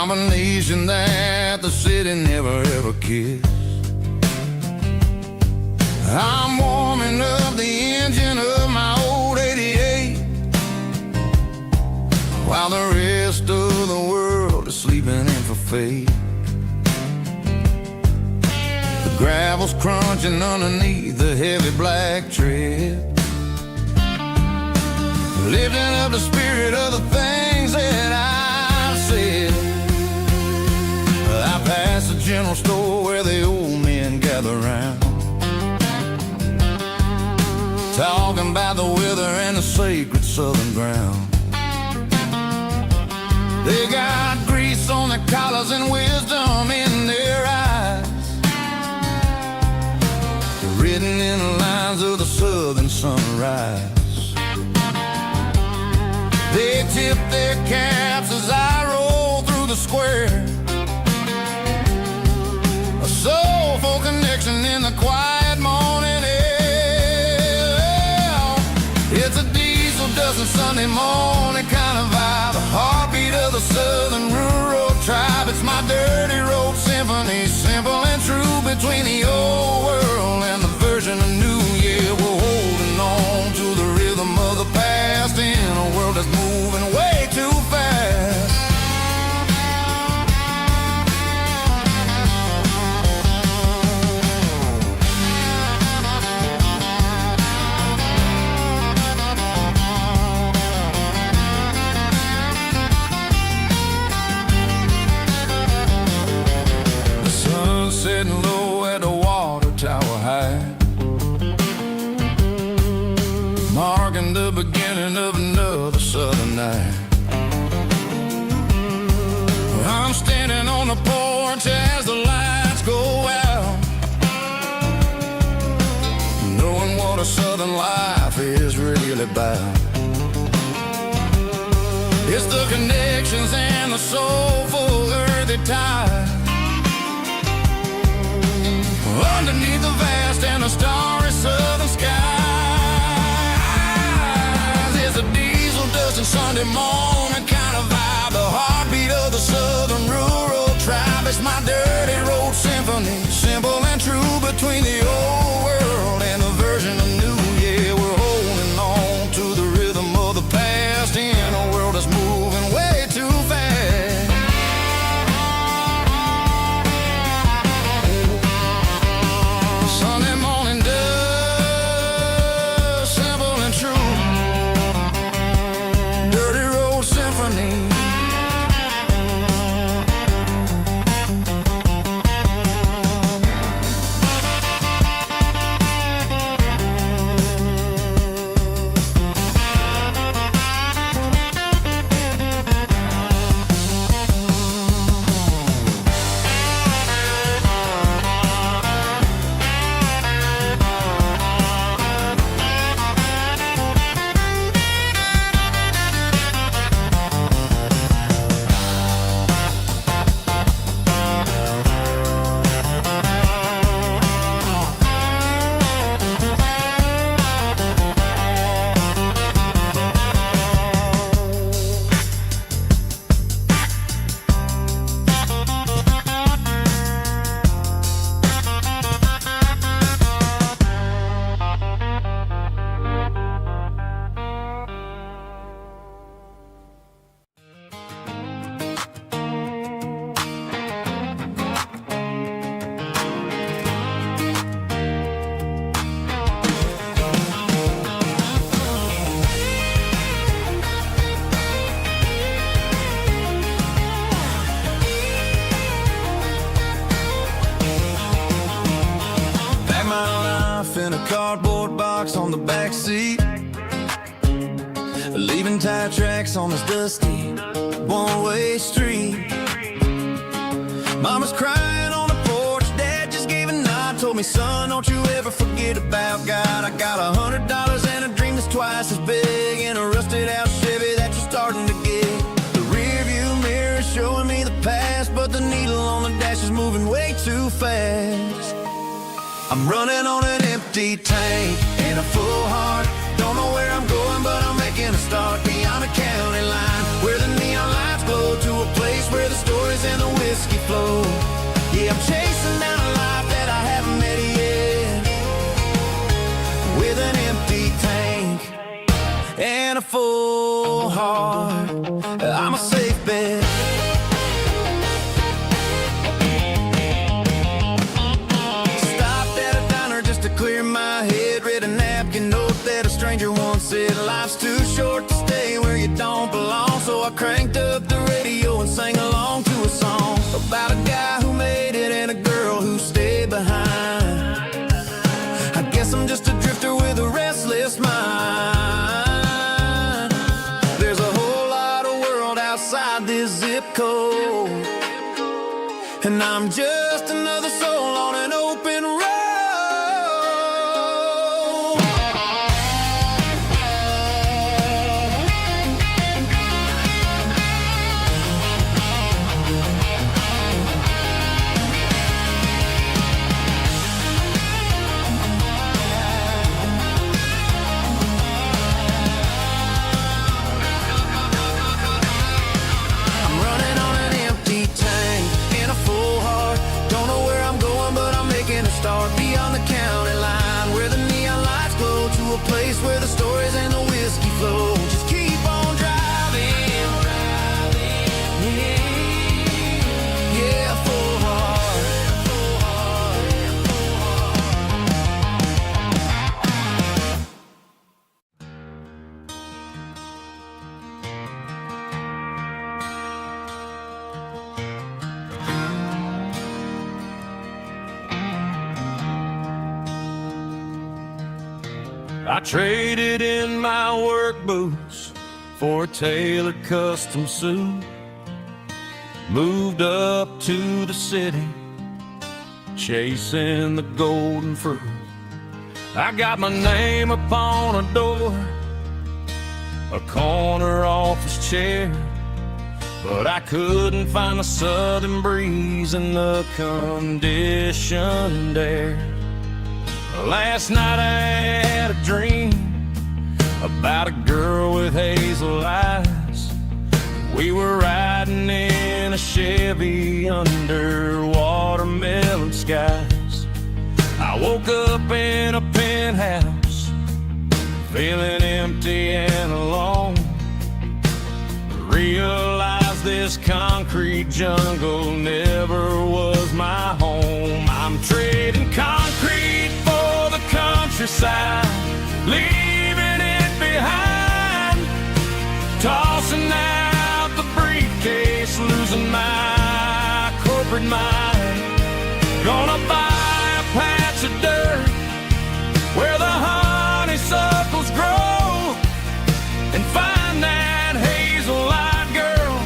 combination that the city never ever kissed. I'm warming up the engine of my old 88, while the rest of the world is sleeping in for fate. The gravel's crunching underneath the heavy black tread, lifting up the spirit of the things that I've said. I pass the general store where the old men gather round, talking about the weather and the sacred southern ground. They got grease on their collars and wisdom in their eyes, written in the lines of the southern sunrise. They tip their caps as I roll through the square, a soulful connection in the quiet morning air. It's a diesel dozen Sunday morning kind of vibe, the heartbeat of the southern rural tribe. It's my dirty road symphony, simple and true, between the old world and the version of new. Yeah, we're holding on to the rhythm of the past in a world that's moving way too fast. The sun's setting low at the water tower high, marking the beginning of another southern night. I'm standing on the porch as the lights go out, knowing what a southern life is really about. It's the connections and the soulful earthy tide, underneath the vast and the starry southern skies. It's a diesel dusting Sunday morning kind of vibe, the heartbeat of the southern rural tribe. It's my dirty road symphony, simple and true, between the old world and the version of new. Yeah, we're holding on to the rhythm of the past in a world that's moving way too fast. Sunday morning dust, simple and true, dirty road symphony. In a cardboard box on the back seat, leaving tire tracks on this dusty one-way street. Mama's crying on the porch, Dad just gave a nod, told me, son, don't you ever forget about God. I got $100 and a dream that's twice as big, and a rusted out Chevy that you're starting to get. The rear view mirror is showing me the past, but the needle on the dash is moving way too fast. I'm running on an empty tank and a full heart. Don't know where I'm going, but I'm making a start beyond a county line, where the neon lights glow, to a place where the stories and the whiskey flow. Yeah, I'm chasing down a life that I haven't met yet, with an empty tank and a full heart. I'm a safe bet. Stopped at a diner just to clear my head. Read a napkin note that a stranger once said, life's too short to stay where you don't belong. So I cranked up the radio and sang along to a song about a guy who made it and a girl who stayed behind. I guess I'm just a drifter with a restless mind. There's a whole lot of world outside this zip code, and I'm just another soul on an open road. Beyond the county line, where the neon lights glow, to a place where the stories and the whiskey flow. Just keep on driving, yeah, full heart. I traded in my work boots for a tailored custom suit. Moved up to the city, chasing the golden fruit. I got my name upon a door, a corner office chair, but I couldn't find the southern breeze in the conditioned air. Last night I had a dream about a girl with hazel eyes. We were riding in a Chevy under watermelon skies. I woke up in a penthouse, feeling empty and alone. Realized this concrete jungle never was my home. I'm trading concrete for the countryside, leaving it behind. Tossing out the briefcase, losing my corporate mind. Gonna buy a patch of dirt where the honeysuckles grow, and find that hazel-eyed girl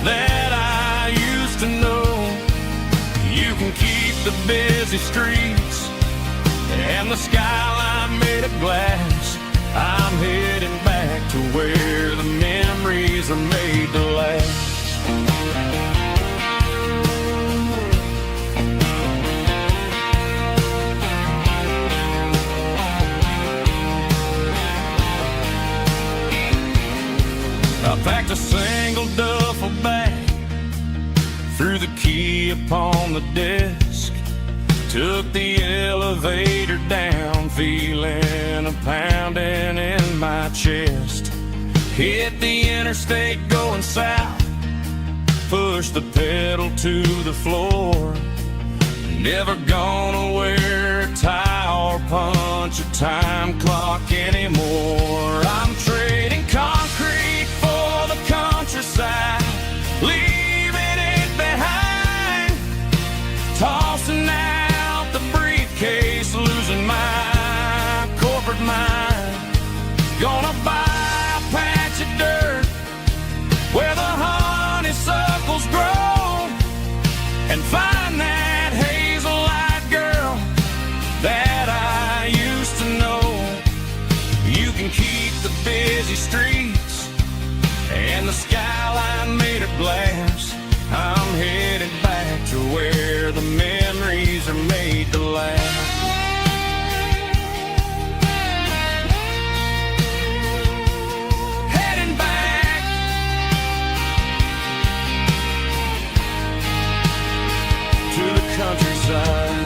that I used to know. You can keep the busy streets and the skyline made of glass. I'm heading back to where the memories are made to last. I packed a single duffel bag, threw the key upon the desk, took the elevator down, feeling a pounding in my chest. Hit the interstate going south, pushed the pedal to the floor. Never gonna wear a tie or punch a time clock anymore. I'm trading concrete for the countryside, leaving it behind. Tossing out the briefcase, losing my corporate mind. Gonna buy a patch of dirt where the honeysuckles grow, and find that hazel-eyed girl that I used to know. You can keep the busy streets and the skyline made of glass. I'm headed back to where the memories are made to last. Heading back countryside.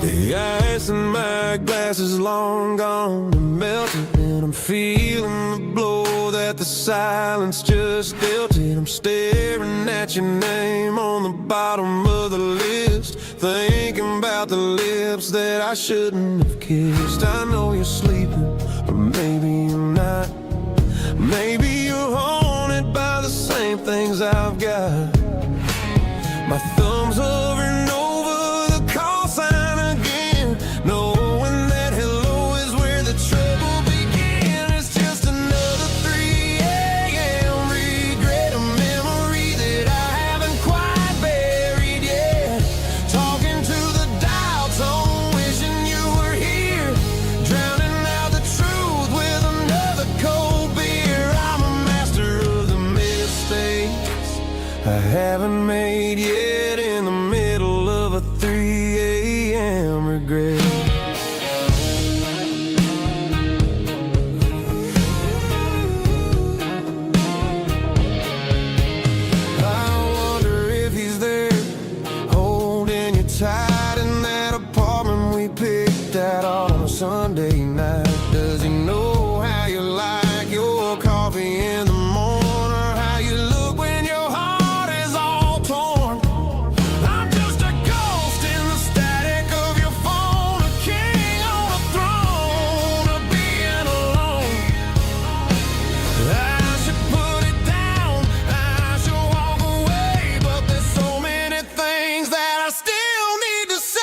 The ice in my glass is long gone and melted, and I'm feeling the blow that the silence just dealt it. I'm staring at your name on the bottom of the list, thinking about the lips that I shouldn't have kissed. I know you're sleeping, but maybe you're not. Maybe you're haunted by the same things I've got. My thumb's hovering over the call sign again, knowing that hello is where the trouble began. It's just another 3 a.m. regret, a memory that I haven't quite buried yet. Talking to the dial tone, wishing you were here, drowning out the truth with another cold beer. I'm a master of the mistakes I haven't made yet, in the middle of a 3 a.m. regret. I wonder if he's there, holding you tight in that apartment we picked out on a Sunday night. Does he know how you like your coffee in the morning, or how you look when your heart is all torn? I'm just a ghost in the static of your phone, a king on a throne of being alone. I should put it down, I should walk away, but there's so many things that I still need to say.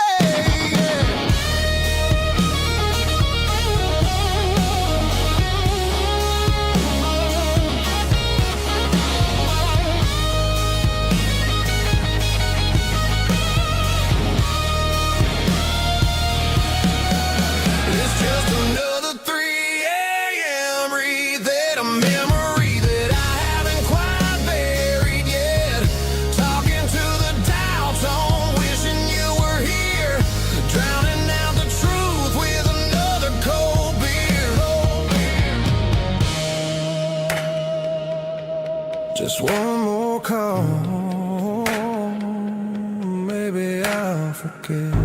It's just another 3 a.m. read, a memory that I haven't quite buried yet. Talking to the dial tone, wishing you were here, drowning out the truth with another cold beer. Just one more call, maybe I'll forget.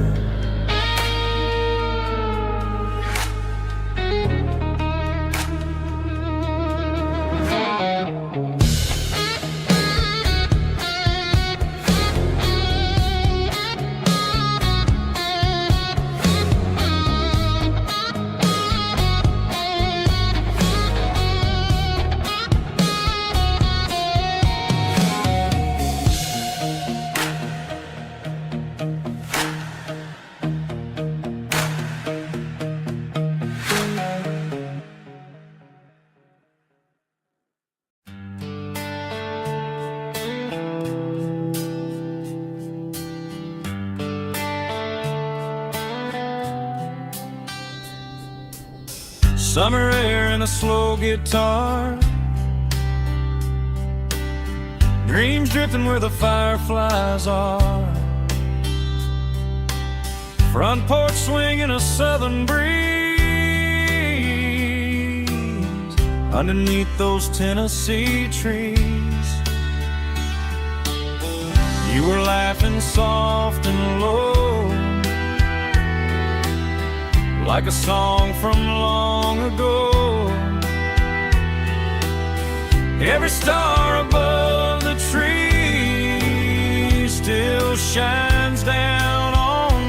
Summer air and a slow guitar, dreams drifting where the fireflies are. Front porch swinging a southern breeze, underneath those Tennessee trees. You were laughing soft and low, like a song from long ago. Every star above the tree still shines down on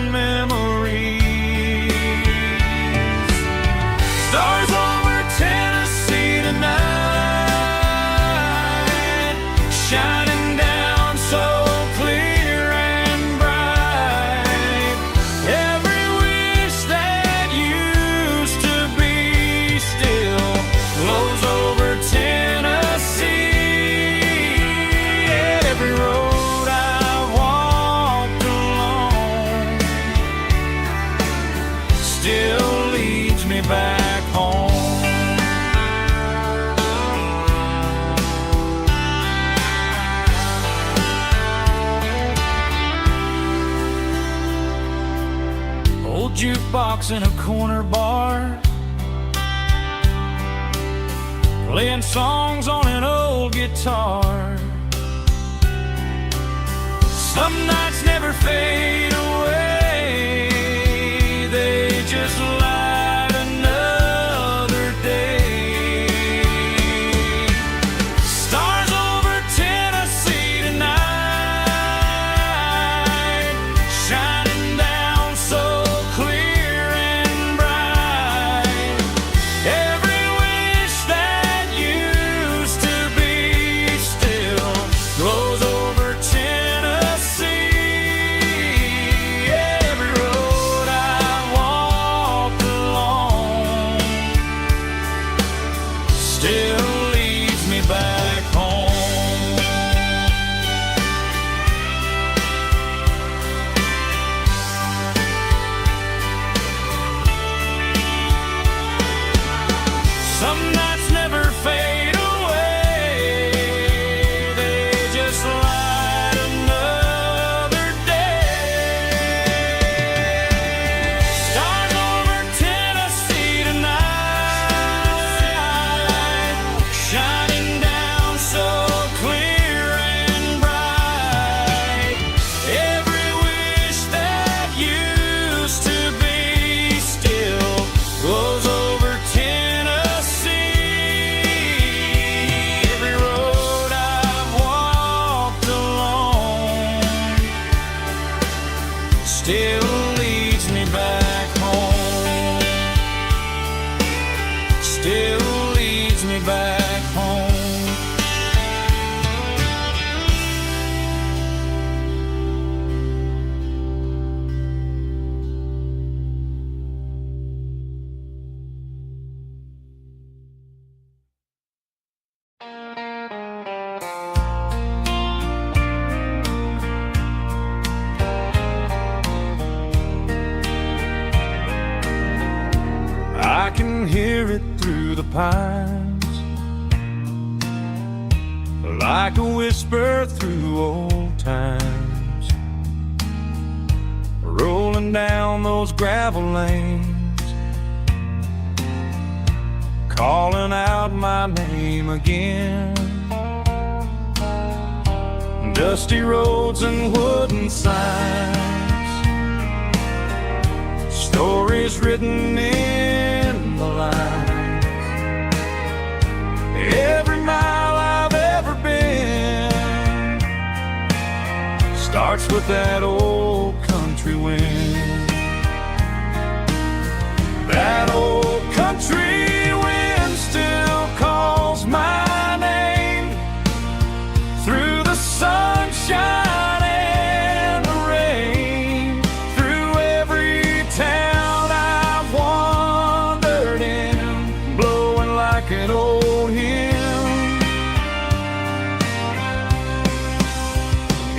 leads me back home. Old jukebox in a corner bar, playing songs on an old guitar. Some nights never fade away, they just light another day. Stars over Tennessee tonight, shining down so clear and bright. Every wish that used to be still glows over Tennessee. Every road I walked along still leads me back home. Some nights never fade away, they just light another day. Stars over Tennessee tonight, shining down so clear and bright. Every wish that used to be still glows over Tennessee. Every road I've walked along still leads me back home. Still leads me back home. I can hear it through the pines, like a whisper through old times, rolling down those gravel lanes, calling out my name again. Dusty roads and wooden signs, stories written in the lines. Every mile I've ever been starts with that old country wind. That old country wind still calls my name through the sunshine and the rain, through every town I've wandered in, blowing like an old hymn.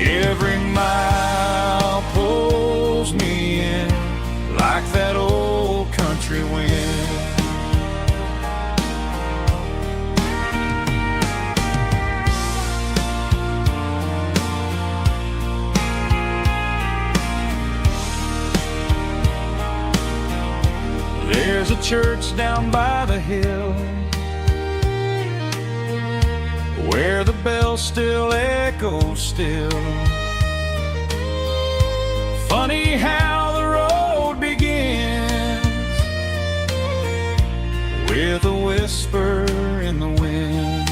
Every mile pulls me in like that old country wind. There's a church down by the hill where the bell still echoes still. Funny how the road begins with a whisper in the wind.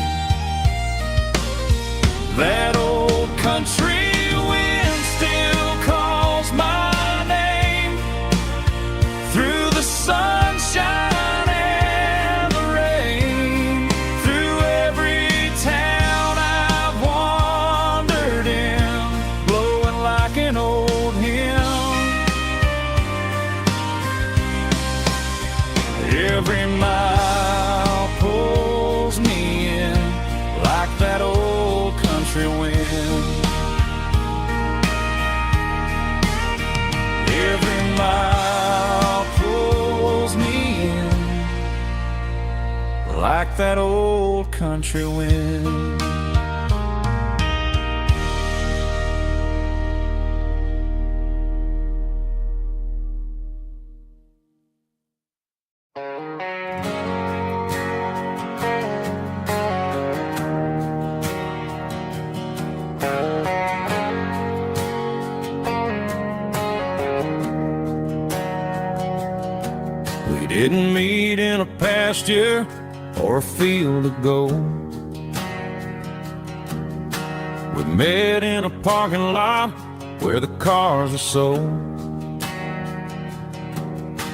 That old country wind still calls my name through the sunshine and the rain, through every town I've wandered in, blowing like an old hymn. like that old country wind. We didn't meet in a pasture or a field of gold. We met in a parking lot where the cars are sold.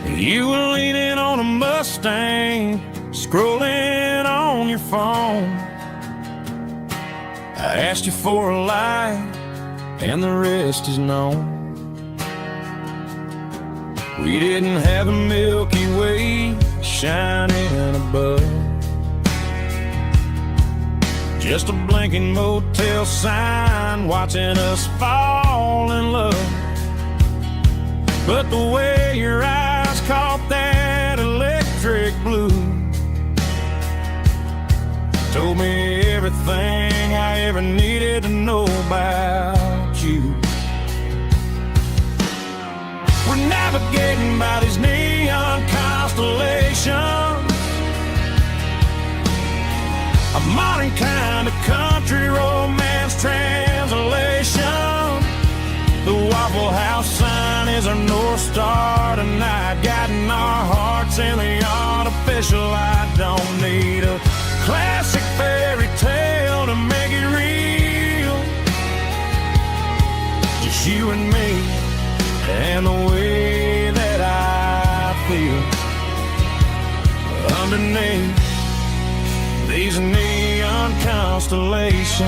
You were leaning on a Mustang, scrolling on your phone. I asked you for a light, and the rest is known. We didn't have a Milky Way shining above, just a blinking motel sign watching us fall in love. But the way your eyes caught that electric blue told me everything I ever needed to know about you. We're navigating by these neon constellations, a modern kind of country romance translation. The Waffle House sign is our North Star tonight, guiding our hearts in the artificial light. Don't need a classic fairy tale to make it real, just you and me and the way that I feel underneath these neon constellations.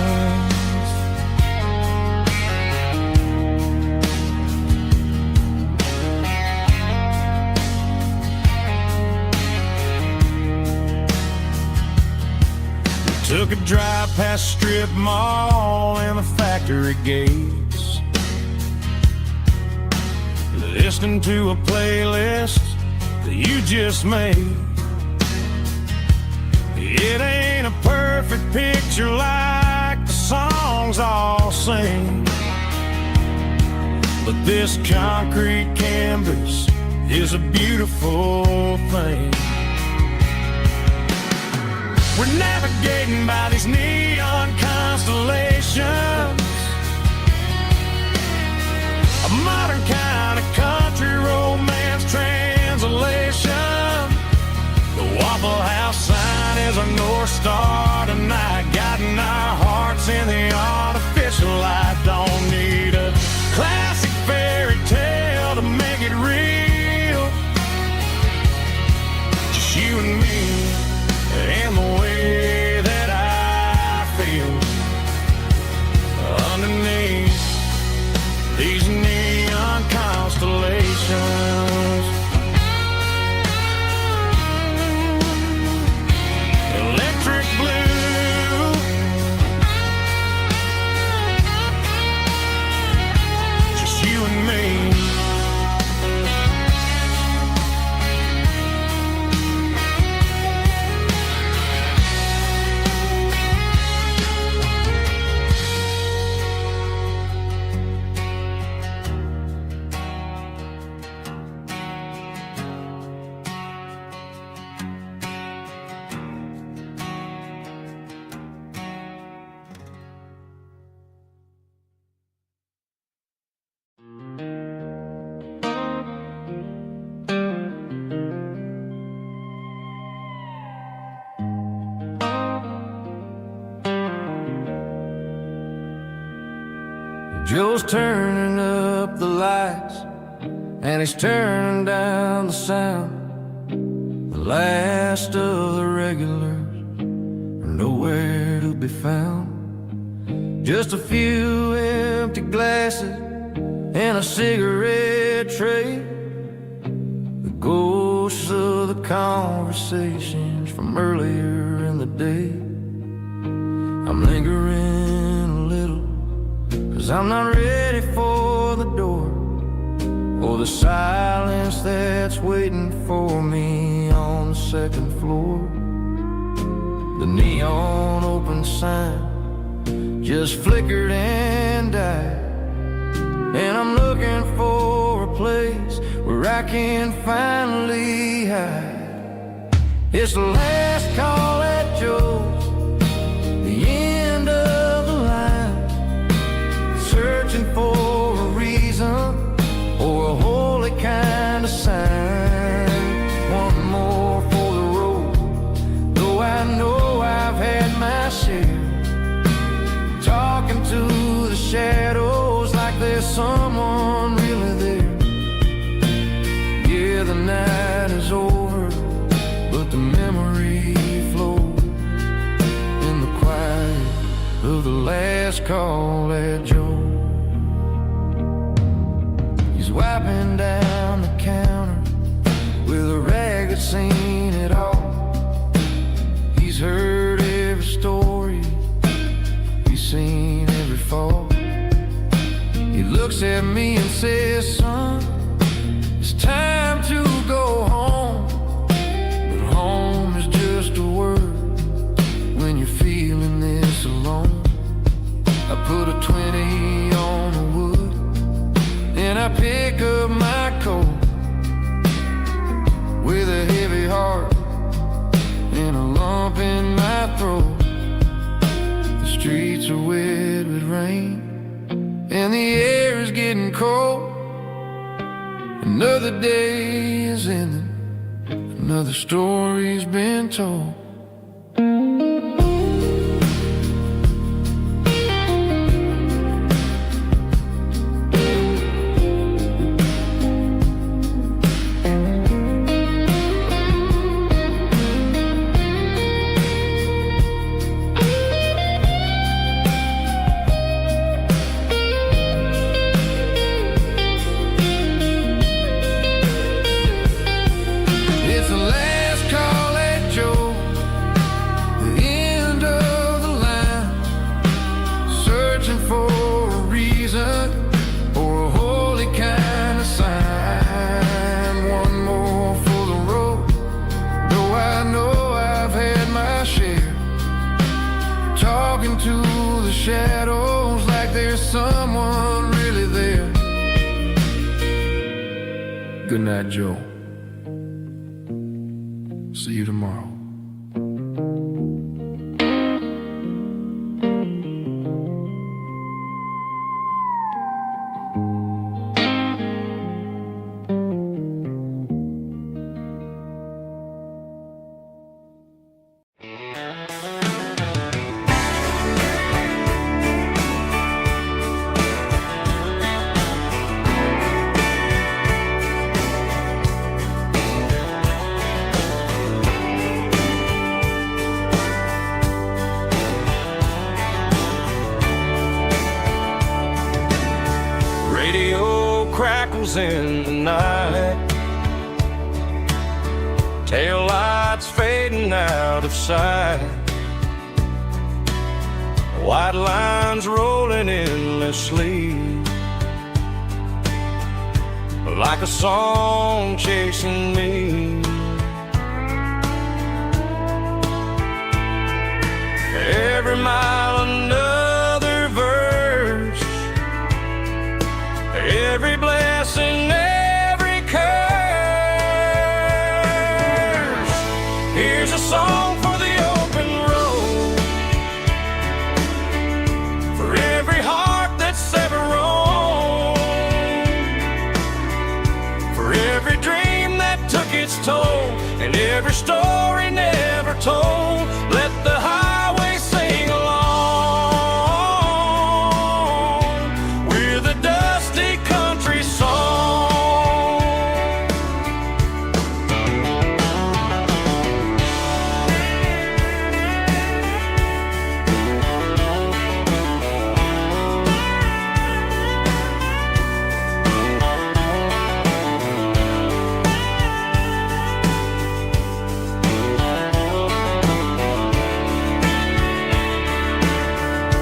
We took a drive past strip mall and the factory gates, listening to a playlist that you just made. It ain't a perfect picture like the songs all sing, but this concrete canvas is a beautiful thing. We're navigating by these neon constellations, a modern kind of country romance translation. The Waffle House sign is our North Star tonight, guiding our hearts in the artificial light. Don't need a classic fairy tale to make it real, just you and me and the way that I feel underneath these neon constellations. Electric blue, just you and me. Joe's turning up the lights and he's turning down the sound. The last of the regulars are nowhere to be found. Just a few empty glasses and a cigarette tray, the ghosts of the conversations from earlier in the day. I'm lingering a little, 'cause I'm not ready for the door or the silence that's waiting for me on the second floor. The neon open sign just flickered and died, and I'm looking for a place where I can finally hide. It's the last call at Joe's, the end of the line, searching for a reason or a holy kind of sign. One more for the road, though I know I've had my share. Talking to the shadows like there's someone really there. Yeah, the night is over, but the memory flows in the quiet of the last call at Joe. He's wiping down the counter with a rag that's seen it all. He's heard every story, he's seen every fall. He looks at me and says, son, it's time to go home. But home is just a word when you're feeling this alone. I put a 20 on the wood and I pick up my coat with a heavy heart and a lump in my throat. The streets are wet with rain and the air is getting cold. Another day is ending, another story's been told. To the shadows like there's someone really there. Good night, Joe. See you tomorrow. Crackles in the night, tail lights fading out of sight, white lines rolling endlessly, like a song chasing me. Every mile another verse, every blessing, every curse. Here's a song for the open road, for every heart that's ever roamed, for every dream that took its toll, and every story never told. Let the highway sing along with a dusty country song.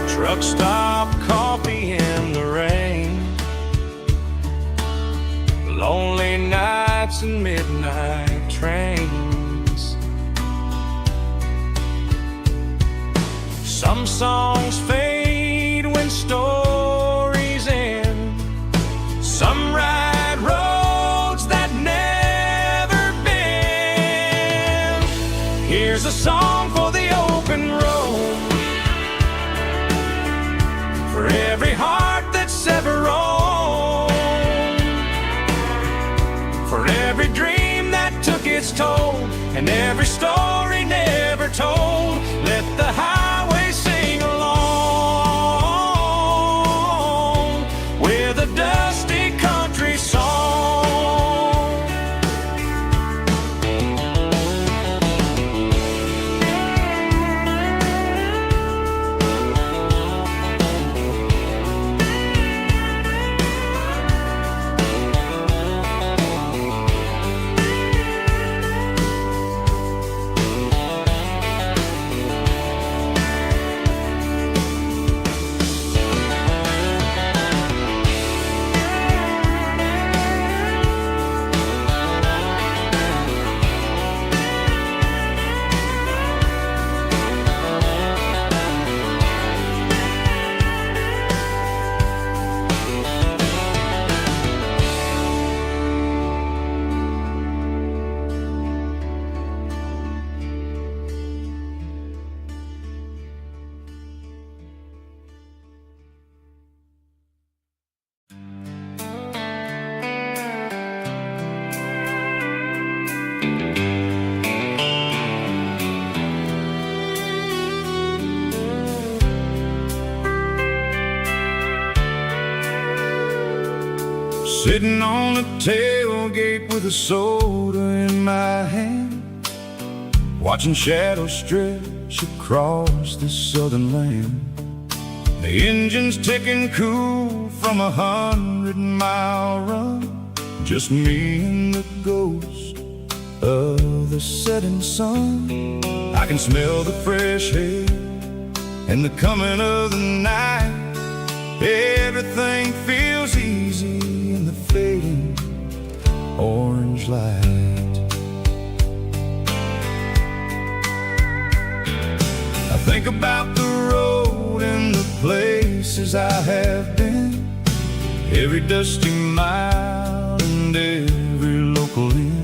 Truck stop, coffee in the rain, lonely nights and midnight trains. Some songs fade when stories end. Some ride roads that never bend. Here's a song for the open road, for every heart that's ever roamed, for every dream that took its toll, and every story never told. Let the highway sing along with a dusty country song. Sitting on the tailgate with a soda in my hand, watching shadows stretch across this southern land. The engine's ticking cool from 100-mile run, just me and the ghost of the setting sun. I can smell the fresh air and the coming of the night. Everything feels easy in the fading orange light. I think about the road and the places I have been, every dusty mile and every local inn.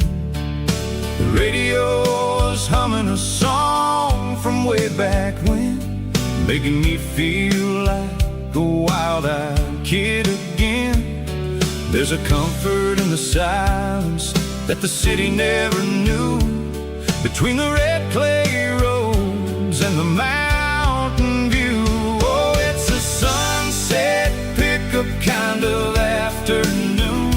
The radio is humming a song from way back when, making me feel like a wild-eyed kid again. There's a comfort in the silence that the city never knew, between the red clay roads and the mountain view. Oh, it's a sunset pickup kind of afternoon,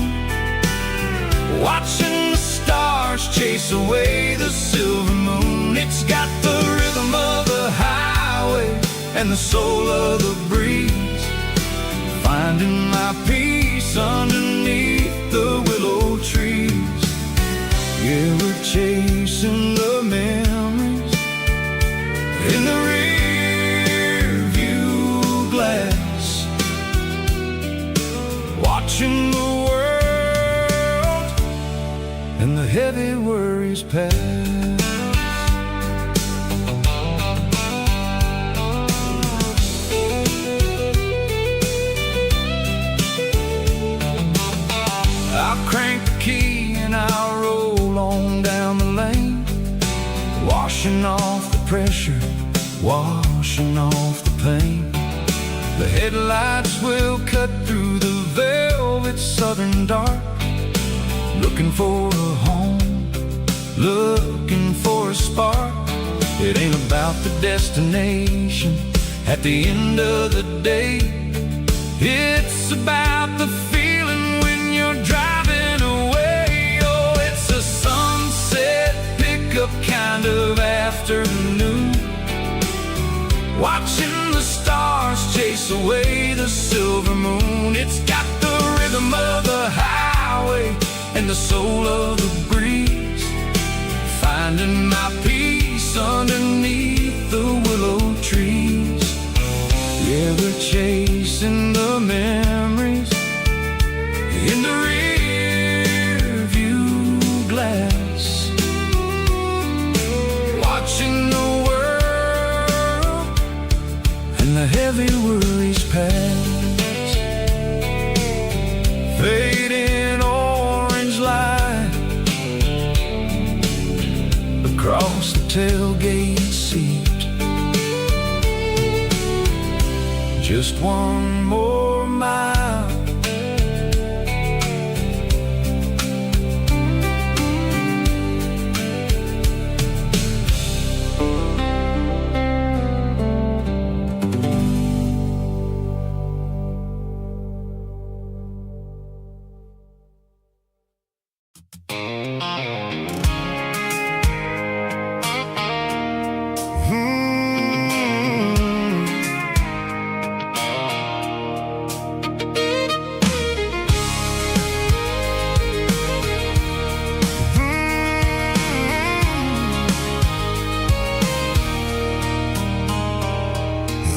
watching the stars chase away the silver moon. It's got the rhythm of the highway and the soul of the breeze, finding my peace underneath the willow trees. Yeah, we're chasing the memories in the rear view glass, watching the world and the heavy worries pass. Crank the key and I'll roll on down the lane, washing off the pressure, washing off the pain. The headlights will cut through the velvet southern dark, looking for a home, looking for a spark. It ain't about the destination at the end of the day, it's about the feeling when you're driving away. Oh, it's a sunset pickup kind of afternoon, watching the stars chase away the silver moon. It's got the rhythm of the highway and the soul of the breeze, finding my peace underneath the willow trees. Yeah, we're chasing the memories in the rear view glass, watching the world tailgate seat. Just one more mile.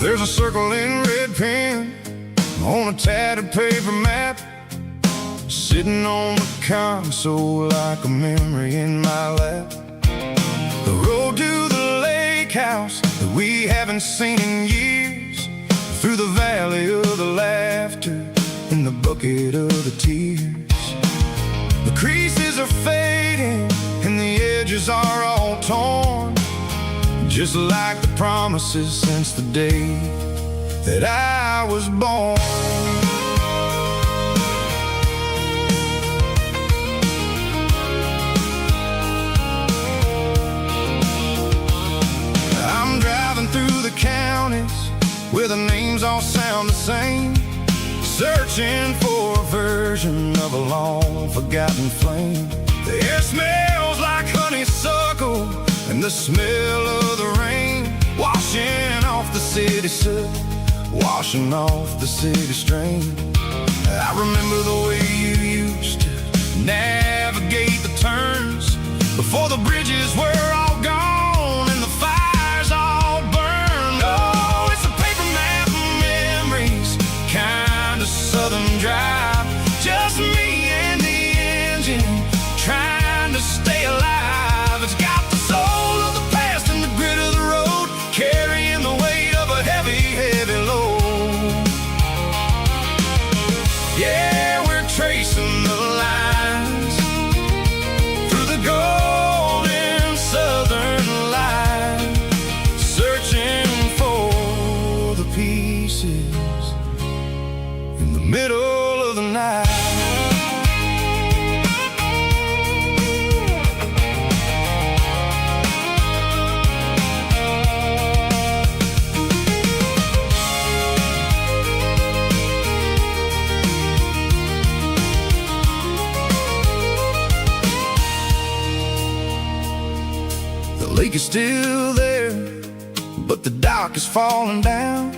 There's a circle in red pen on a tattered paper map, sitting on the console like a memory in my lap. The road to the lake house that we haven't seen in years, through the valley of the laughter and the bucket of the tears. The creases are fading and the edges are all torn, just like the promises since the day that I was born. I'm driving through the counties where the names all sound the same, searching for a version of a long-forgotten flame. The air smells like honeysuckle and the smell of the rain, washing off the city soot, washing off the city strain. I remember the way you used to navigate the turns before the bridges were all gone and the fires all burned. Oh, it's a paper map of memories, kind of southern drive, just me and the engine trying to stay alive. It's got the soul of the past and the grit of the road, carrying the weight of a heavy, heavy load. Yeah, we're tracing the lines through the golden southern light, searching for the pieces in the middle of the night. The lake is still there, but the dock is falling down,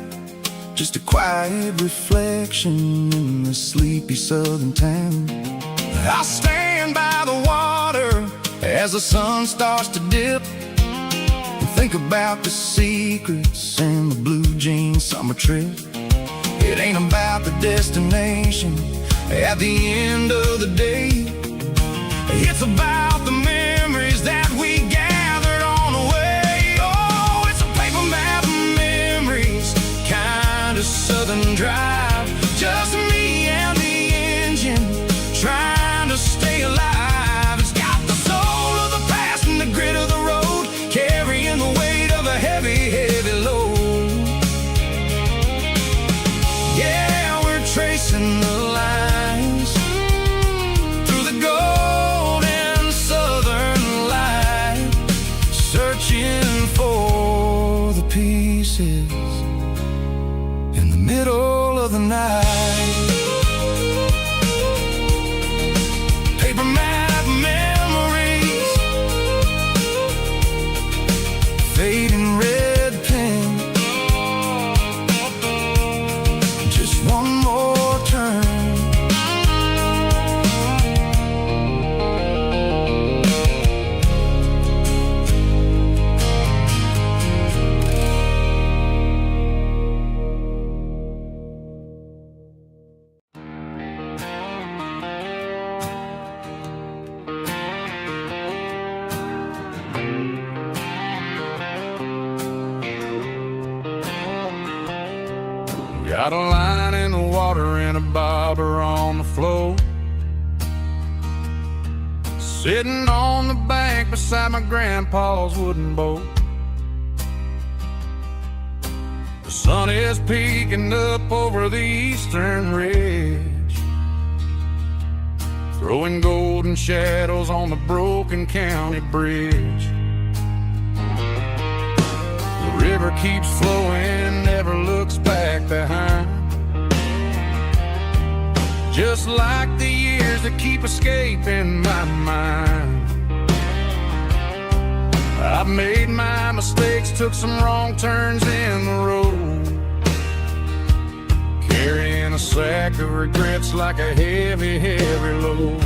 just a quiet reflection in the sleepy southern town. I'll stand by the water as the sun starts to dip and think about the secrets and the blue jean summer trip. It ain't about the destination at the end of the day, it's about the memories that we gathered on the way. Oh, it's a paper map of memories, kind of southern drive, just me and the engine trying to stay alive. It's got the soul of the past and the grit of the road, carrying the weight of a heavy, heavy load. Yeah, we're tracing the lines through the golden southern light, searching for the pieces in the middle of the night. Paper map memories, fading red pen, just one more turn. Got a line in the water and a bobber on the floor, Sitting on the bank beside my grandpa's wooden boat. The sun is peeking up over the eastern ridge, throwing golden shadows on the broken county bridge. The river keeps flowing, never looks back behind, just like the years that keep escaping my mind. I've made my mistakes, took some wrong turns in the road, carrying a sack of regrets like a heavy, heavy load.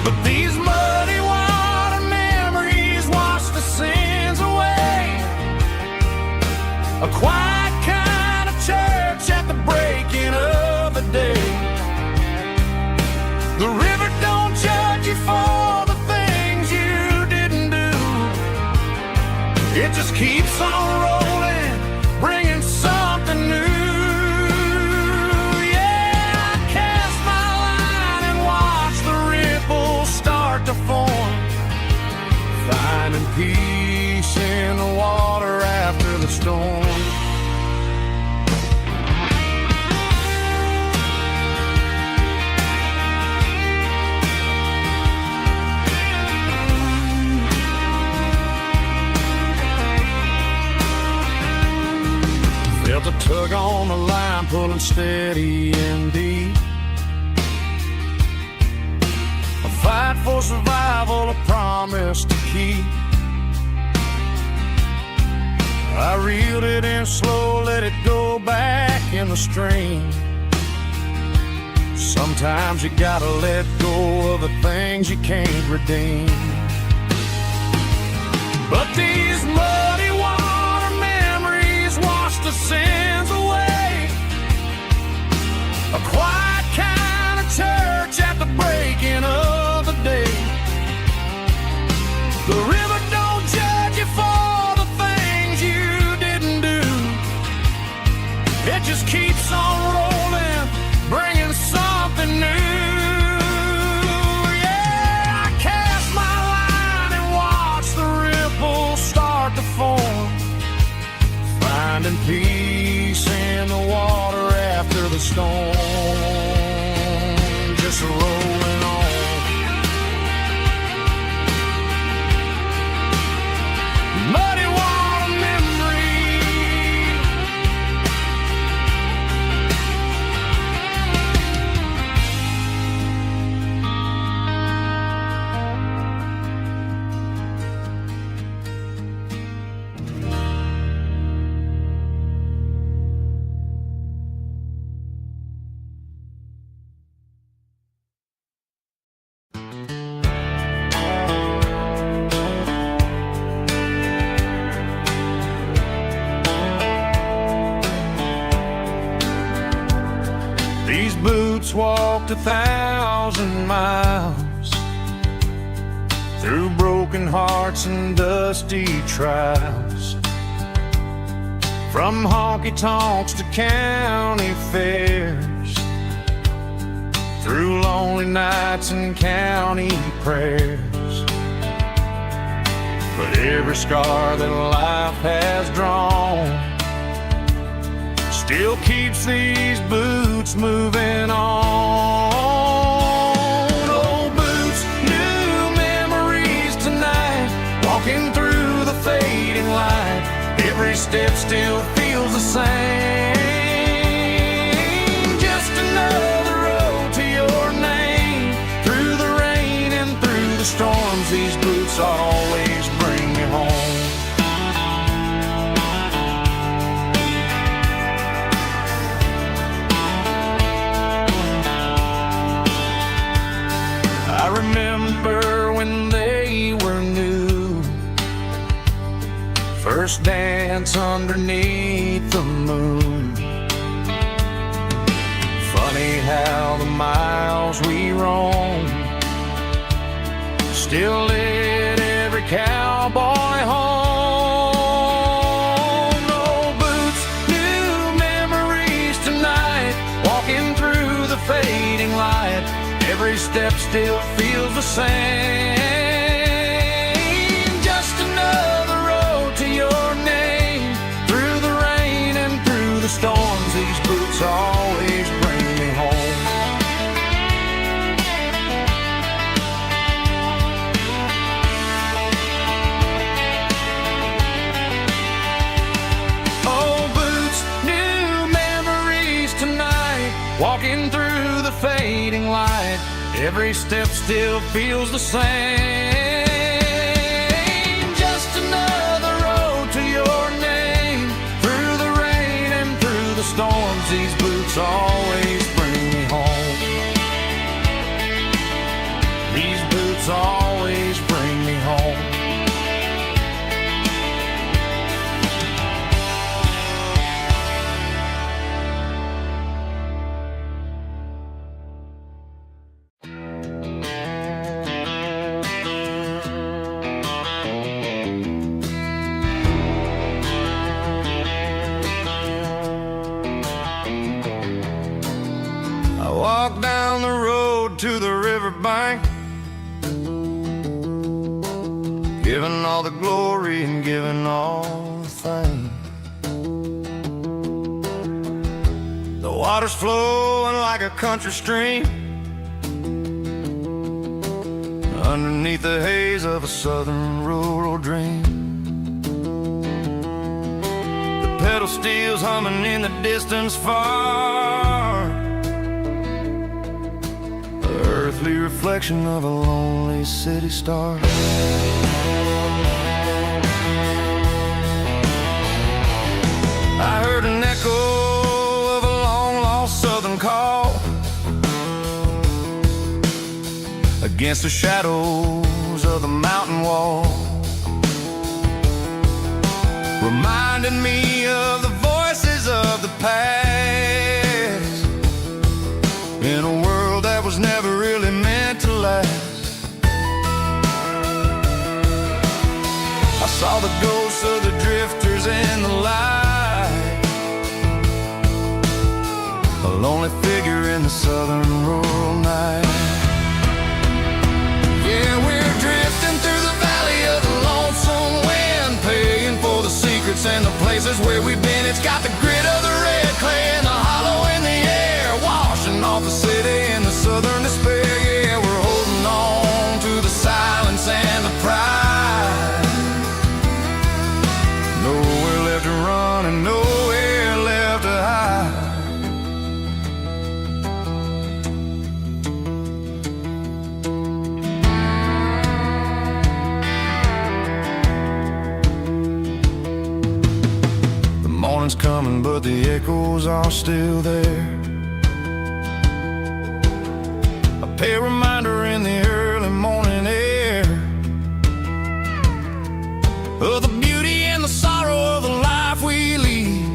But these muddy water memories wash the sins away. A quiet kind of church at the breaking of the day. The river don't judge you for the things you didn't do. It just keeps on rolling, bringing something new. Yeah, I cast my line and watch the ripples start to form, finding peace in the water after the storm. Felt a tug on the line, pulling steady and deep. A fight for survival, a promise to keep. I reeled it in slow, let it go back in the stream. Sometimes you gotta let go of the things you can't redeem. But these muddy water memories wash the sins away. A quiet kind of church at the breaking of the day. The river don't judge you for the things you didn't do. It just keeps on rolling, bringing something new. Yeah, I cast my line and watch the ripples start to form, finding peace in the water after the storm. Just rolling on. Muddy water memory. These boots walked 1,000 miles through broken hearts and dusty trials, from honky-tonks to county fairs, through lonely nights and county prayers. But every scar that life has drawn still keeps these boots moving on. Old boots, new memories tonight, walking through the fading light. Every step still feels the same. Just another road to your name. Through the rain and through the storms, these boots always bring me home. I remember when they were new, first dance underneath the moon. Funny how the miles we roam still lit every cowboy home. Old boots, new memories tonight, walking through the fading light. Every step step still feels the same. Just another road to your name. Through the rain and through the storms, these boots always bring me home. Walking through the fading light, every step still feels the same. Just another road to your name. Through the rain and through the storms, these boots always bring me home. These boots always bring me home. Walk down the road to the riverbank, giving all the glory and giving all the thanks. The water's flowing like a country stream underneath the haze of a southern rural dream. The pedal steel's humming in the distance far, earthly reflection of a lonely city star. I heard an echo of a long-lost southern call against the shadows of the mountain wall, reminding me of the voices of the past in a world that was never really meant to last. I saw the ghosts of the drifters in the light, a lonely figure in the southern rural night. Yeah, we're drifting through the valley of the lonesome wind, paying for the secrets and the places where we've been. It's got the grit of the red clay and the hollow in the air, washing off the city and the southern despair. Yeah, we're holding on to the silence and the pride. Nowhere left to run and nowhere left to hide. The morning's coming, but the echoes are still there. A reminder in the early morning air of the beauty and the sorrow of the life we lead,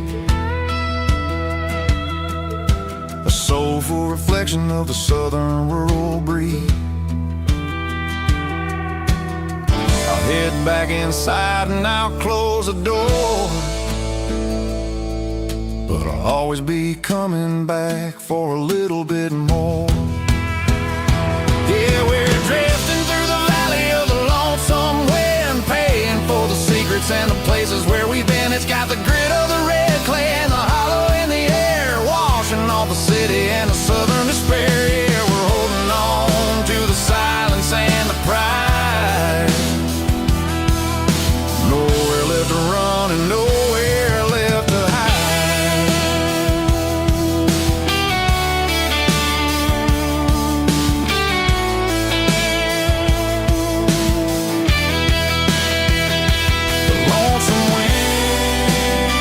a soulful reflection of the southern rural breed. I'll head back inside and I'll close the door, but I'll always be coming back for a little bit more. Yeah, we're drifting through the valley of the lonesome wind, paying for the secrets and the places where we've been. It's got the grit of the red clay and the hollow in the air, washing off the city and the southern despair. Yeah, we're holding on to the silence and the pride. Nowhere left to run and nowhere left to hide. The lonesome wind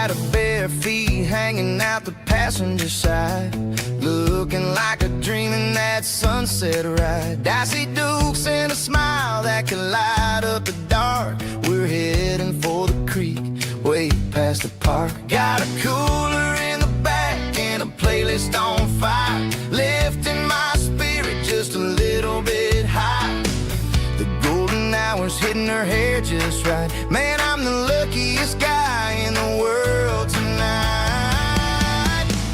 Got her bare feet hanging out the passenger side, looking like a dream in that sunset ride. I see Dukes and a smile that can light up the dark. We're heading for the creek, way past the park. Got a cooler in the back and a playlist on fire, lifting my spirit just a little bit high. The golden hours hitting her hair just right. Man, I'm the luckiest guy in the world tonight.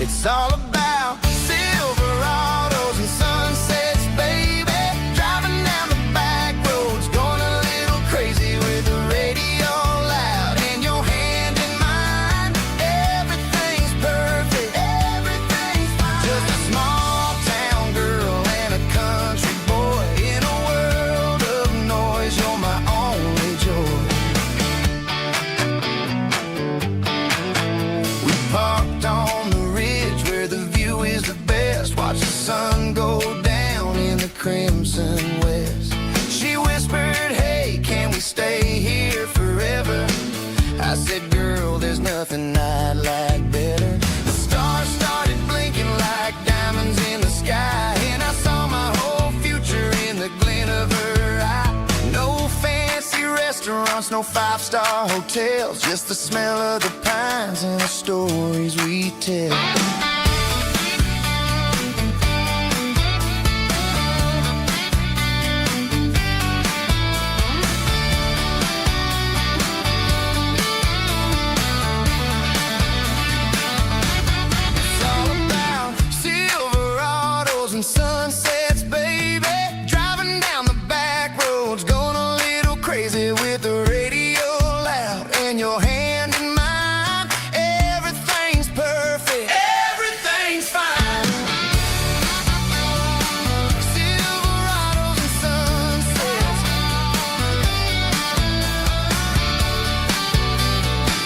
It's all about Silverados and sunsets, baby. Driving down the back roads, going a little crazy with the radio loud and your hand in mine. Everything's perfect, everything's fine. Just a small town girl and a country boy in a world of noise. You're my only joy. We parked on the ridge where the view is the best. Watch the sun go down in the crimson west. She whispered, hey, can we stay here forever? I said, girl, there's nothing I'd like better. The stars started blinking like diamonds in the sky, and I saw my whole future in the glint of her eye. No fancy restaurants, no five-star hotels, just the smell of the pines and the stories we tell. It's all about Silverados and sunsets, baby. Driving down the back roads, going a little crazy with the radio loud and your hand in mine. Everything's perfect, everything's fine. Silverados and sunsets,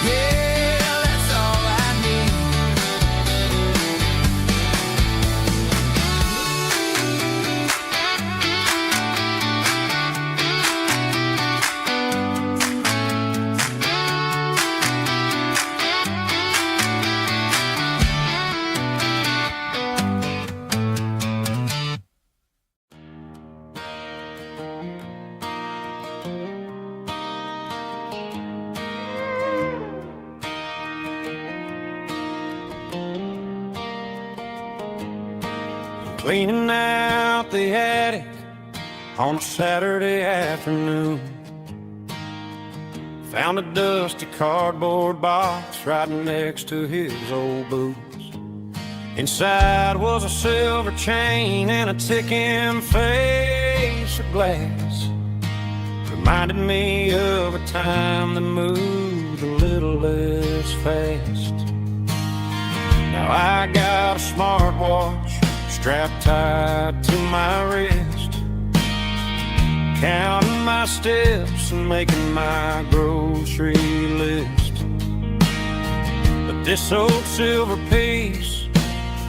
yeah, that's all I need. Cleaning out the attic on a Saturday afternoon. Found a dusty cardboard box right next to his old boots. Inside was a silver chain and a ticking face of glass. Reminded me of a time that moved a little less fast. Now I got a smartwatch strapped tight to my wrist, counting my steps and making my grocery list. But this old silver piece,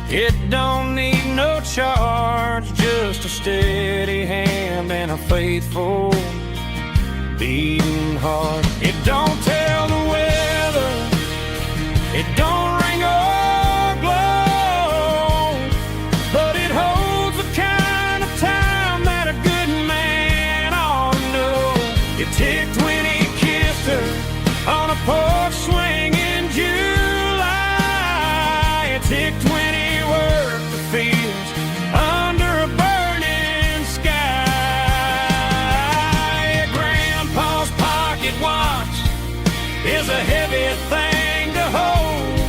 it don't need no charge, just a steady hand and a faithful beating heart. It don't tell the weather, it don't ring or glow, but it holds the kind of time that a good man ought to know. It ticked when he kissed her on a porch swing in July. It ticked when he worked the fields under a burning sky. Grandpa's pocket watch is a heavy thing to hold,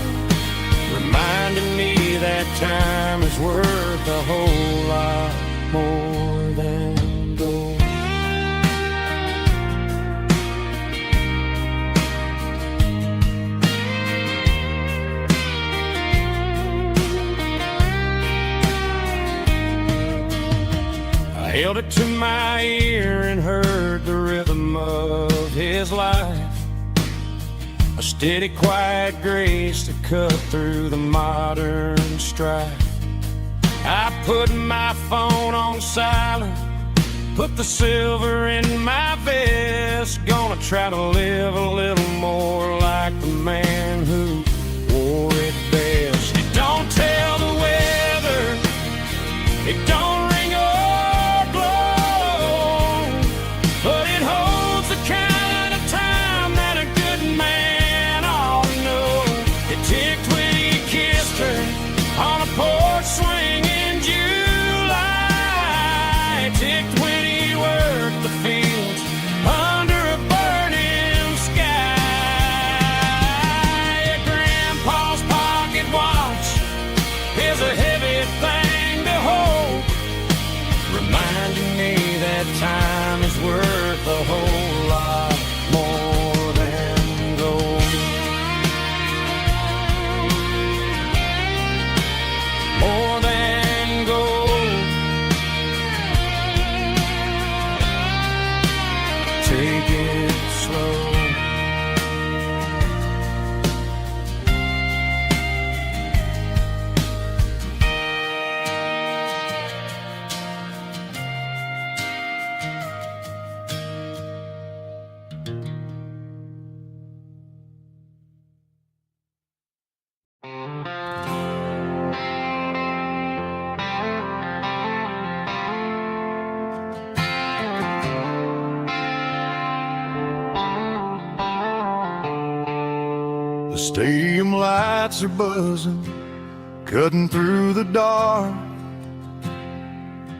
reminding me that time is worth a whole lot more than gold. I held it to my ear and heard the rhythm of his life, a steady, quiet grace to cut through the modern strife. I put my phone on silent Put the silver in my vest, gonna try to live a little more like the man who wore it best. It don't tell the weather, it don't ring or blow, but it holds the kind of time that a good man ought to know. It ticked when he kissed her on a porch swing in July. It ticked when he worked the fields under a burning sky. Yeah, Grandpa's pocket watch is a heavy thing to hold, reminding me that time is worth a whole lot more than gold. More than gold. Take it slow. The stadium lights are buzzing, cutting through the dark.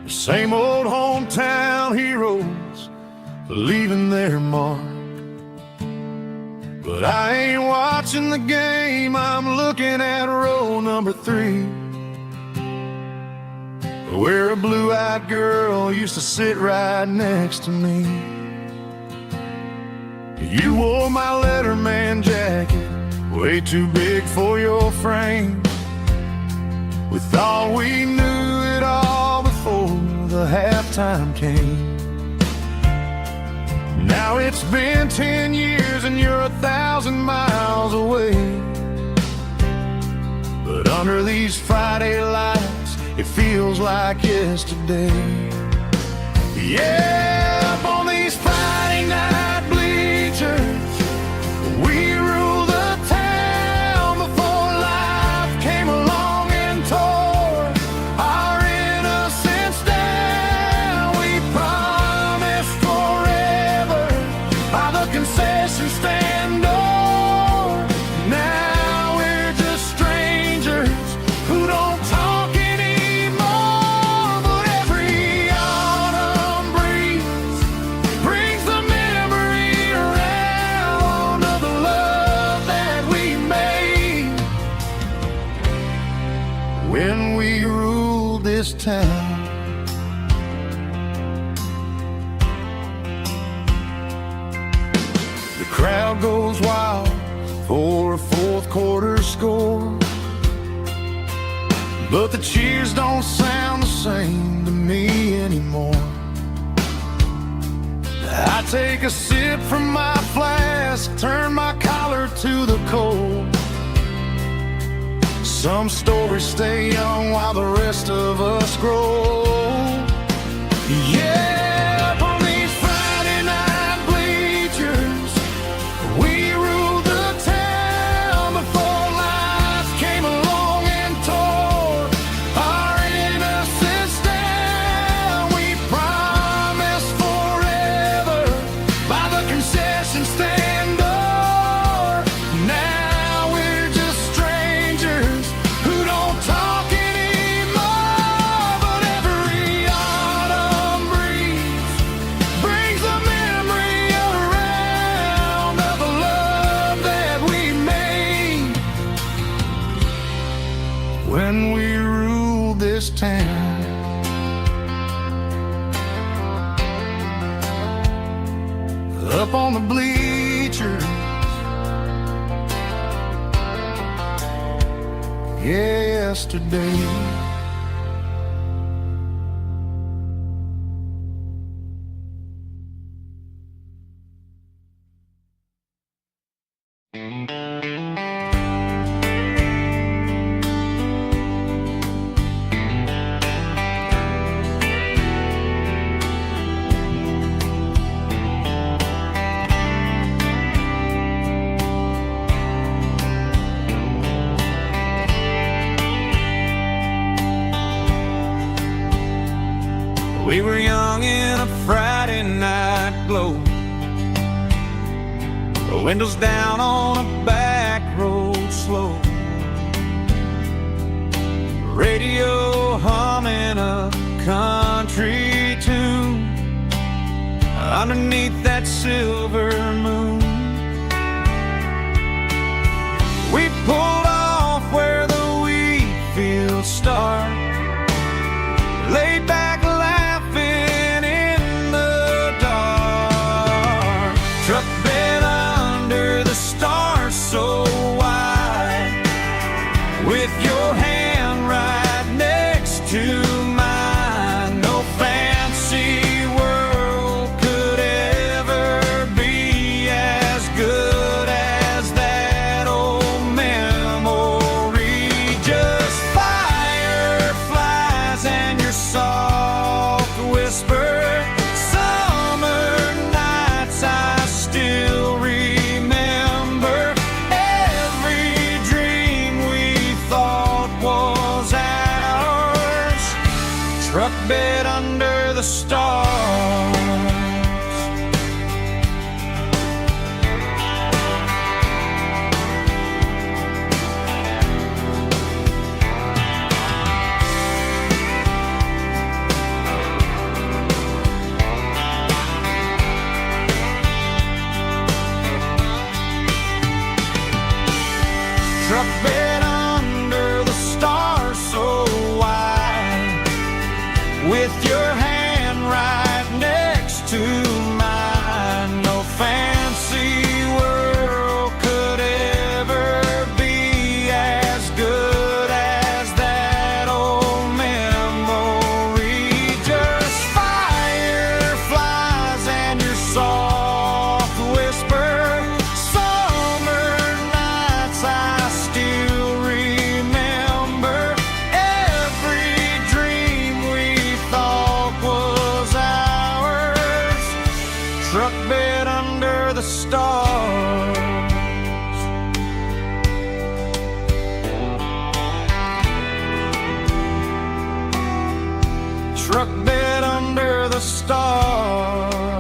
The same old hometown heroes leaving their mark. But I ain't watching the game, I'm looking at row number 3, where a blue-eyed girl used to sit right next to me. You wore my Letterman jacket, way too big for your frame. We thought we knew it all before the halftime came. Now it's been 10 years and you're 1,000 miles away. But under these Friday lights, it feels like yesterday. Yeah, up on these Friday night bleachers, we rule the town before life came along and tore our innocence down. We promised forever by the concession stand door. Now we're just strangers who don't talk anymore. But every autumn breeze brings the memory around of the love that we made when we ruled this town. The crowd goes wild for a fourth quarter score, but the cheers don't sound the same to me anymore. I take a sip from my flask, turn my collar to the cold. Some stories stay young while the rest of us grow. Yeah, up on these Friday night bleachers, we ruled the town before life came along and tore our innocence down. We promised forever by the concession stand door. Now we're just strangers who don't talk anymore. But every autumn breeze brings a memory around of the love that we made when we ruled this town. Up on the bleachers, yesterday. The windows down on a back road slow, radio humming a country tune underneath that silver moon. We pulled off where the wheat fields start, laid back laughing in the dark. Truck bed under the stars so wide, with your hand right next to mine. No fancy world could ever be as good as that old memory. Just fireflies and your soft whisper. Summer nights I still remember. Every dream we thought was ours. Truck bed under the stars. Truck bed under the stars so wide, with your hand right next to mine. No fancy world could ever be as good as that old memory. Just fireflies and your soft whisper. Summer nights I still remember. Every dream we thought was ours. Truck bed under the stars. Truck bed under the stars.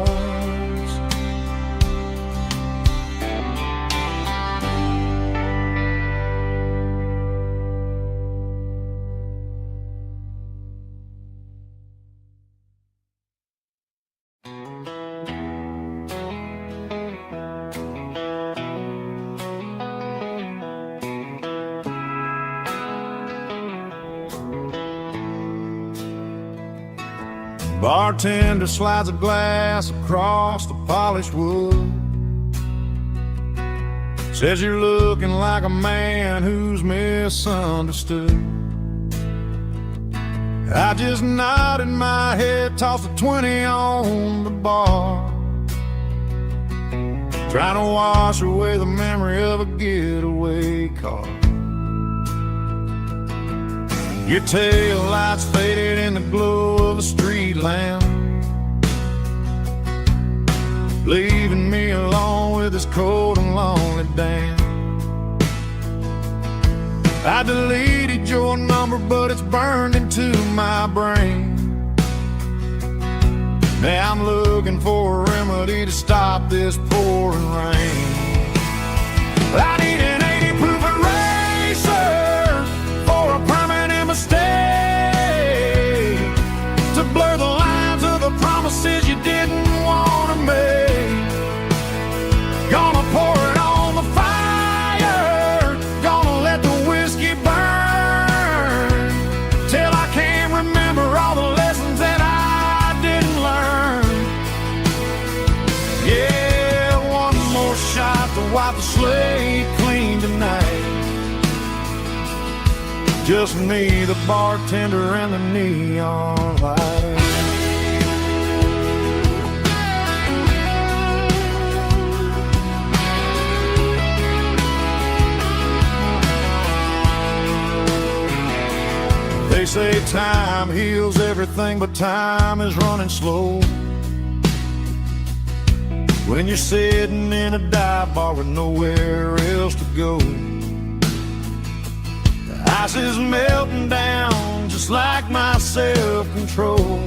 Bartender slides a glass across the polished wood. Says you're looking like a man who's misunderstood. I just nodded my head, tossed a 20 on the bar, trying to wash away the memory of a getaway car. Your tail lights faded in the glow of a street lamp, leaving me alone with this cold and lonely damn. I deleted your number, but it's burned into my brain. Now I'm looking for a remedy to stop this pouring rain. I need an 80 proof eraser for a permanent mistake, to blur the lines of the promises you didn't want to make. Gonna pour it on the fire, gonna let the whiskey burn, till I can't remember all the lessons that I didn't learn. Yeah, one more shot to wipe the slate clean tonight. Just me, the bartender, and the neon light. They say time heals everything, but time is running slow. When you're sitting in a dive bar with nowhere else to go, the ice is melting down just like my self-control.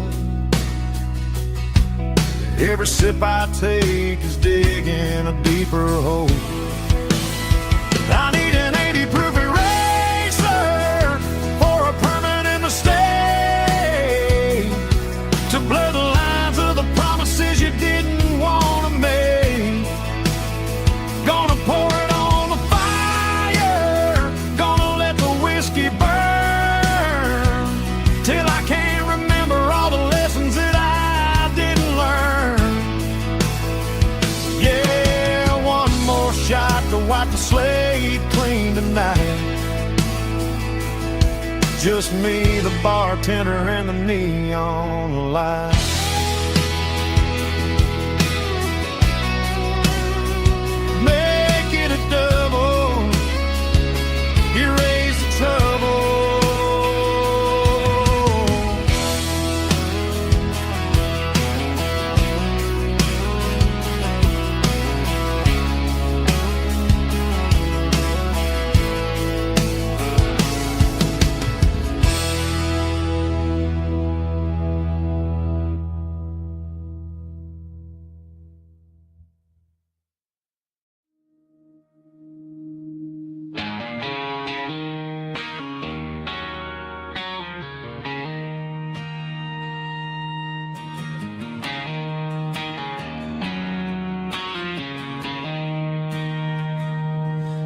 Every sip I take is digging a deeper hole. I need an 80 proof eraser for a permanent mistake, to blur the lines of the promises you didn't want to make. Gonna pour it on the fire, gonna let the whiskey burn, till I can't remember all the lessons that I didn't learn. Yeah, one more shot to wipe the slate clean tonight. Just me, the bartender, and the neon light. Make it a double, erase the trouble.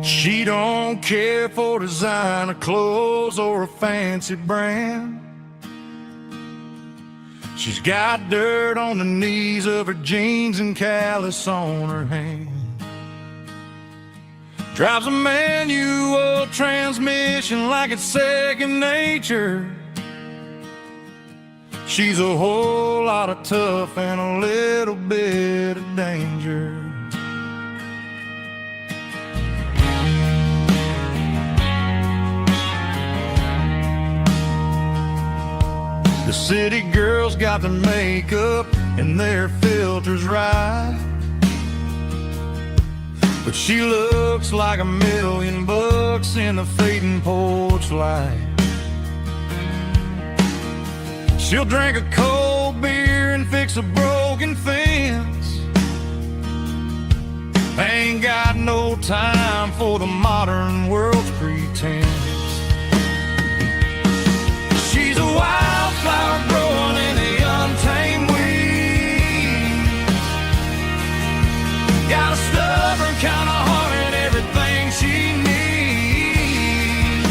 She don't care for designer clothes or a fancy brand. She's got dirt on the knees of her jeans and callus on her hand. Drives a manual transmission like it's second nature. She's a whole lot of tough and a little bit of danger. The city girls got their makeup and their filters right, but she looks like $1,000,000 in the fading porch light. She'll drink a cold beer and fix a broken fence. Ain't got no time for the modern world's pretense. She's a wildflower growing in the untamed weeds. Got a stubborn kind of heart and everything she needs.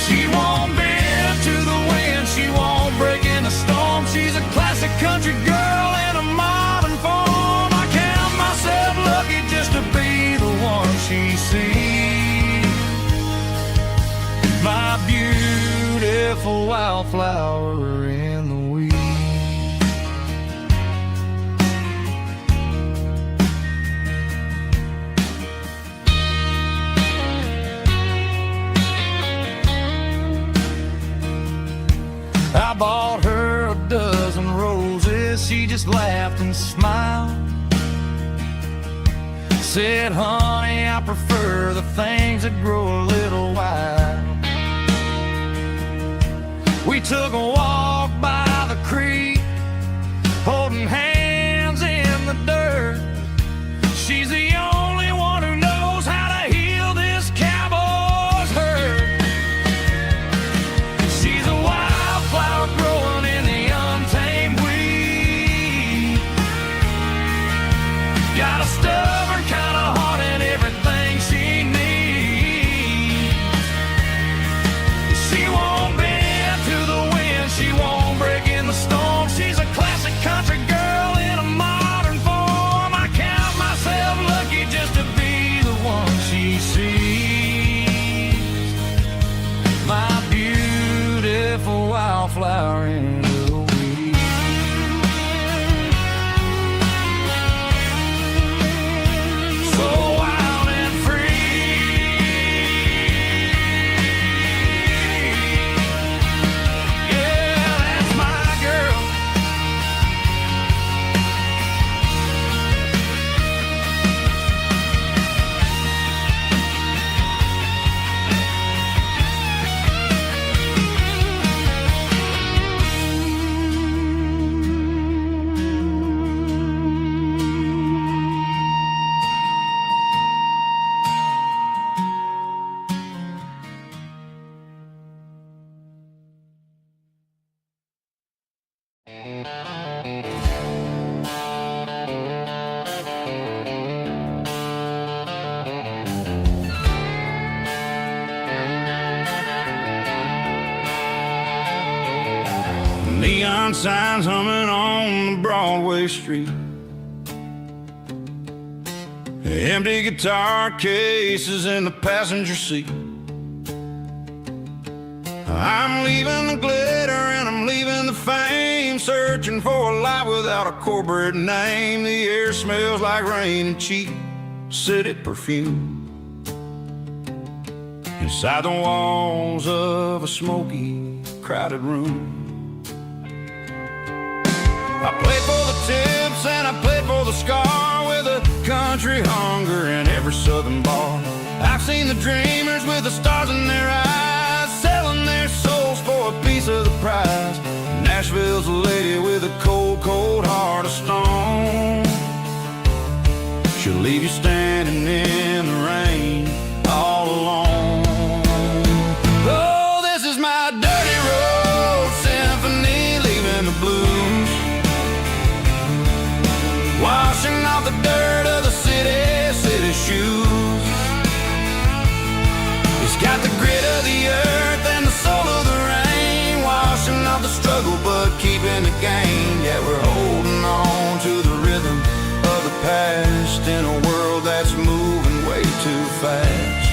She won't bend to the wind, she won't break in the storm. She's a classic country girl in a modern form. I count myself lucky just to be the one she sees. My beautiful wildflower in the weeds. I bought her a dozen roses, she just laughed and smiled. Said, honey, I prefer the things that grow a little wild. We took a walk by the creek, holding hands in the dirt. She's the only one who knows how to heal this cowboy's hurt. She's a wildflower growing in the untamed weed. Got a stubborn kind of heart and everything she needs. She won't bend to the wind, she won't break in the storm. She's a classic country girl in a modern form. I count myself lucky neon signs humming on the Broadway street. Empty guitar cases in the passenger seat. I'm leaving the glitter and I'm leaving the fame, searching for a life without a corporate name. The air smells like rain and cheap city perfume. Inside the walls of a smoky, crowded room. I played for the tips and I played for the scar, with a country hunger in every southern bar. I've seen the dreamers with the stars in their eyes, selling their souls for a piece of the prize. Nashville's a lady with a cold, cold heart of stone. She'll leave you standing in the rain all alone. Oh, this is my dirty road symphony, leaving the blues, washing off the dirt of the city shoes. It's got the grit of the earth and the soul of the rain, washing off the struggle but keeping the gain. Yeah, we're holding on to the rhythm of the past in a world that's moving way too fast.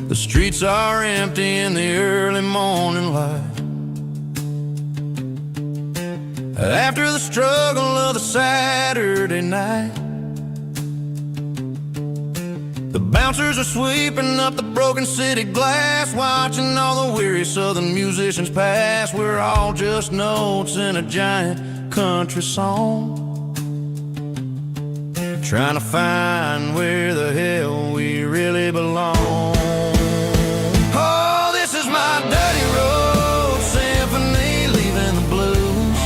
The streets are empty in the early morning light, after the struggle of the Saturday night. The bouncers are sweeping up the broken city glass, watching all the weary southern musicians pass. We're all just notes in a giant country song, trying to find where the hell we really belong. My dirty road symphony, leaving the blues,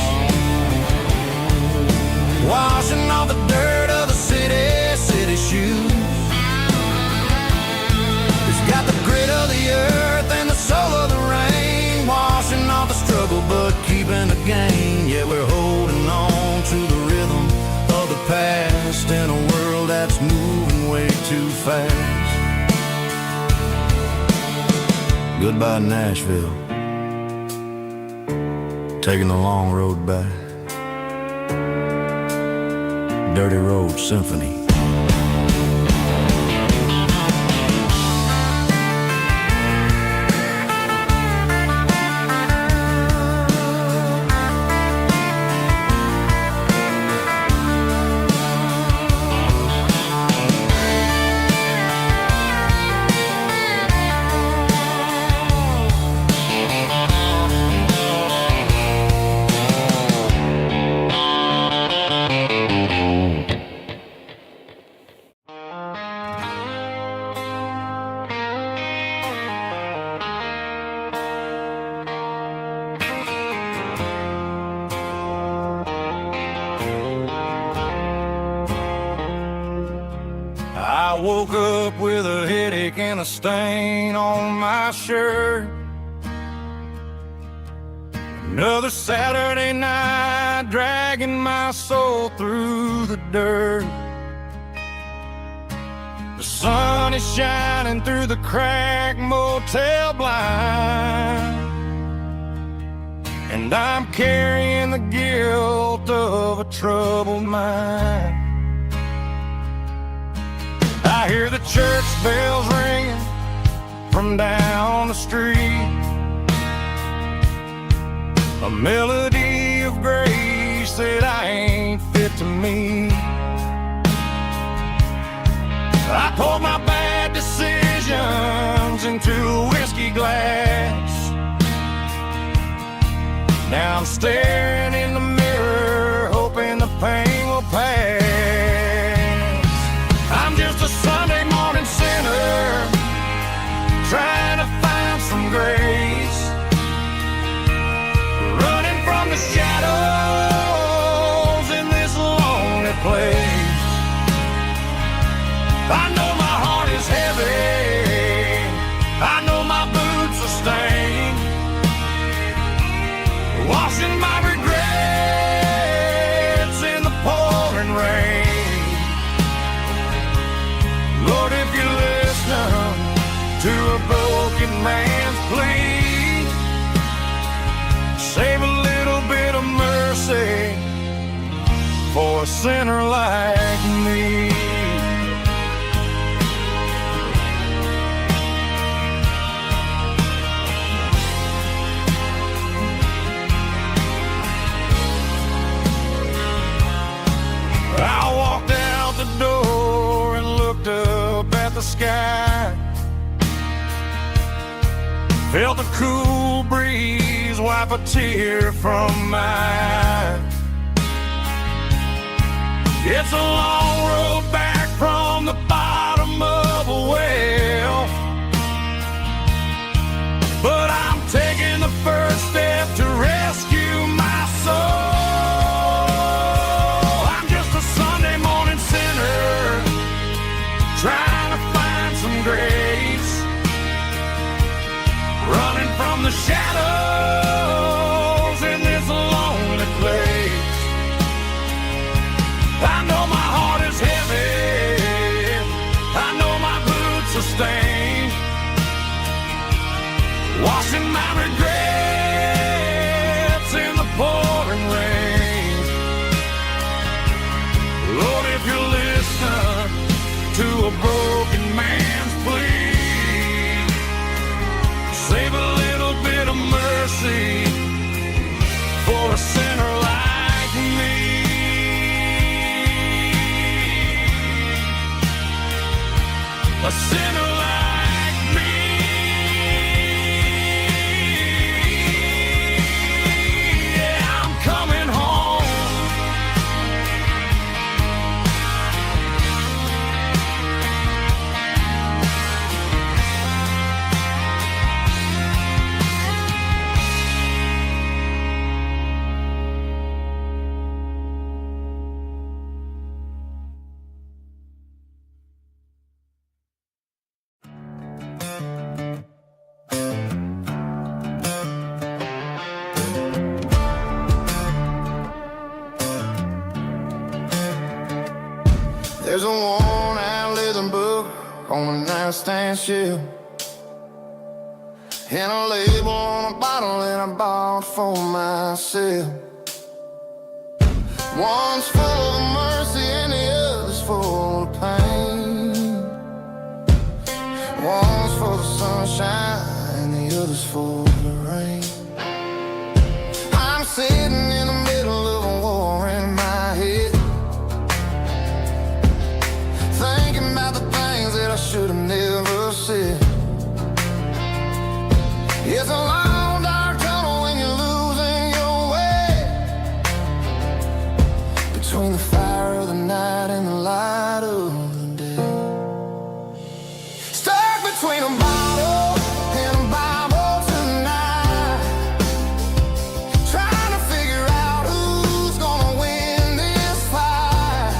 washing off the dirt of the city shoes. It's got the grit of the earth and the soul of the rain, washing off the struggle but keeping the gain. Yeah, we're holding on to the rhythm of the past in a world that's moving way too fast. Goodbye, Nashville, taking the long road back. Dirty Road Symphony. I woke up with a headache and a stain on my shirt. Another Saturday night, dragging my soul through the dirt. The sun is shining through the cracked motel blind, and I'm carrying the guilt of a troubled mind. I hear the church bells ringing from down the street, a melody of grace that I ain't fit to meet. I poured my bad decisions into a whiskey glass. Now I'm staring in the mirror, hoping the pain will pass. I'm just a Sunday morning sinner, trying to find some grace. man's plea. Save a little bit of mercy for a sinner like me. I walked out the door and looked up at the sky. Felt the cool breeze wipe a tear from my eye. It's a long road back from the bottom of a well, but I'm taking the first step to rescue my soul. I'm just a Sunday morning sinner trying to find some grace, running from the shadows in this lonely place. I know my heart is heavy, I know my boots are stained, washing my regrets in the pouring rain. Lord, if you listen to a broken man's plea, save a little bit of mercy for a sinner like me. A sinner like me. Yeah, I'm coming home. There's a worn-out leather book on a nightstand shelf, and a label on a bottle that I bought for myself. One's full of mercy and the other's full of pain. One's full of sunshine and the other's full of rain. I'm sitting in the middle of a war in my head, thinking about the things that I should have never said. It's a long dark tunnel when you're losing your way, between the fire of the night and the light of the day. Stuck between a bottle and a Bible tonight, trying to figure out who's gonna win this fight.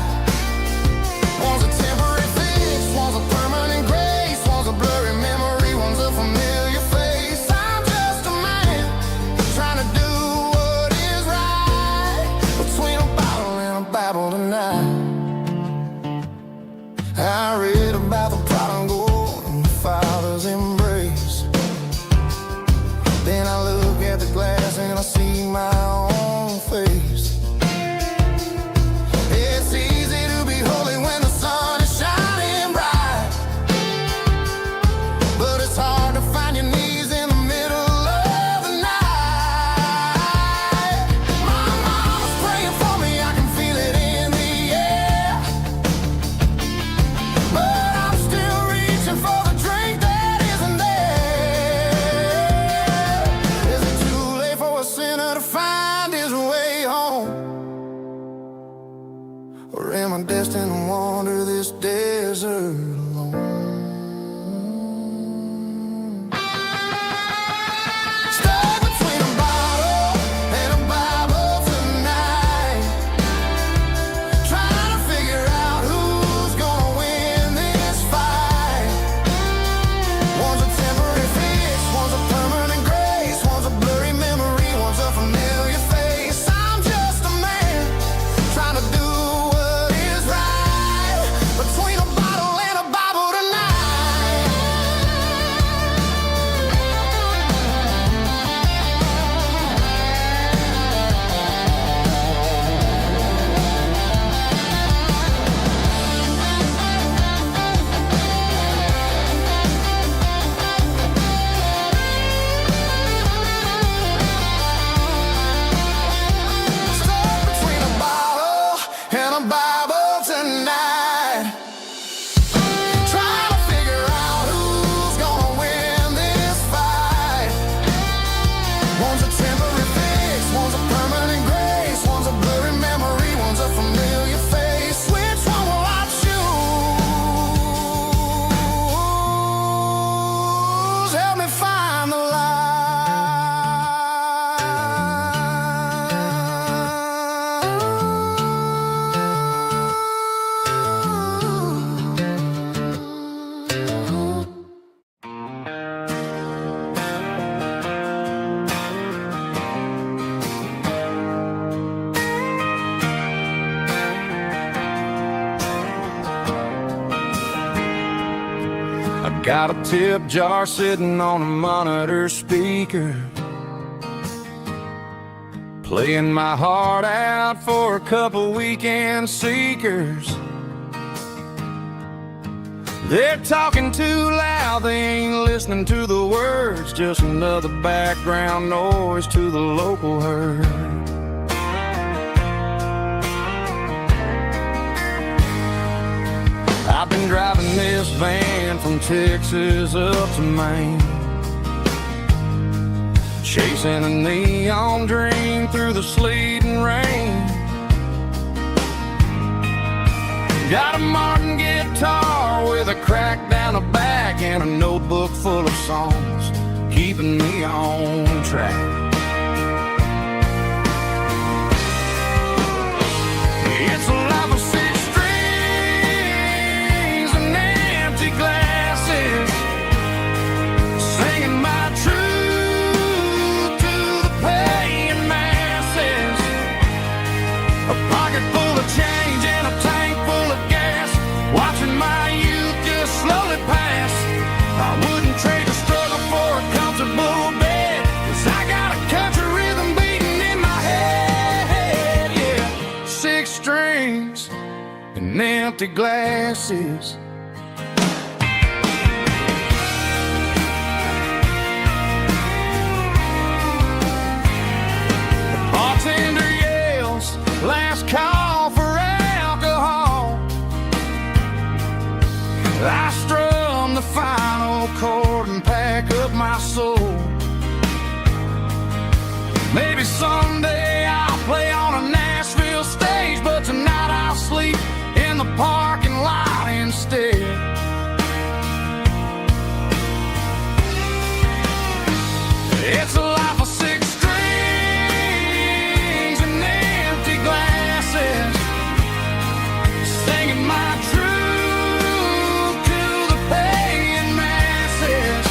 One's a temporary fix, one's a permanent grace, one's a blurry memory, one's a familiar face. I'm just a man trying to do what is right, between a bottle and a Bible tonight. I read about the prodigal and the Father's embrace. Then I look at the glass and I see my own face. It's easy to be holy when the sun is shining bright, but it's hard to find your knees in the middle of the night. My mama's praying for me, I can feel it in the air, but I'm still reaching for the drink that isn't there. Is it too late for a sinner to find his way home? Or am I destined to wander this desert alone? Stuck between a bottle and a Bible tonight, trying to figure out who's gonna win this fight. One's a temporary fix, one's a permanent grace, one's a blurry memory, one's a familiar face. I'm just a man trying to do what is right, between a bottle and a Got a tip jar sitting on a monitor speaker, playing my heart out for a couple weekend seekers. They're talking too loud, they ain't listening to the words, just another background noise to the local herd. I've been driving this van from Texas up to Maine, chasing a neon dream through the sleet and rain. Got a Martin guitar with a crack down the back and a notebook full of songs, keeping me on track. It's a life of six strings and empty glasses, singing my truth to the paying masses. A pocket full of change and a tank full of gas, watching my youth just slowly pass. I wouldn't trade the struggle for a comfortable bed, 'cause I got a country rhythm beating in my head, yeah. Six strings and empty glasses. The bartender yells, last call for alcohol. I strum the final chord and pack up my soul. Maybe someday I'll play on a Nashville stage, but tonight I'll sleep in the parking lot instead. It's a life of six strings and empty glasses, singing my truth to the paying masses.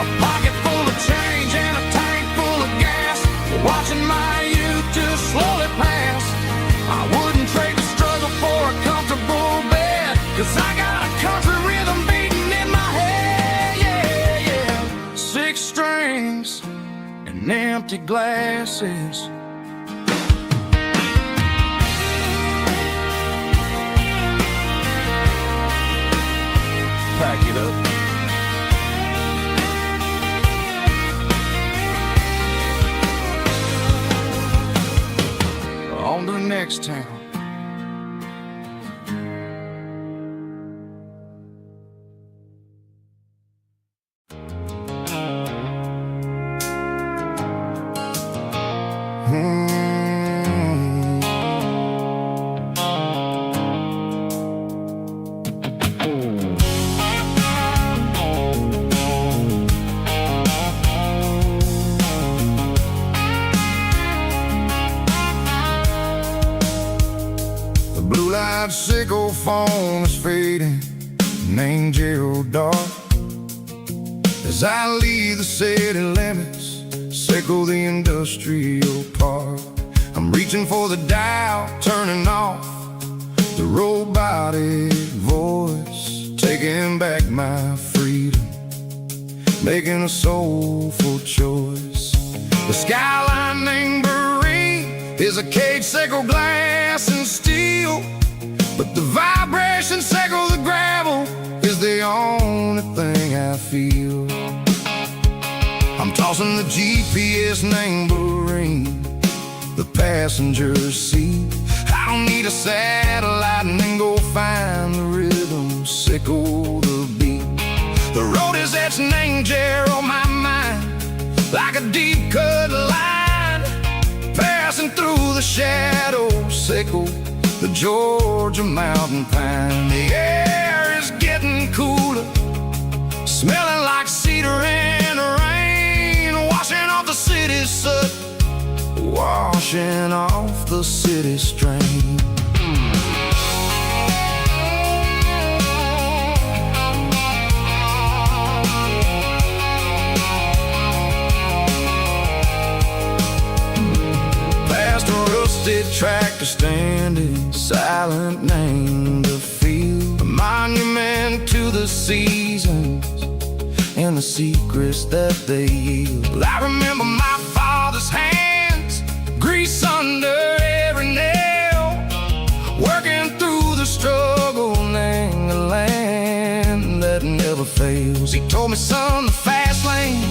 A pocket full of change and a tank full of gas, watching my youth just slowly pass. I wouldn't trade the struggle for a comfortable bed, 'cause I got a country rhythm beating in my head, yeah, yeah. Six strings and empty glasses. Pack it up. On to the next town. The blue light sickle phone is fading, named Gerald dark. As I leave the city limits, sickle the industrial park. I'm reaching for the dial, turning off the robotic voice, taking back my freedom, making a soulful choice. The skyline named Marine is a cage, sickle glass and steel, but the vibration sickle the gravel is the only thing I feel. I'm tossing the GPS named Marine, the passenger seat. I don't need a satellite and then go find the rhythm, sickle the beat. The road is etched named Jer on my mind, like a deep cut line, passing through the shadows, sickle the Georgia mountain pine. The air is getting cooler, smelling like cedar and rain, washing off the city's soot, washing off the city strain. Past a rusted tractor standing silent, named the field, a monument to the seasons and the secrets that they yield. Well, I remember my father's hands, grease under every nail, working through the struggle and the land that never fails. He told me, son, the fast lane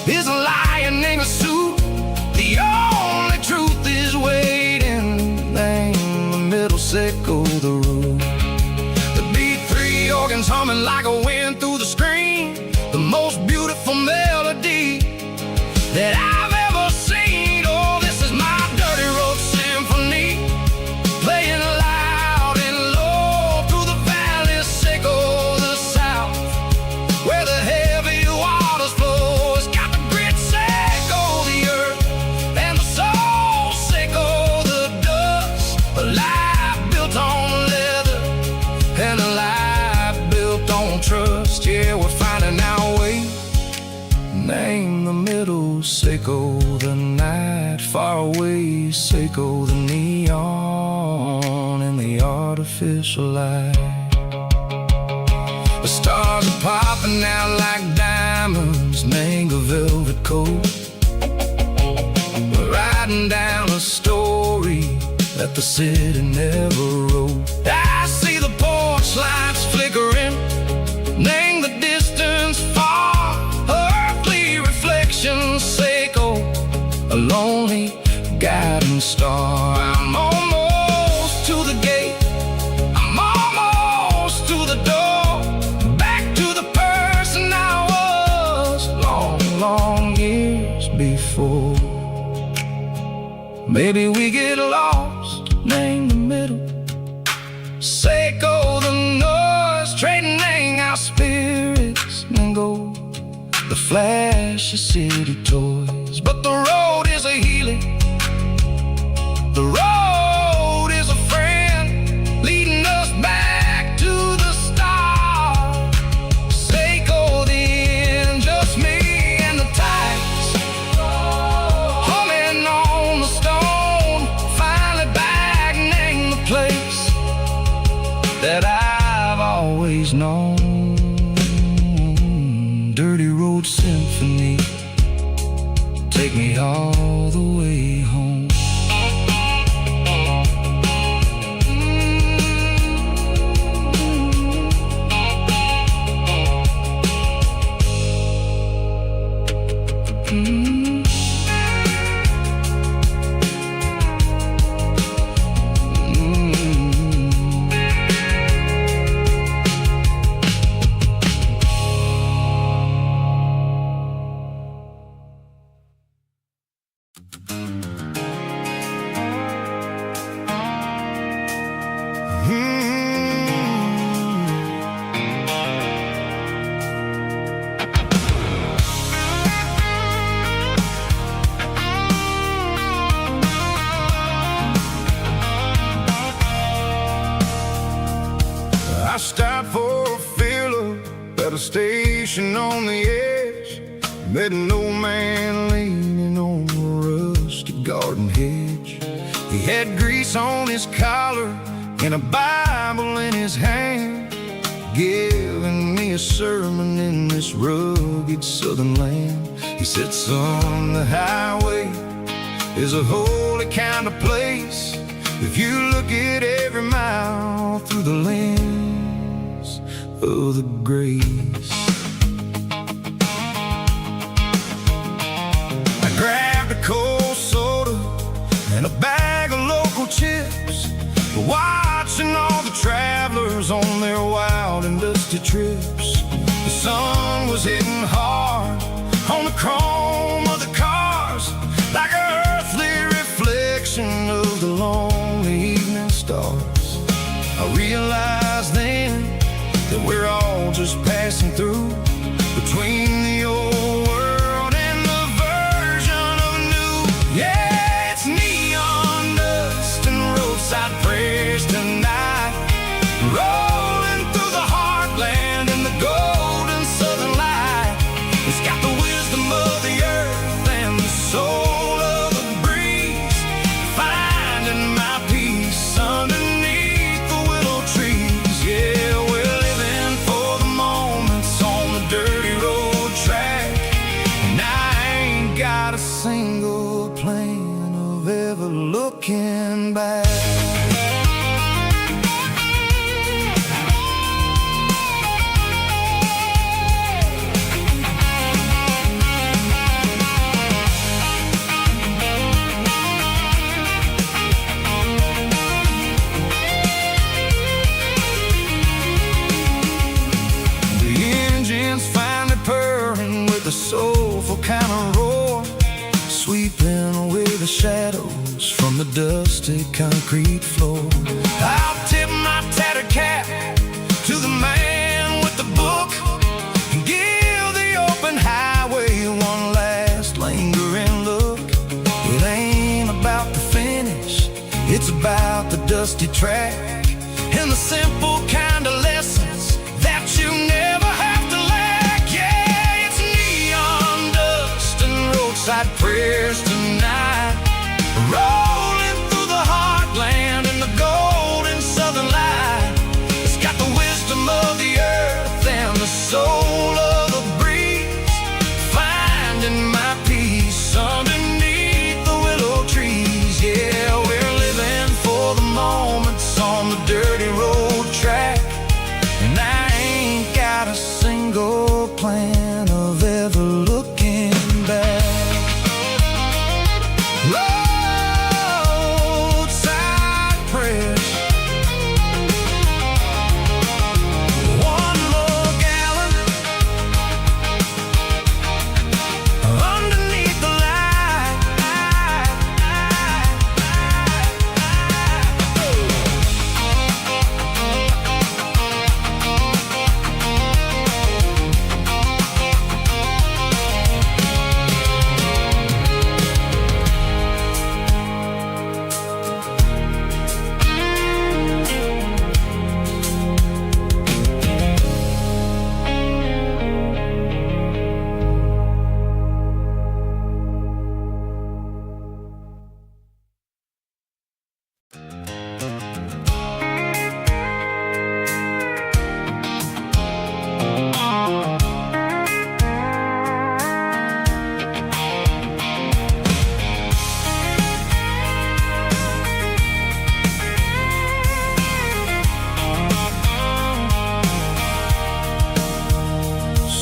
is a lion in a suit. The only truth is waiting. Name the middle, sickle the root. The beat, three organs humming like a wind through the screen. The most beautiful melody that I've ever seen. Oh, this is my dirty road symphony, playing loud and low through the valleys, sickle the south, where the heavy waters flow. It's got the grit, sickle the earth, and the soul, sickle the dust. A life built on leather and a life built on trust. Yeah, we're finding our way. Name the middle, sickle the night, far away, sickle the neon and the artificial light. The stars are popping out like diamonds, mango velvet coat. We're riding down a story that the city never wrote. I see the porch lights flickering, name the distance far, earthly reflections, sickle a lonely guiding star. I'm almost to the gate, I'm almost to the door, back to the person I was long, long years before. Maybe we get lost, name the middle, sickle the noise, trading our spirits and go the flash of city toys. But the road is a healing, the road is a friend, leading us back to the start. Sickle the end, just me and the tides, humming on the stone. Finally back, name the place that I've always known. Dirty road symphony, take me all the way home. I stopped for a fill-up at a station on the edge. Met an old man leaning on a rusty garden hedge. He had grease on his collar and a Bible in his hand, giving me a sermon in this rugged southern land. He said, son, the highway is a holy kind of place if you look at every mile through the lens of the grace. I grabbed a cold soda and a bag of local chips, watching all the travelers on their wild and dusty trips. The sun was hitting hard on the chrome of the cars, like an earthly reflection of the lonely evening stars. I realized then that we're all just passing through, between the old world and the version of new. Yeah, it's neon dust and roadside prayers tonight, rolling through the heartland in the golden southern light. It's got the wisdom of the earth and the soul of the breeze, finding my peace underneath the willow trees. Yeah, well, looking back. The soulful kind of roar, sweeping away the shadows from the dusty concrete floor. I'll tip my tattered cap to the man with the book and give the open highway one last lingering look. It ain't about the finish, it's about the dusty track and the simple kind of lessons that you never have to lack. Yeah, it's neon dust and roadside prayers tonight, rolling through the heartland in the golden southern light. It's got the wisdom of the earth and the soul of the breeze, finding my peace underneath the willow trees. Yeah, we're living for the moments on the dirty road track, and I ain't got a single plan of ever looking back. Roadside prayers, one more gallon underneath the light.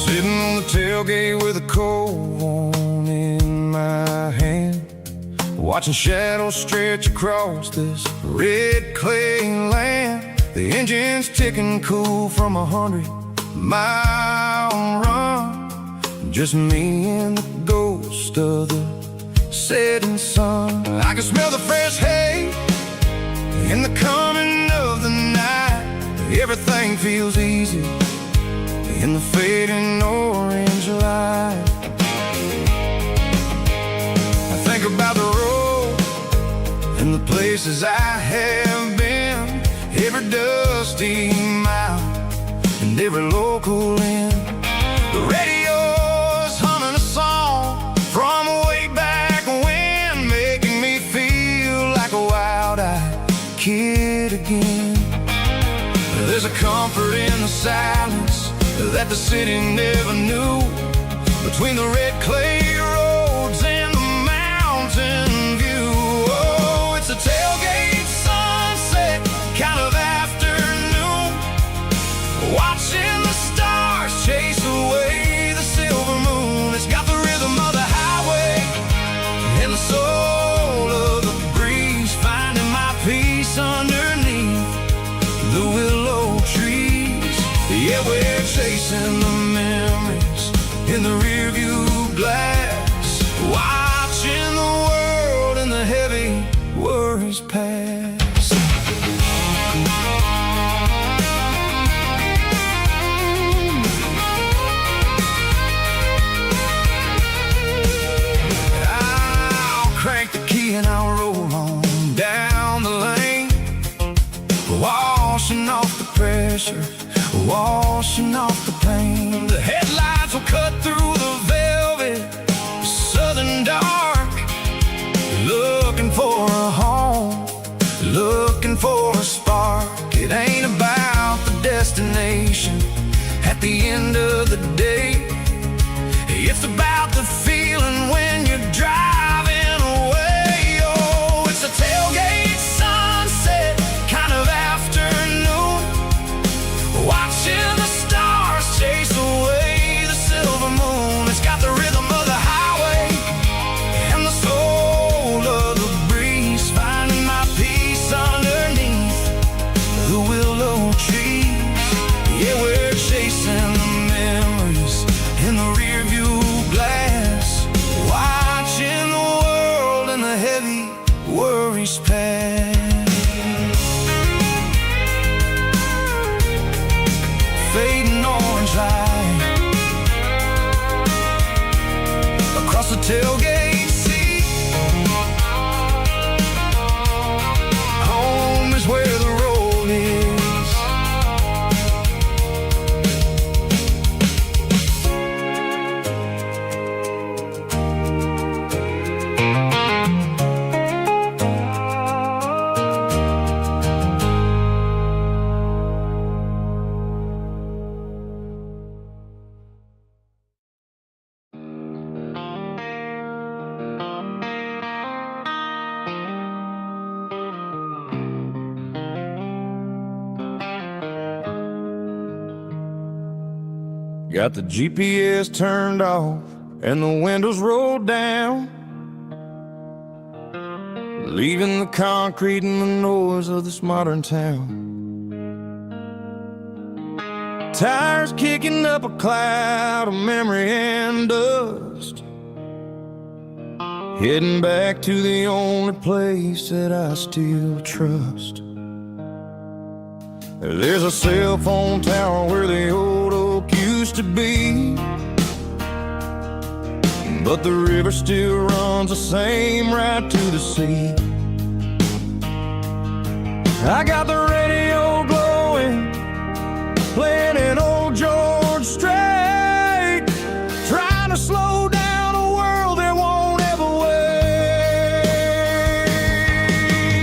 Sitting on the tailgate with a cold one in my hand, watching shadows stretch across this red clay land. The engine's ticking cool from 100-mile run, just me and the ghost of the setting sun. I can smell the fresh hay in the coming of the night. Everything feels easy in the fading orange light. I think about the road and the places I have been, every dusty mile and every local inn. The radio's humming a song from way back when, making me feel like a wild-eyed kid again. There's a comfort in the silence that the city never knew, between the red clay roads and the mountain view. Oh, it's a tailgate sunset kind of afternoon, watching the stars chase away the silver moon. It's got the rhythm of the highway and the soul of the breeze, finding my peace underneath the willow trees. Yeah, we're chasing the memories in the rearview glass, watching the world and the heavy worries pass. I'll crank the key and I'll roll on down the lane, washing off the pressure, washing off the pain. The headlights will cut through the velvet southern dark, looking for a home, looking for a spark. It ain't about the destination at the end of the day, it's about the feeling when you're driving away. Oh, it's a tailgate tailgate seat. Home is where the road is. Got the GPS turned off and the windows rolled down, leaving the concrete and the noise of this modern town. Tires kicking up a cloud of memory and dust, heading back to the only place that I still trust. There's a cell phone tower where the old oak used to be, but the river still runs the same right to the sea. I got the radio glowing, playing an old George Strait, trying to slow down a world that won't ever wait.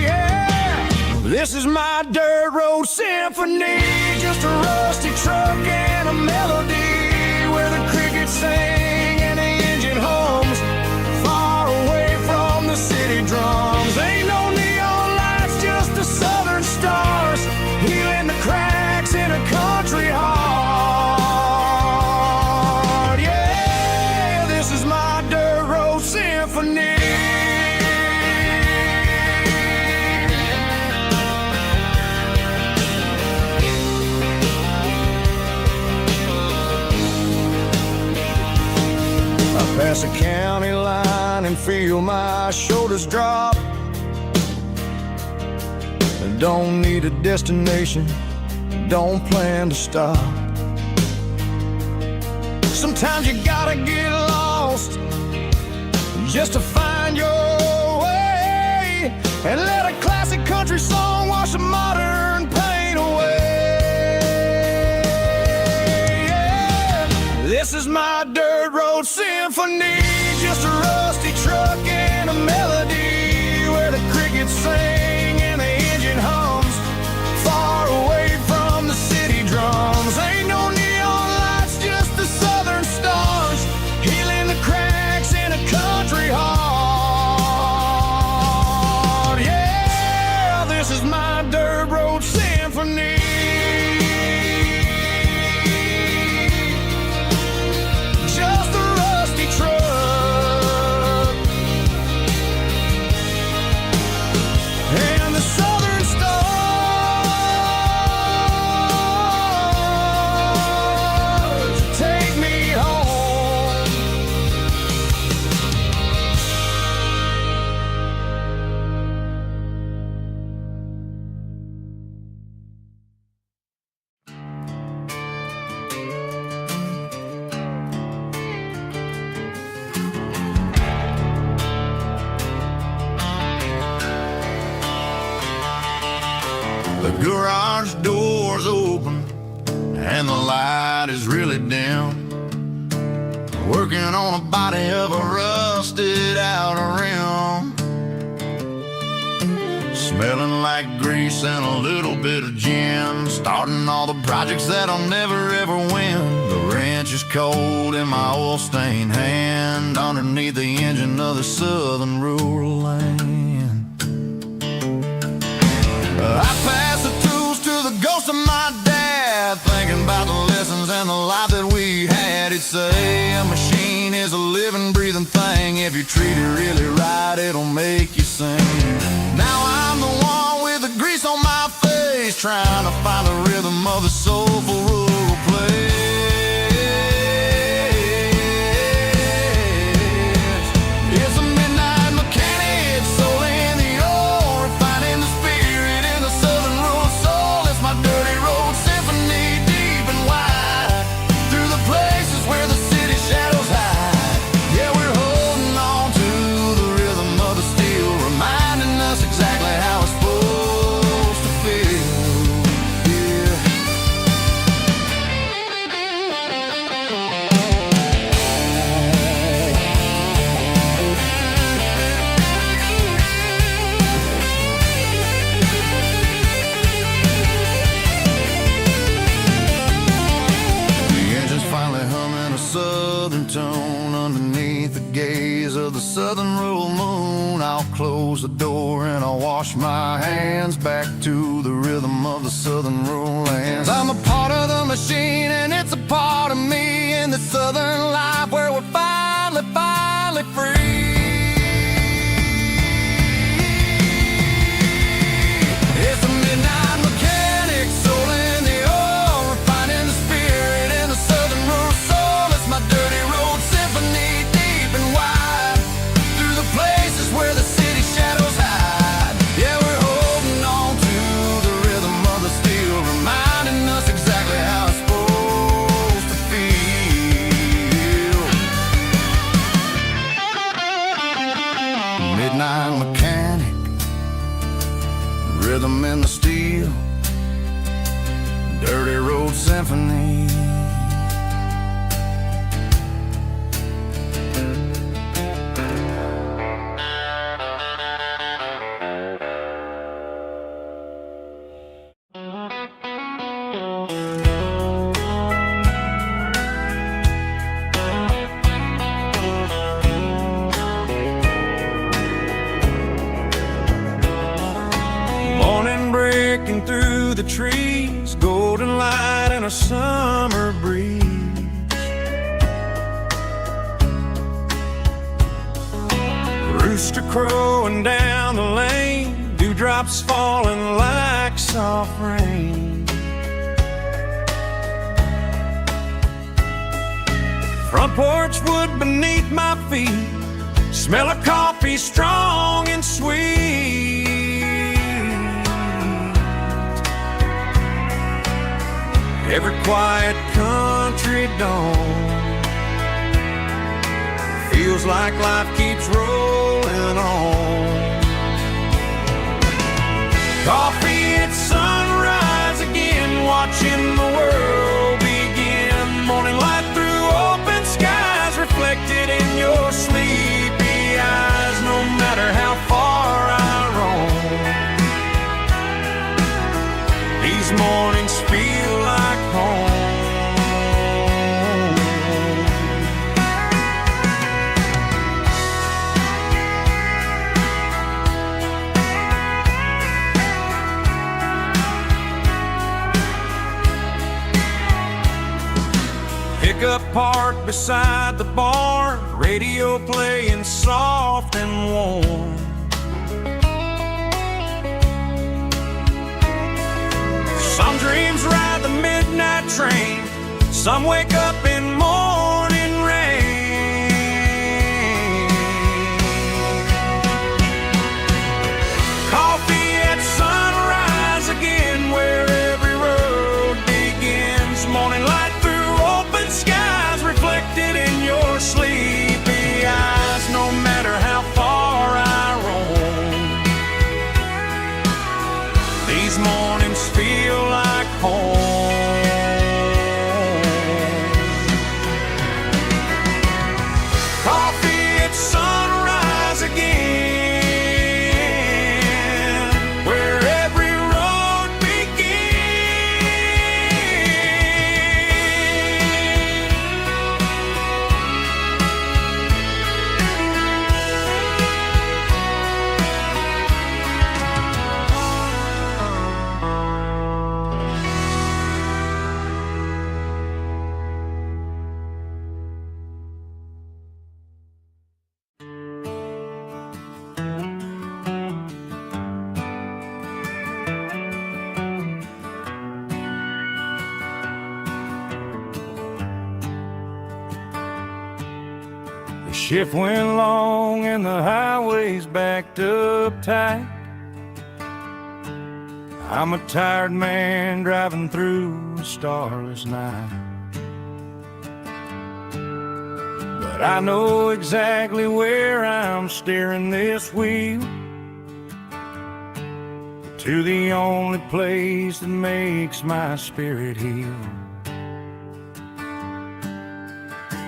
Yeah. This is my dirt road symphony, just a rusty truck and a melody, where the crickets sing and the engine hums, far away from the city drums. Ain't no neon lights, just the southern stars, healing the cracks in a country heart. Yeah, this is my dirt road symphony. Pass a county line and feel my shoulders drop. Don't need a destination, don't plan to stop. Sometimes you gotta get lost just to find your way, and let a classic country song wash a modern pain away. Yeah. This is my dirt road symphony, just a rusty truck and a melody, where the crickets sing and the engine hums, far away from the city drums. Ain't no neon lights, just the southern stars, healing the cracks in a country heart. Yeah, this is my dirt road symphony. The garage door's open and the light is really dim, working on a body of a rusted out rim, smelling like grease and a little bit of gin, starting all the projects that I'll never ever win. The wrench is cold in my oil-stained hand, underneath the engine of the southern rural land. I pass the tools to the ghost of my dad, thinking about the lessons and the life that we had. He'd say a machine is a living, breathing thing. If you treat it really right, it'll make you sing. Now I'm the one with the grease on my face, trying to find the rhythm of the soulful rural place. It's a midnight mechanic, soul in the ore, refining the spirit in the southern rural soul. It's my dirty road symphony, deep and wide, through the places where the city shadows hide. Yeah, we're holding close the door and I wash my hands back to the rhythm of the southern rural lands. I'm a part of the machine and it's a part of me in the southern life where we're finally free. It's a midnight mechanic, soul in the oil, refining the spirit in the southern rural soul. It's my dirty road symphony, deep and wide, through the places where the city shadows hide. Yeah, we're holding on to the rhythm of the steel, reminding us exactly how it's supposed to feel. Midnight mechanic, rhythm in the steel, dirty road symphony. Morning breaking through the trees, golden light and a summer breeze. Rooster crowing down the lane, dewdrops falling like soft rain. Front porch wood beneath my feet, smell of coffee strong and sweet. Every quiet country dawn feels like life keeps rolling on. Coffee at sunrise again, watching the world begin. Morning light through open skies, reflected in your sleepy eyes. No matter how far I roam, these mornings feel like home. Pickup parked beside the barn, radio playing soft and warm. Some dreams ride the midnight train, some wake up in morning rain. Coffee at sunrise again, where every road begins. Morning light through open skies, reflected in your sleepy eyes. No matter how far I roam, these mornings feel like home. Coffee at sunrise again, where every road The shift went long and the highway's backed up tight. I'm a tired man driving through a starless night. But I know exactly where I'm steering this wheel, to the only place that makes my spirit heal.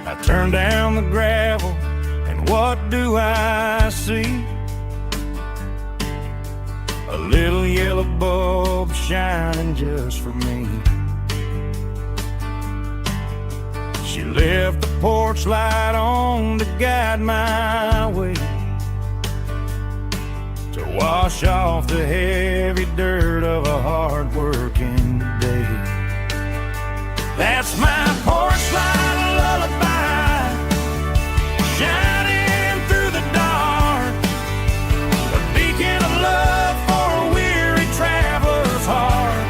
I turn down the gravel, and what do I see? A little yellow bulb shining just for me. She left the porch light on to guide my way, wash off the heavy dirt of a hard-working day. That's my porch light lullaby, shining through the dark, a beacon of love for a weary traveler's heart.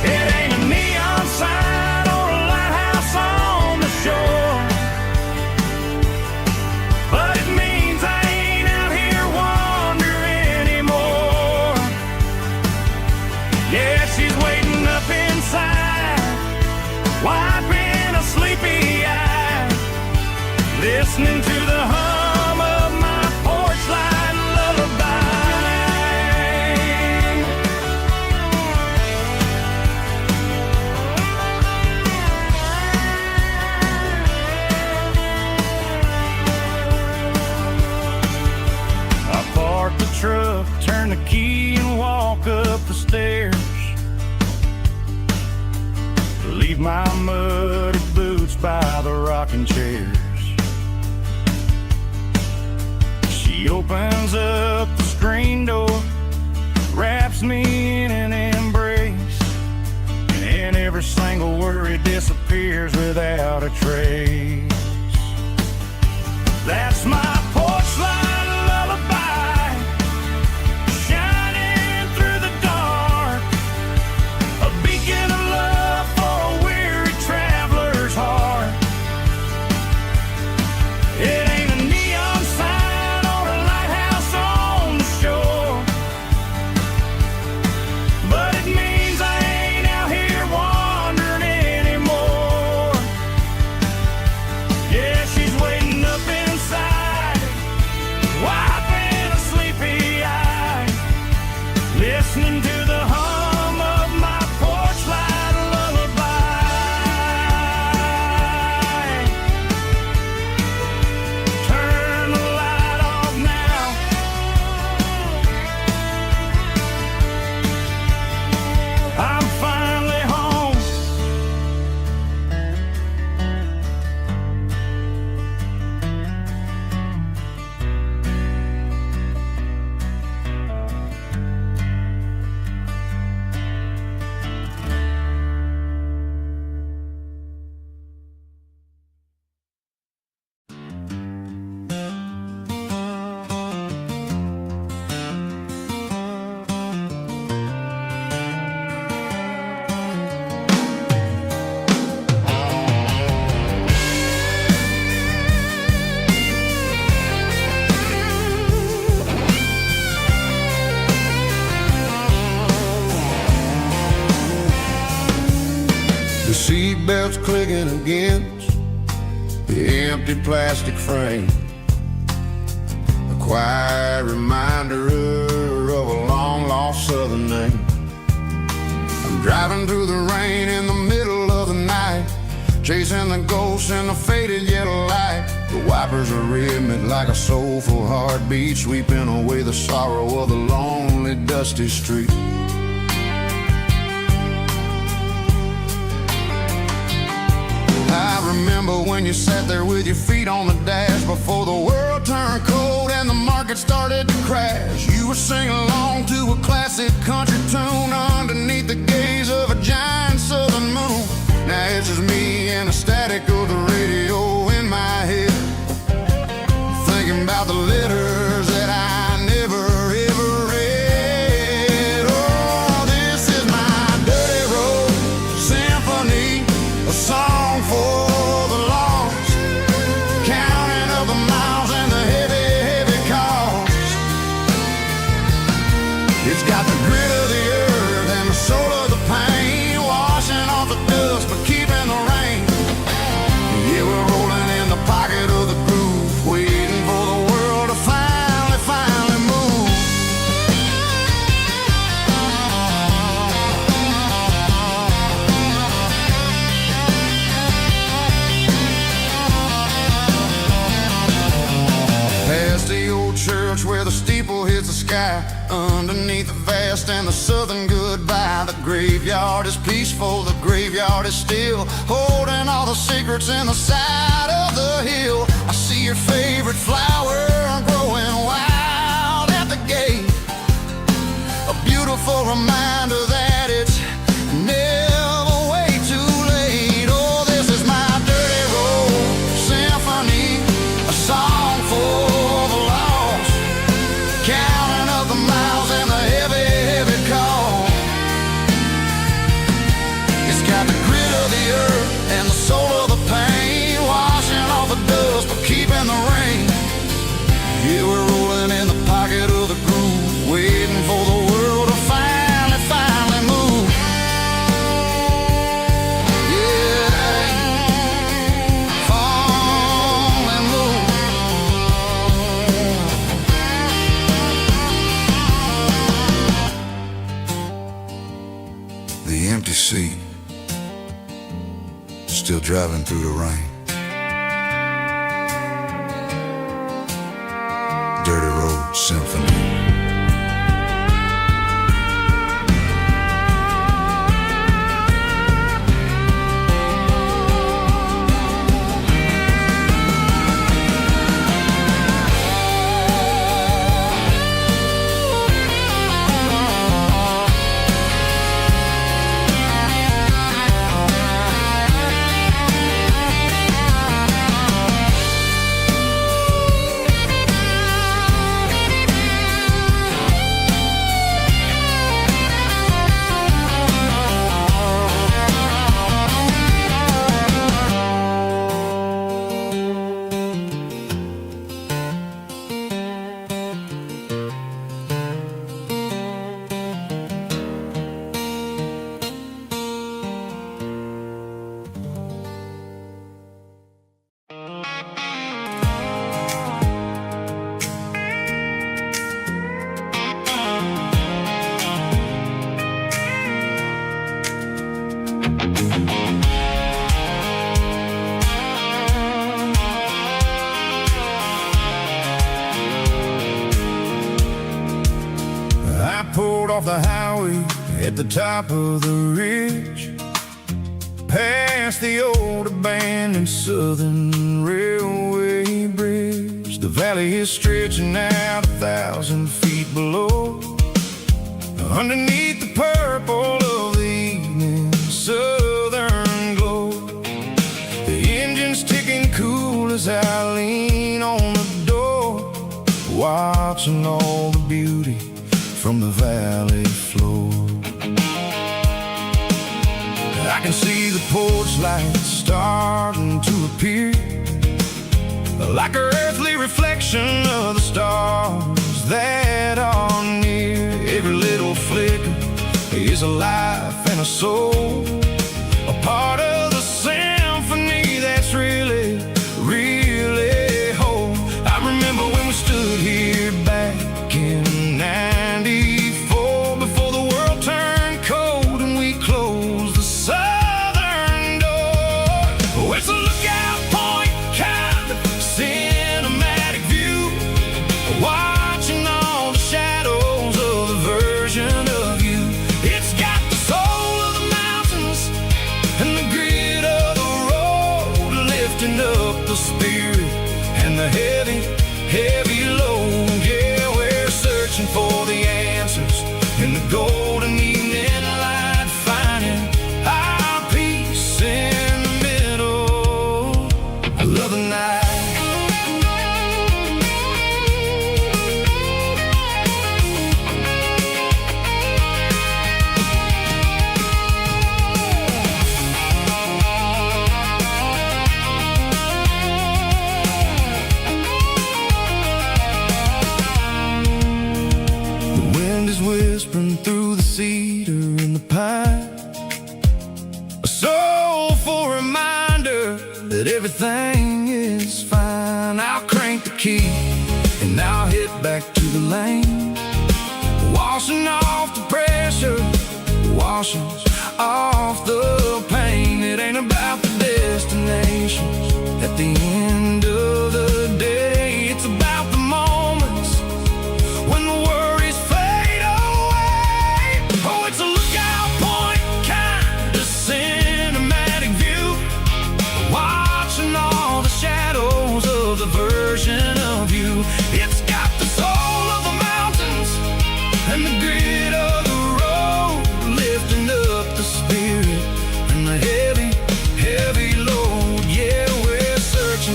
It ain't a neon sign or a lighthouse on the shore, but it means I ain't out here wandering anymore. Yeah, she's waiting up inside, wiping a sleepy eye, listening to the hum of my porch light lullaby. I park the truck, turn the key and walk up the stairs, leave my muddy boots by the rocking chairs. She opens up the screen door, wraps me in an embrace, and every single worry disappears without a trace. That's my porch light lullaby, shining through the dark, a beacon of love for a weary traveler's heart. It ain't a neon sign or a lighthouse on the shore, but it means I ain't out here wandering anymore. Yeah, she's waiting up inside, wiping a sleepy eye, listening to the hum of my porch light lullaby. Turn the light off now, I'm finally home. The seatbelt's clicking against the empty plastic frame, a quiet reminder of a long-lost southern name. I'm driving through the rain in the middle of the night, chasing the ghosts in the faded yellow light. The wipers are rhythmic like a soulful heartbeat, sweeping away the sorrow of the lonely, dusty street. I remember when you sat there with your feet on the dash, before the world turned cold and the market started to crash. You were singing along to a classic country tune underneath the gaze of a giant southern moon. Now it's just me and the static of the radio in my head, thinking about the letters that I never ever read. Oh, this is my dirty road symphony, a song for the lost, counting up the miles and the heavy, heavy cost. It's got the grit of the earth and the soul of the pain, washing off the dust but keeping the rain. Yeah, we're rolling in the pocket of the groove, waiting for the world to finally move. Past the old church where the steeple hits the sky, underneath the vast and the southern goodbye. The graveyard is peaceful, the graveyard is still, holding all the secrets in the side of the hill. I see your favorite flower growing wild, powerful reminder that it's never way too late. Oh, this is my dirty road symphony, a song for the lost, counting up the miles and the heavy, heavy call. It's got the grit of the earth and the soul of the pain, washing off the dust but keeping the rain. Yeah, we're rolling in the pocket of the groove, waiting for the world to finally move. Yeah, finally move. The empty seat, still driving through the rain. Dirty Road Symphony. Pulled off the highway at the top of the ridge, past the old abandoned Southern Railway bridge. The valley is stretching out 1,000 feet below, underneath the purple of the evening southern glow. The engine's ticking cool as I lean on the door, watching all the beauty from the valley floor. I can see the porch lights starting to appear, like an earthly reflection of the stars that are near. Every little flicker is a life and a soul, a part of the symphony that's really, really whole. I remember when we stood here back in '94, before the world turned cold and we closed the southern door. Oh, it's a lookout point, kind of cinematic view, watching all the shadows of the version of you. It's got the soul of the mountains and the grit of the road, lifting up the spirit and the heavy, heavy load. Yeah, we're searching for the answers in the golden evening light, finding our peace in the middle of the night. The wind is whispering through the cedar and the pine, a soulful reminder that everything is fine. I'll crank the key and I'll hit back to the lane, washing off the pressure, washing off the pain. It ain't about the destinations at the end of the day, it's about the moments when the worries fade away. Oh, it's a lookout point, kind of cinematic view, watching all the shadows of the version of you. It's got the soul of the mountains and the grit of the road,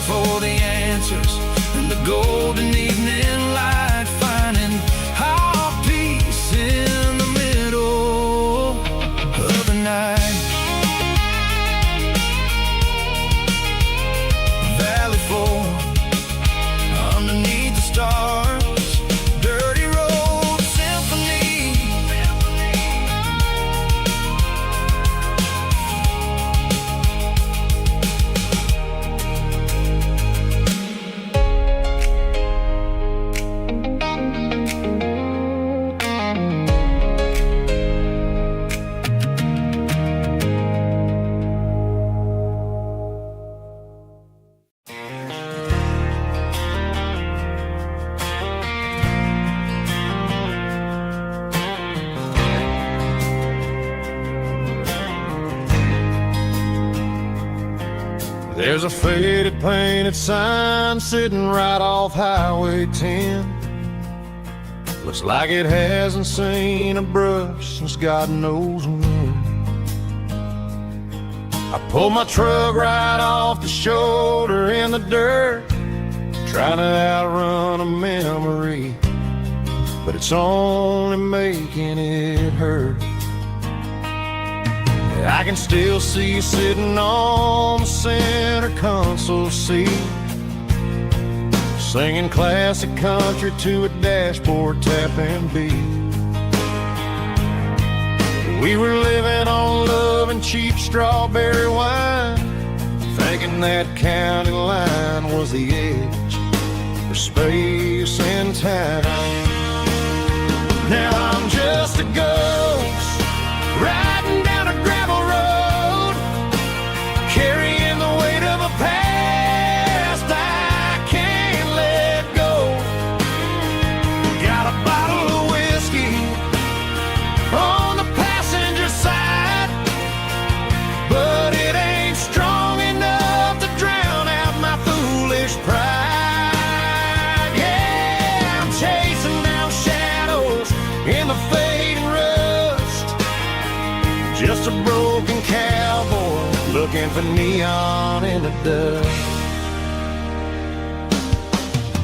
for the answers in the golden evening light, finding our peace in the middle of the night. Valley floor underneath the stars, dirty road symphony. There's a faded painted sign sitting right off Highway 10. Looks like it hasn't seen a brush since God knows when. I pulled my truck right off the shoulder in the dirt, trying to outrun a memory, but it's only making it hurt. I can still see you sitting on the center console seat, singing classic country to a dashboard tapping beat. We were living on love and cheap strawberry wine, thinking that county line was the edge for space and time. Now I'm just a ghost riding down a gravel road, carrying the weight of a past I can't let go. Got a bottle of whiskey on the passenger side, but it ain't strong enough to drown out my foolish pride. Yeah, I'm chasing down shadows in the fading rust, just a broken cowboy looking for neon in the dust.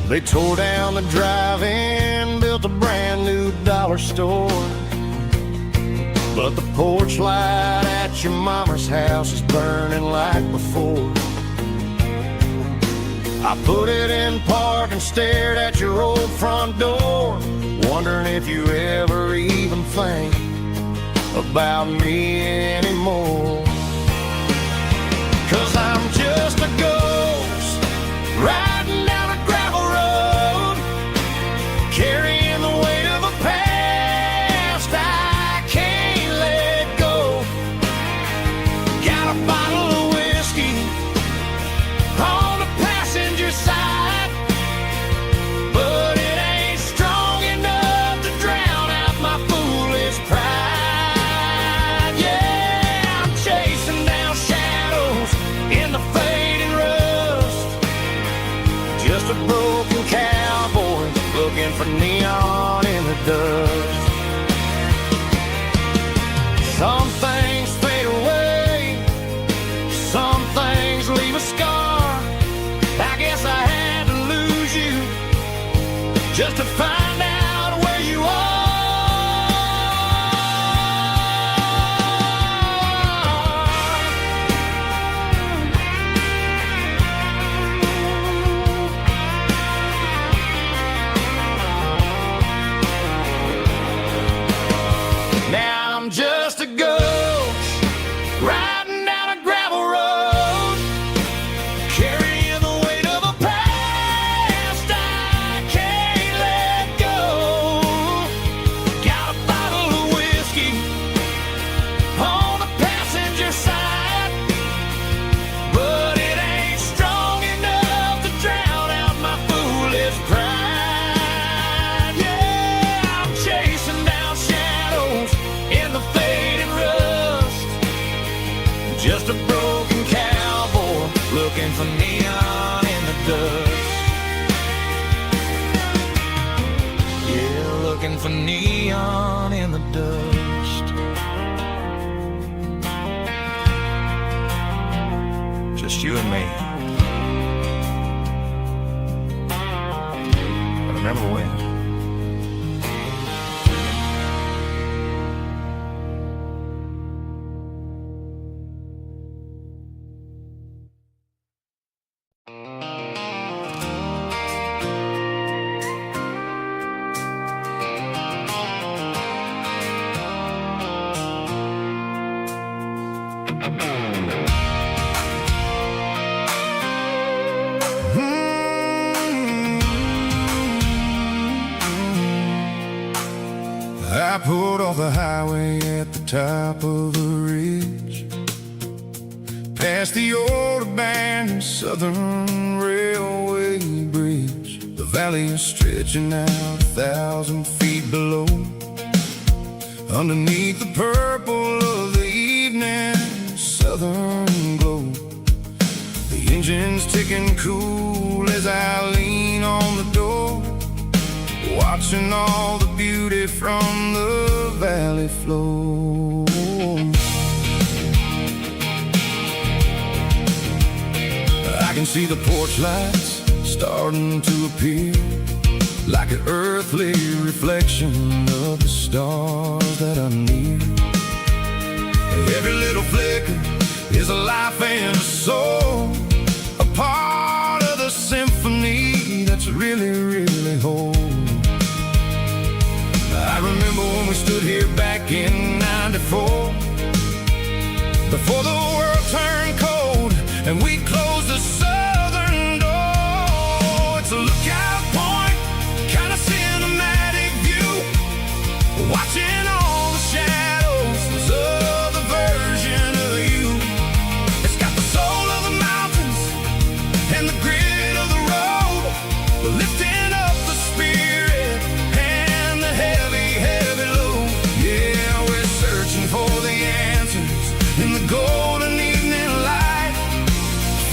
They tore down the drive-in, built a brand new dollar store, but the porch light at your mama's house is burning like before. I put it in park and stared at your old front door, wondering if you ever even think about me anymore. 'Cause I'm just a ghost riding down a gravel road, carrying the weight of a past I can't let go. Got a bottle of whiskey on the passenger side, but it ain't strong enough to drown out my foolish pride. Yeah, I'm chasing down shadows in the fading rust, just a broken cowboy looking for neon in the dust. Some things fade away, some things leave a scar. I guess I had to lose you just to find out where you are. Now I'm just a ghost riding down a gravel road, carrying the weight of a past I can't let go. Got a bottle of whiskey on the passenger side, but it ain't strong enough to drown out my foolish pride. Yeah, I'm chasing down shadows in the fading rust, just a broken cowboy looking for neon in the dust. Yeah, looking for neon in the dust. Just you and me. I pulled off the highway at the top of the ridge, past the old abandoned Southern Railway bridge. The valley is stretching out 1,000 feet below, underneath the purple of the evening southern glow. The engine's ticking cool as I lean on the door, watching all the beauty from the valley flow. I can see the porch lights starting to appear, like an earthly reflection of the stars that are near. Every little flicker is a life and a soul, a part of the symphony that's really, really whole. I remember when we stood here back in '94, before the world turned cold and we closed the southern door. It's a lookout point, kind of cinematic view, watching all the shadows of the version of you. It's got the soul of the mountains and the grit of the road, lifting up the spirit and the heavy, heavy load. Yeah, we're searching for the answers in the golden evening light,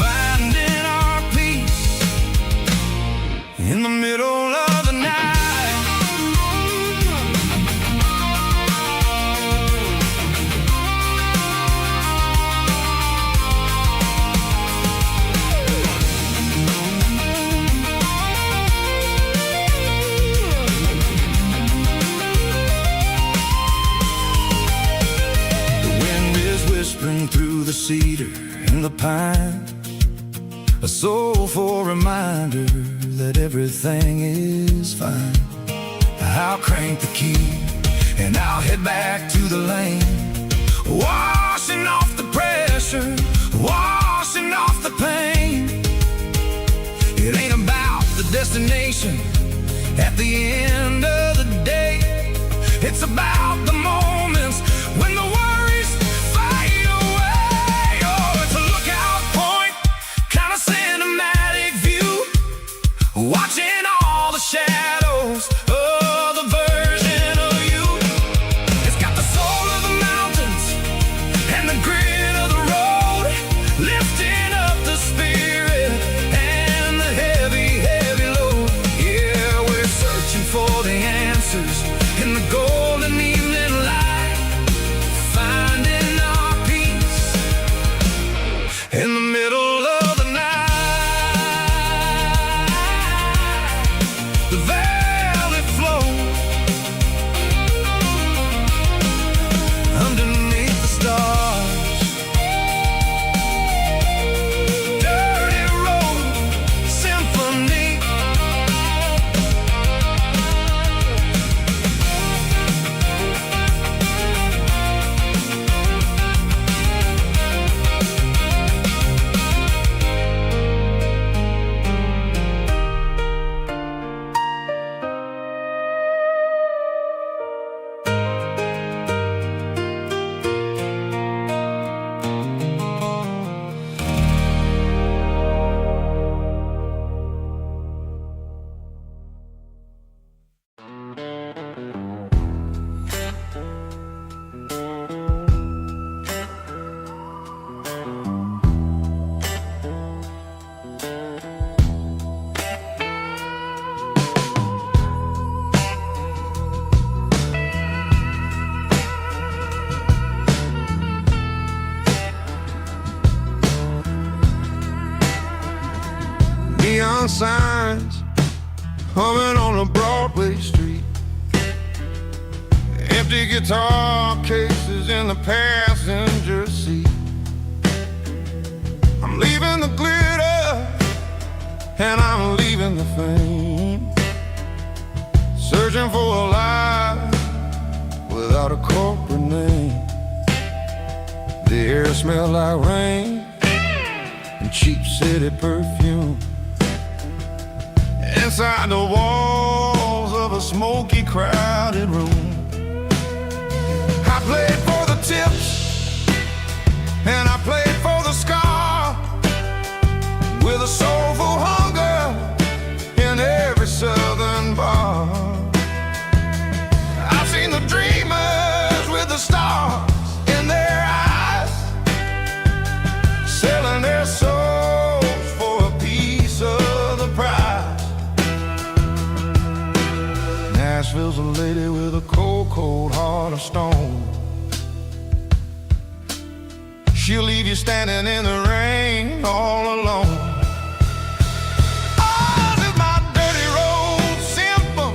finding our peace in the middle of the night. Whispering through the cedar and the pine, a soulful reminder that everything is fine. I'll crank the key and I'll head back to the lane, washing off the pressure, washing off the pain. It ain't about the destination at the end of the day, it's about the moments when the worries fade away. Oh, it's a lookout point, kind of cinematic view, watching all the shadows of the version of you. It's got the soul of the mountains and the grit of the road, lifting up the spirit and the heavy, heavy load. Yeah, we're searching for the answers in the golden evening light, finding our peace in the middle of the night. The valley flows underneath the stars. Dirty road symphony. Neon signs humming on a Broadway street, empty guitar cases in the passenger seat. I'm leaving the glitter and I'm leaving the fame, searching for a life without a corporate name. The air smells like rain and cheap city perfume. Inside the walls of a smoky, crowded room, cold heart of stone. She'll leave you standing in the rain all alone. Oh, this is my dirty road symphony.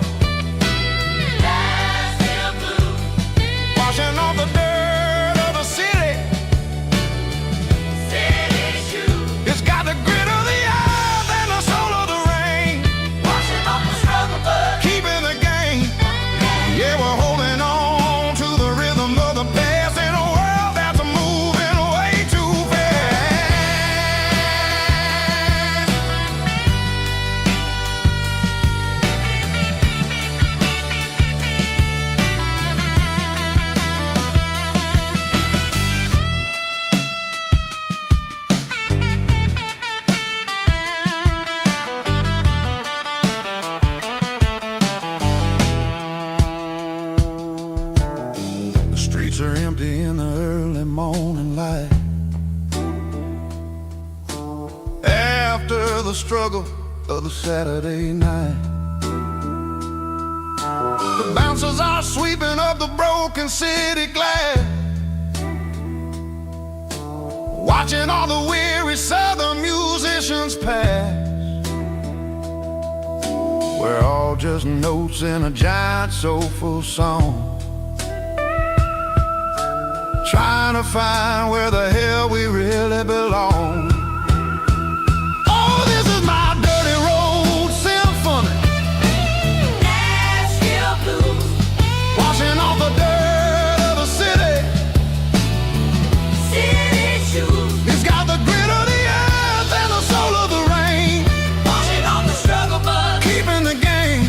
Nashville blues. Washing off the dirt of the city. City shoes. It's got the grit of the earth and the soul of the rain. Washing off the struggle, but keeping the game. Yeah, we're holding on to the rhythm of the past in a world that's moving way too fast. The streets are empty in the early morning light. After the struggle of the Saturday night, the bouncers are sweeping up the broken city glass, watching all the weary southern musicians pass. We're all just notes in a giant soulful song, trying to find where the hell we really belong. Oh, this is my dirty road symphony. Nashville blues. Washing off the dirt of the city. City shoes. It's got the grit of the earth and the soul of the rain. Washing off the struggle, but keeping the game.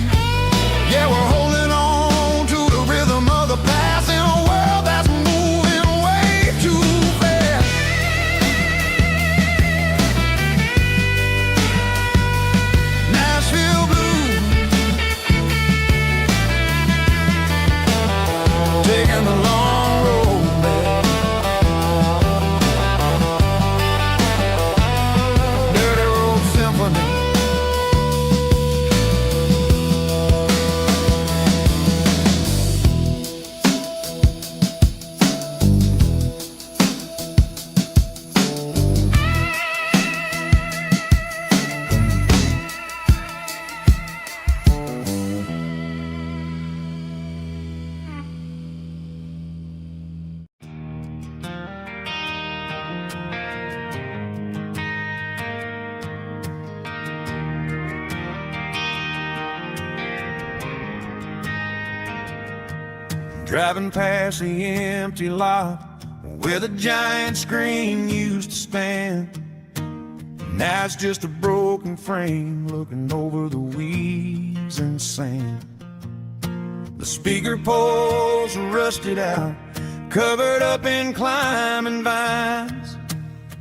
Yeah, we're holding on to the rhythm of the past in a world that's moving way too fast. Nashville blues. Taking the long road back. Dirty road symphony. Driving past the empty lot where the giant screen used to stand. Now it's just a broken frame looking over the weeds and sand. The speaker poles are rusted out, covered up in climbing vines.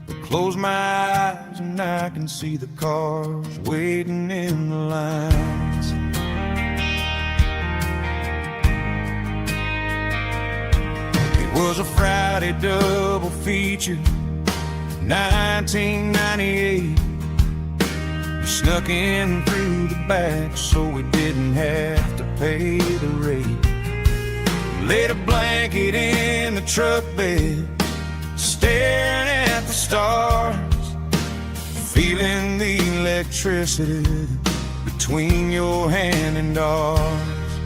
I close my eyes and I can see the cars waiting in the lines. It was a Friday double feature, 1998. We snuck in through the back so we didn't have to pay the rate. Laid a blanket in the truck bed, staring at the stars, feeling the electricity between your hand and ours.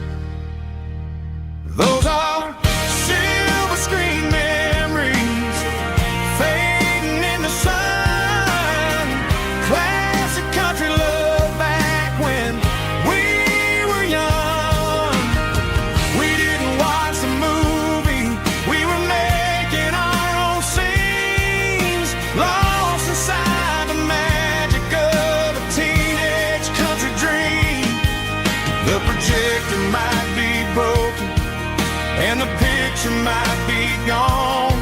Those are silver screen memories fading in the sun. Classic country love back when we were young. We didn't watch the movie, we were making our own scenes, lost inside the magic of a teenage country dream. The projector might be broken and the picture might be gone,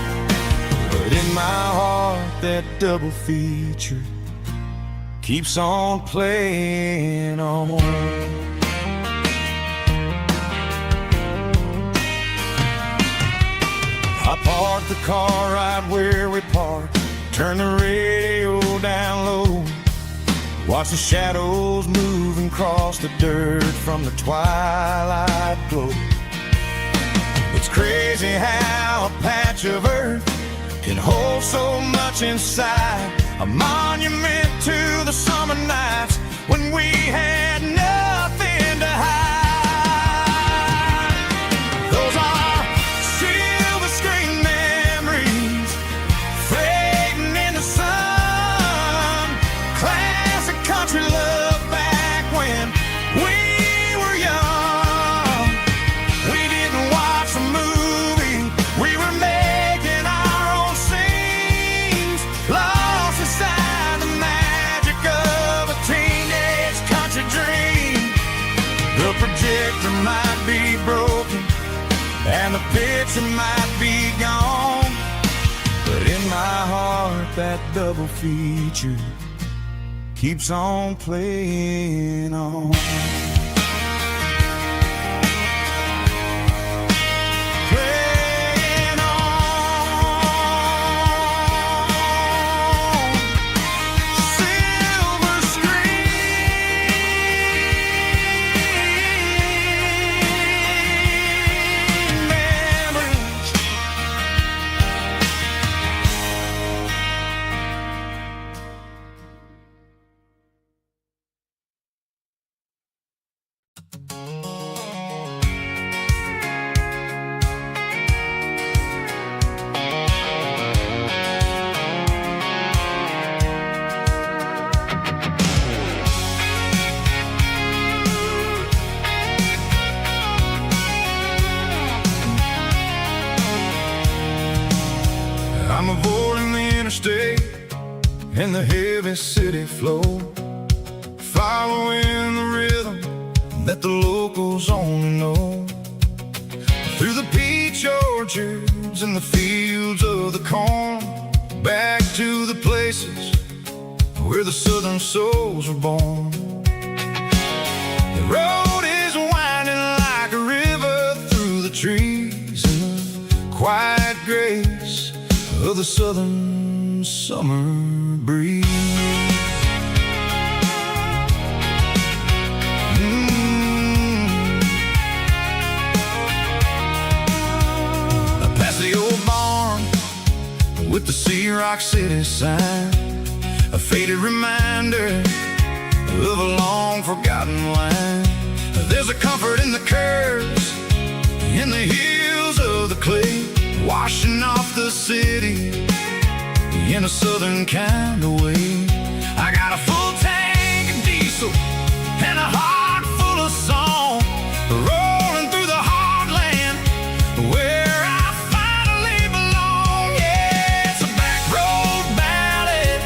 but in my heart that double feature keeps on playing on. I parked the car right where we parked, turned the radio down low, watch the shadows move and cross the dirt from the twilight glow. crazy how a patch of earth can hold so much inside. A monument to the summer nights when we had nothing to hide. Those are silver screen memories fading in the sun. Classic country love back when we were young. We didn't watch a movie, we were making our own scenes, lost inside the magic of a teenage country dream. The projector might be broken and the picture might be gone, but in my heart that double feature keeps on playing on. Playing on. Silver screen memories. I'm avoiding the interstate and the heavy city flow, following the rhythm that the locals only know. Through the peach orchards and the fields of the corn, back to the places where the southern souls were born. The road is winding like a river through the trees in the quiet grace of the southern summer breeze. Past the old barn with the Sea Rock City sign, a faded reminder of a long forgotten line. There's a comfort in the curves, in the hills of the clay, washing off the city in a southern kind of way. I got a full tank of diesel and a heart full of song, rolling through the heartland where I finally belong. Yeah, it's a back road ballad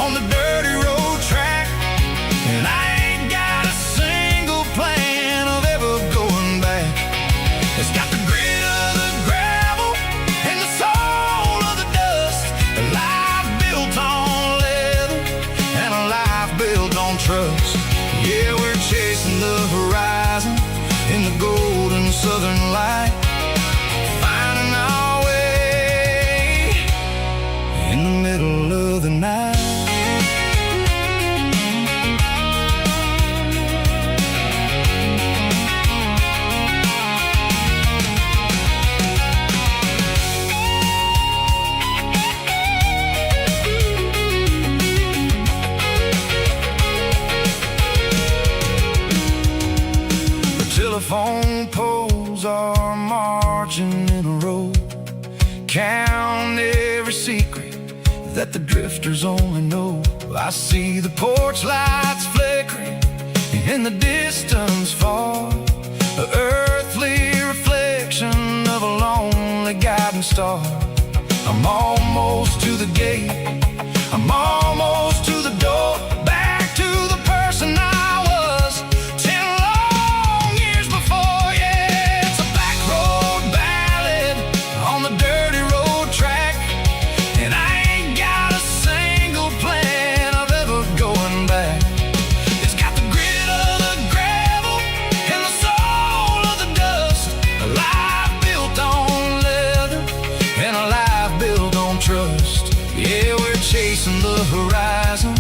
on the dirty road track, and I ain't got a single plan of ever going back. It's got the grit of the gravel and the soul of the dust, a life built on leather and a life built on trust. Yeah, we're chasing the horizon in the golden southern light, finding our way in the middle of the night. Telephone poles are marching in a row, count every secret that the drifters only know. I see the porch lights flickering in the distance far, an earthly reflection of a lonely guiding star. I'm almost to the gate, I'm almost to the door, back to the person I was 10 long years before. Yeah, it's a back road ballad on the dirty road track, and I ain't got a single plan of ever going back. It's got the grit of the gravel and the soul of the dust, a life built on leather and a life built on trust. Yeah, we're chasing the horizon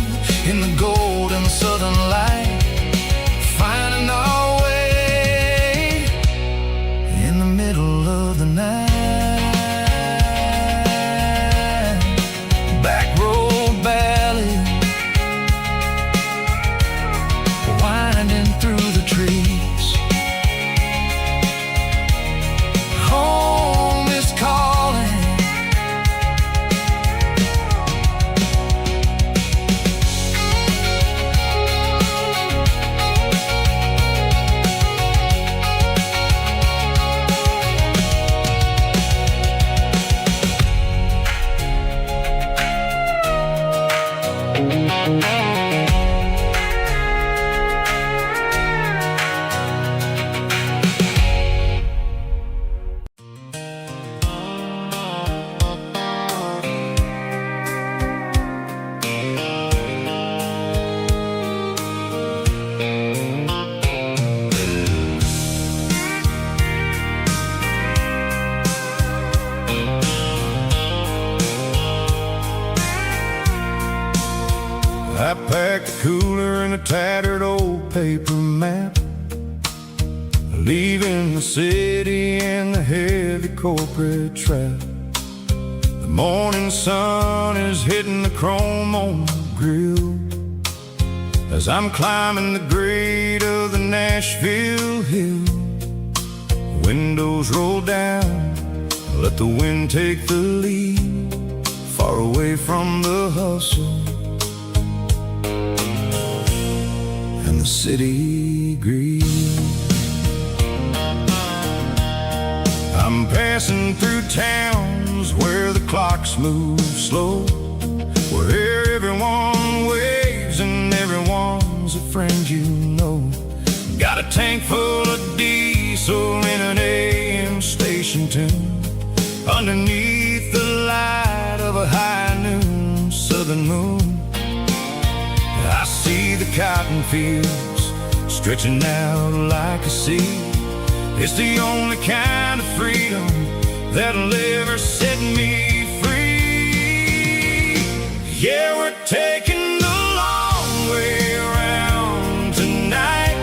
wearing a tattered old paper map, leaving the city in the heavy corporate trap. The morning sun is hitting the chrome on the grill as I'm climbing the grade of the Nashville hill. Windows roll down, let the wind take the lead, far away from the hustle and the city greed. I'm passing through towns where the clocks move slow, where everyone waves and everyone's a friend you know. Got a tank full of diesel in an AM station tune, underneath the light of a high noon southern moon. I see the cotton fields stretching out like a sea. It's the only kind of freedom that'll ever set me free. Yeah, we're taking the long way around tonight,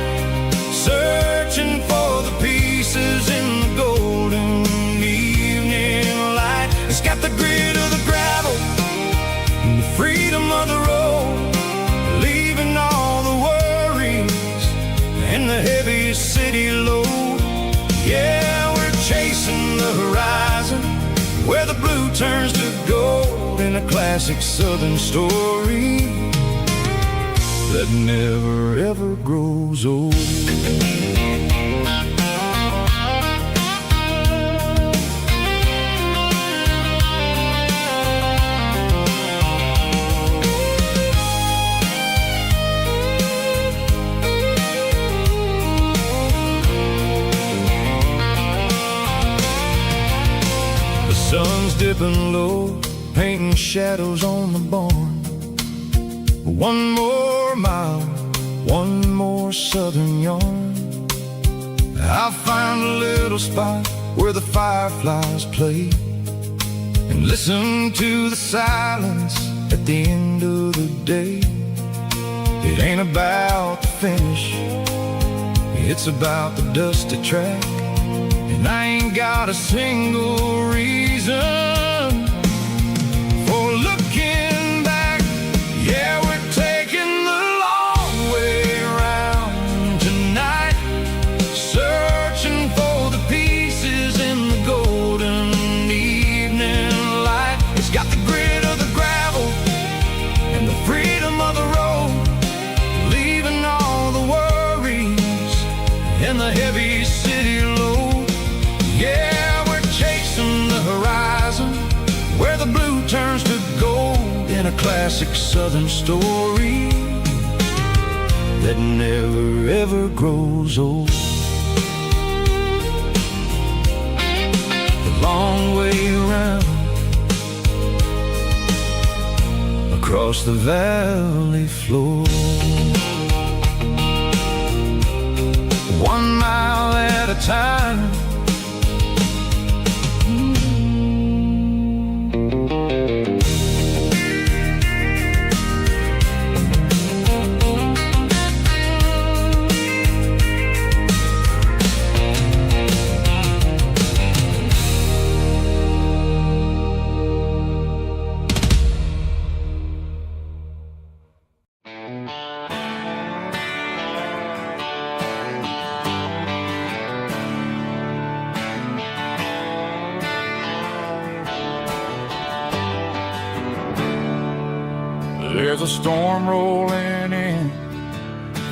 searching for the pieces in the golden evening light. It's got the grit of the gravel and the freedom of the road, leaving all the worries and the heavy city load. Yeah, we're chasing the horizon, where the blue turns to gold, in a classic southern story that never ever grows old. Sun's dipping low, painting shadows on the barn. One more mile, one more southern yarn. I'll find a little spot where the fireflies play, and listen to the silence at the end of the day. It ain't about the finish, it's about the dusty track. And I ain't got a single reason for looking back. Yeah, we're taking the long way around tonight, searching for the pieces in the golden evening light. It's got the grit of the gravel and the freedom of the road, leaving all the worries and the heavy city load. Yeah, we're chasing the horizon, where the blue turns to gold, in a classic southern story that never ever grows old. The long way around, across the valley floor, 1 mile at a time. There's a storm rolling in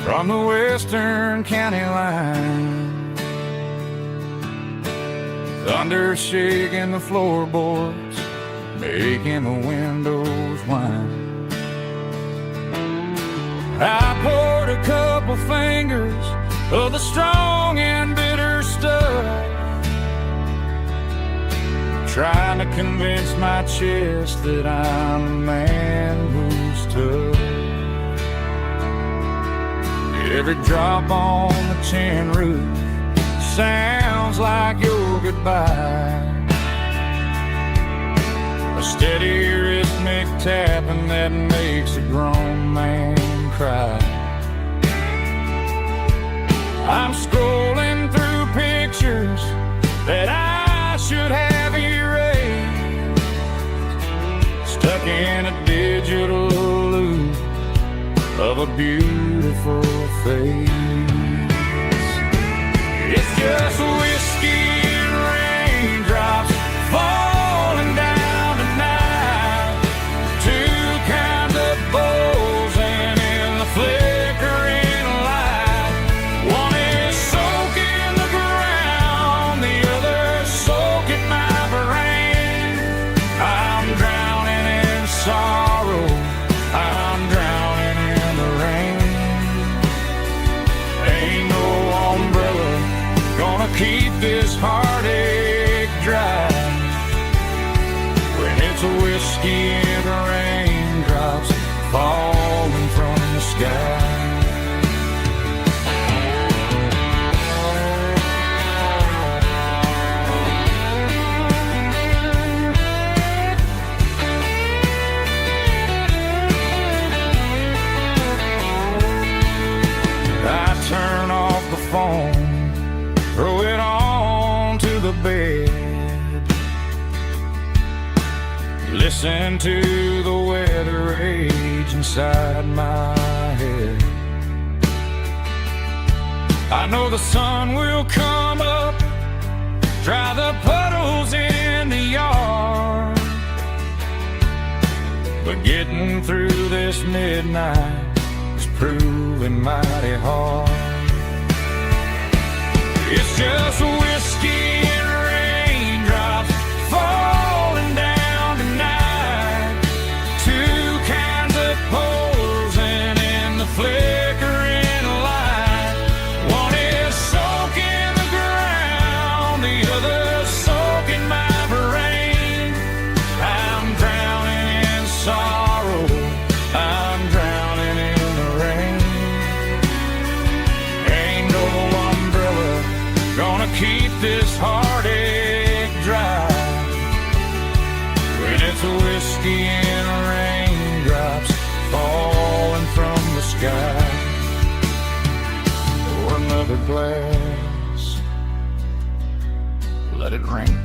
from the western county line, thunder shaking the floorboards, making the windows whine. I poured a couple fingers of the strong and bitter stuff, trying to convince my chest that I'm a man who's tough. Every drop on the tin roof sounds like your goodbye, a steady rhythmic tapping that makes a grown man cry. I'm scrolling through pictures that I should have erased, stuck in a digital loop of a beautiful face. It's just whiskey and raindrops falling down tonight. Two kinds of bowls and in the flickering light. One is soaking the ground, the other soaking my brain. I'm drowning in sorrow, I'm drowning in the rain. Ain't no umbrella gonna keep this heartache dry when it's a whiskey and raindrops falling from the sky. I turn off the phone, throw it on to the bed, listen to the weather rage inside my head. I know the sun will come up, dry the puddles in the yard, but getting through this midnight is proving mighty hard. It's just whiskey and raindrops falling down tonight. Two kinds of poles and in the flickering light. One is soaking the ground, the other soaking my brain. I'm drowning in sorrow, I'm drowning in the rain. Ain't no umbrella gonna keep this heartache dry when it's a whiskey and raindrops falling from the sky. Pour another glass, let it rain.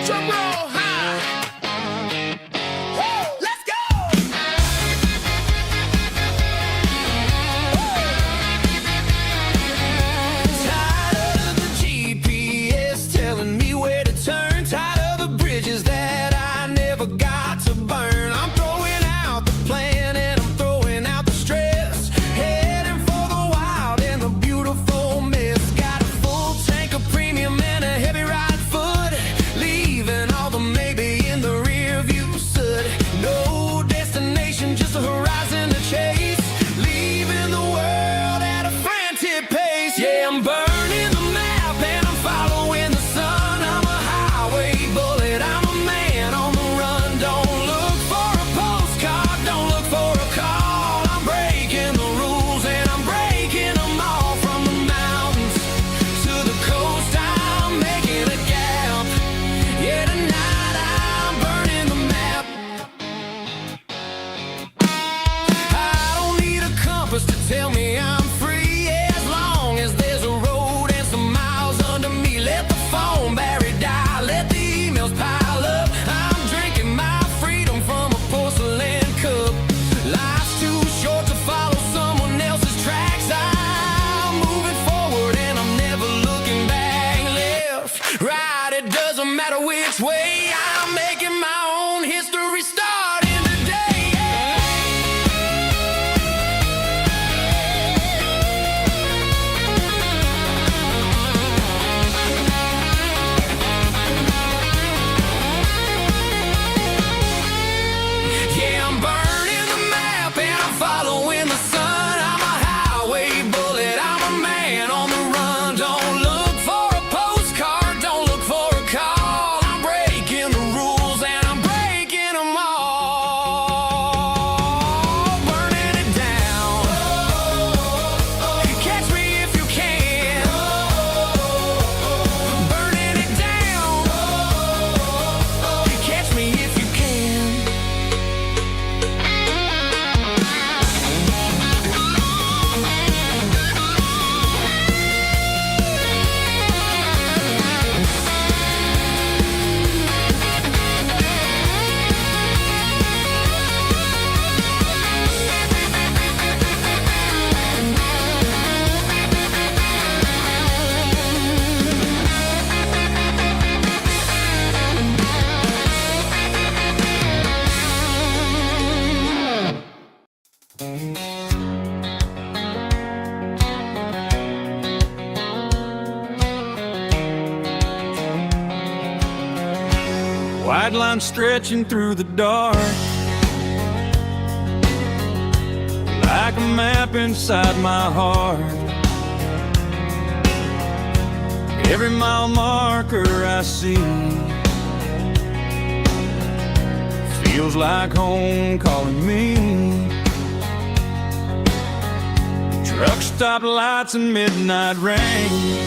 Drum roll high. Woo, let's go. Tired of the GPS telling me where to turn. Tired of the bridges that I never got to burn. I'm throwing out the plan and I'm throwing out the stress. Heading for the wild and the beautiful mess. Got a full tank of premium and a heavy right foot. Leaving all the maybe in the rear view soot. No destination, just a horizon to chase. Leaving the world at a frantic pace. Yeah, I'm burning the map and I'm following the sun. I'm a highway bullet, I'm a man on the run. Don't look for a postcard, don't look for a call. I'm breaking the rules and I'm breaking them all. From the mountains to the coast, I'm making a gap. Yeah, tonight I'm burning the map. White line stretching through the dark, like a map inside my heart. Every mile marker I see feels like home calling me. Truck stop lights and midnight rain.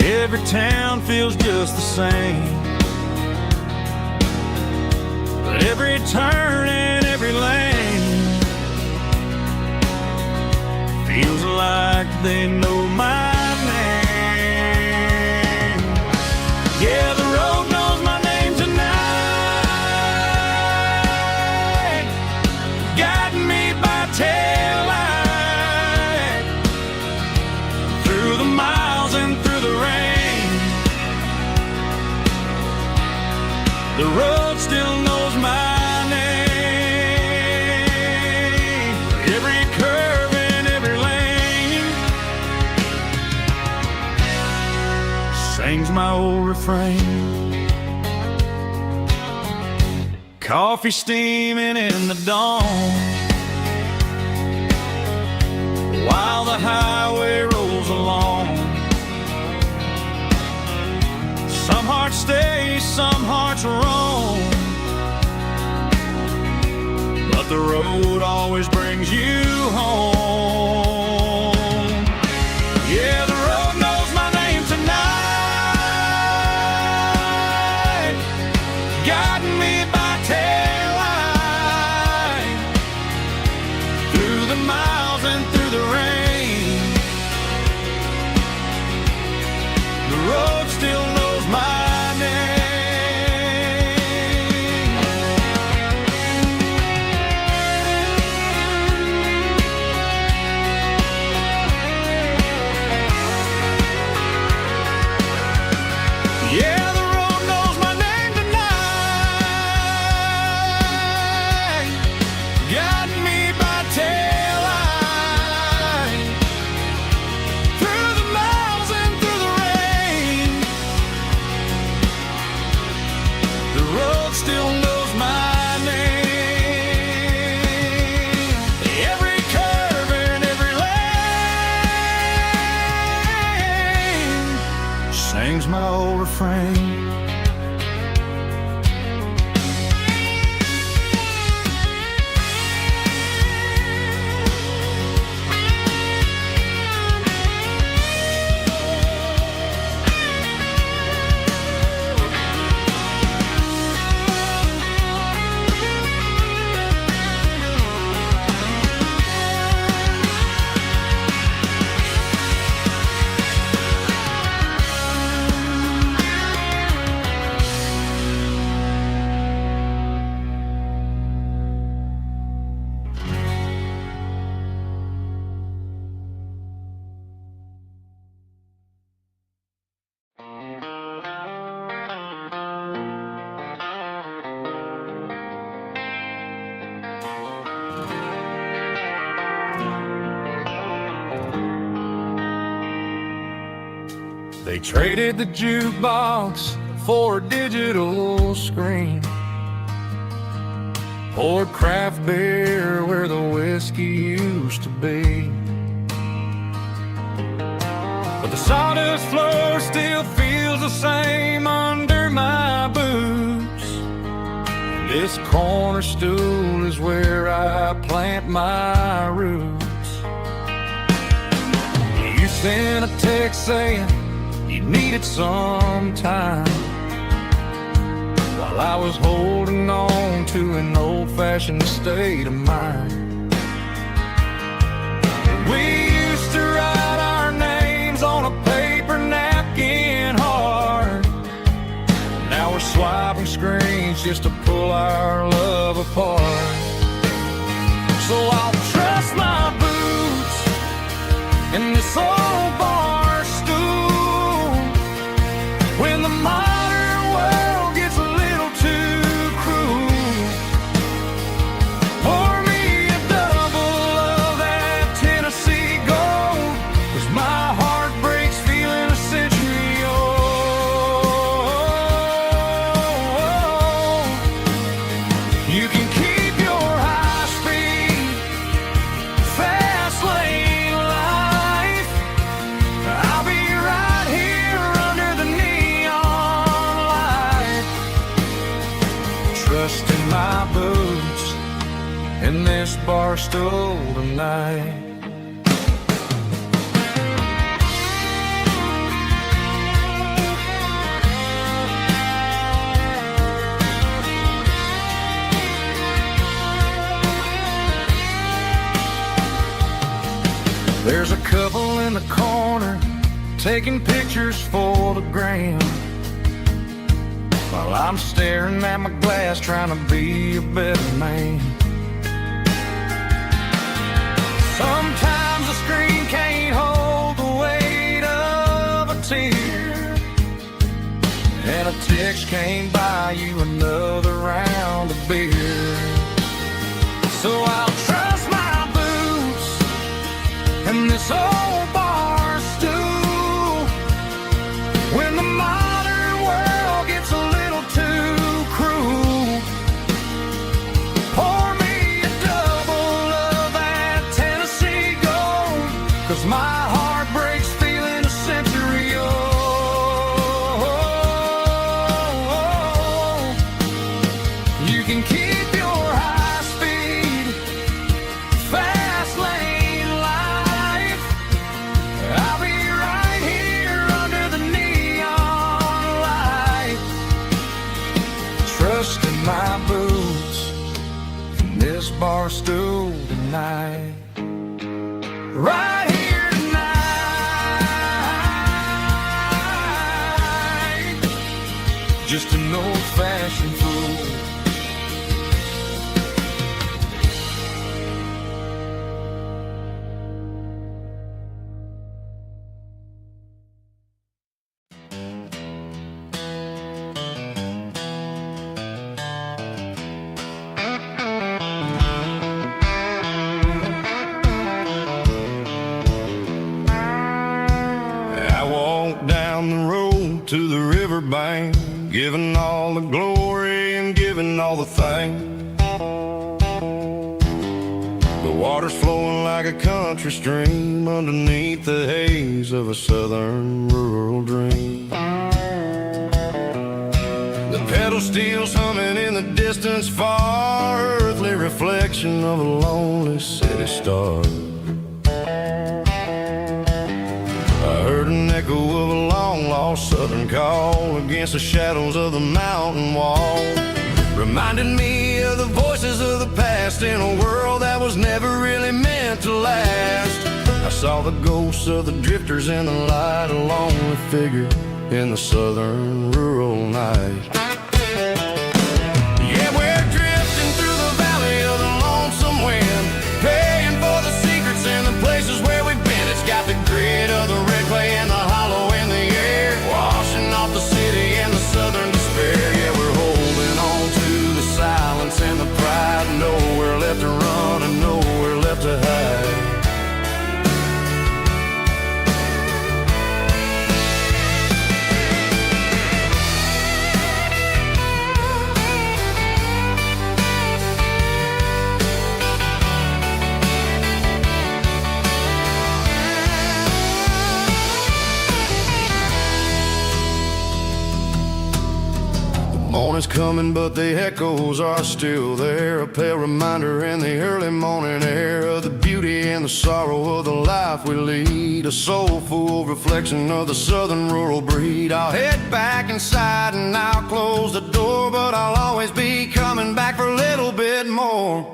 Every town feels just the same, but every turn and every lane feels like they know my name. Yeah, the road knows my name tonight, guiding me by taillight through the miles and through the rain. The road still knows my name. Every curve and every lane sings my old refrain. Coffee steaming in the dawn, while the highway rolls along. Some hearts stay, some hearts roam, but the road always brings you home. Yeah, the road knows my name tonight, guiding me by taillight through the miles and through the rain. The road still knows my name. Yeah, the road knows my name tonight, guiding me by taillight through the miles and through the rain. The road still knows my name. Every curve and every lane sings my old refrain. They traded the jukebox for a digital screen, poured craft beer where the whiskey used to be. But the sawdust floor still feels the same under my boots. This corner stool is where I plant my roots. You sent a text saying you needed some time, while I was holding on to an old-fashioned state of mind. We used to write our names on a paper napkin hard. Now we're swiping screens just to pull our love apart. So I'll trust my boots in this old bar stool when the modern world gets a little too cruel. can keep your high speed, fast lane life. I'll be right here under the neon light, trusting my boots in this bar stool tonight. There's a couple in the corner taking pictures for the gram, while I'm staring at my glass trying to be a better man. Sometimes the screen can't hold the weight of a tear, and a text can't buy you another round of beer. So I'll trust my boots and this old bar stool when the modern world gets a little too cruel. Pour me a double of that Tennessee Gold, 'cause my heart breaks feeling a century old. You can keep your high speed, fast lane life. I'll be right here under the neon light, trusting my boots in this bar stool tonight. Right here tonight, just an old-fashioned fool. I walked down the road to the riverbank, giving all the glory and giving all the thanks. The water's flowing like a country stream underneath the haze of a southern rural dream. The pedal steel's humming in the distance far, earthly reflection of a lonely city star. I heard an echo of a long-lost southern call against the shadows of the mountain wall, reminded me of the voices of the past in a world that was never really meant to last. I saw the ghosts of the drifters in the light, a lonely figure in the southern rural night. Yeah, we're drifting through the valley of the lonesome wind, paying for the secrets and the places where we've been. It's got the grit of the red clay and the hollow in the air, washing off the city and the southern despair. Yeah, we're holding on to the silence and the pride, nowhere left to run and nowhere left to hide. Morning's coming, but the echoes are still there, a pale reminder in the early morning air of the beauty and the sorrow of the life we lead, a soulful reflection of the southern rural breed. I'll head back inside and I'll close the door, but I'll always be coming back for a little bit more.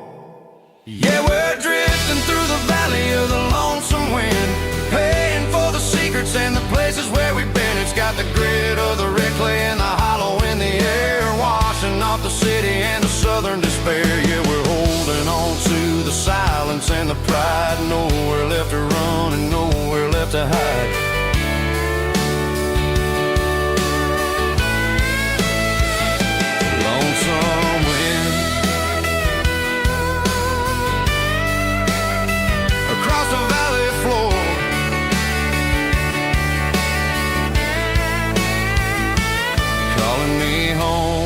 Yeah, we're drifting through the valley of the lonesome wind, paying for the secrets and the places where we've been. It's got the grit of the red clay and the hollow in the air, washing off the city and the southern despair. Yeah, we're holding on to the silence and the pride, nowhere left to run and nowhere left to hide. Lonesome wind across the valley floor, calling me home.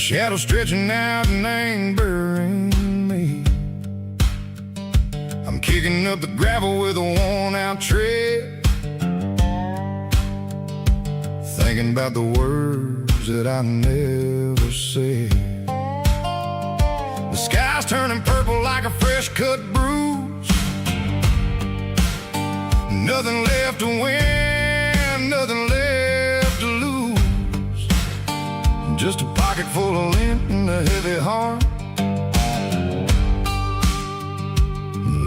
shadow stretching out and angering me. I'm kicking up the gravel with a worn-out tread, thinking about the words that I never said. The sky's turning purple like a fresh-cut bruise. Nothing left to win, nothing left to lose. Just a pocket full of lint and a heavy heart,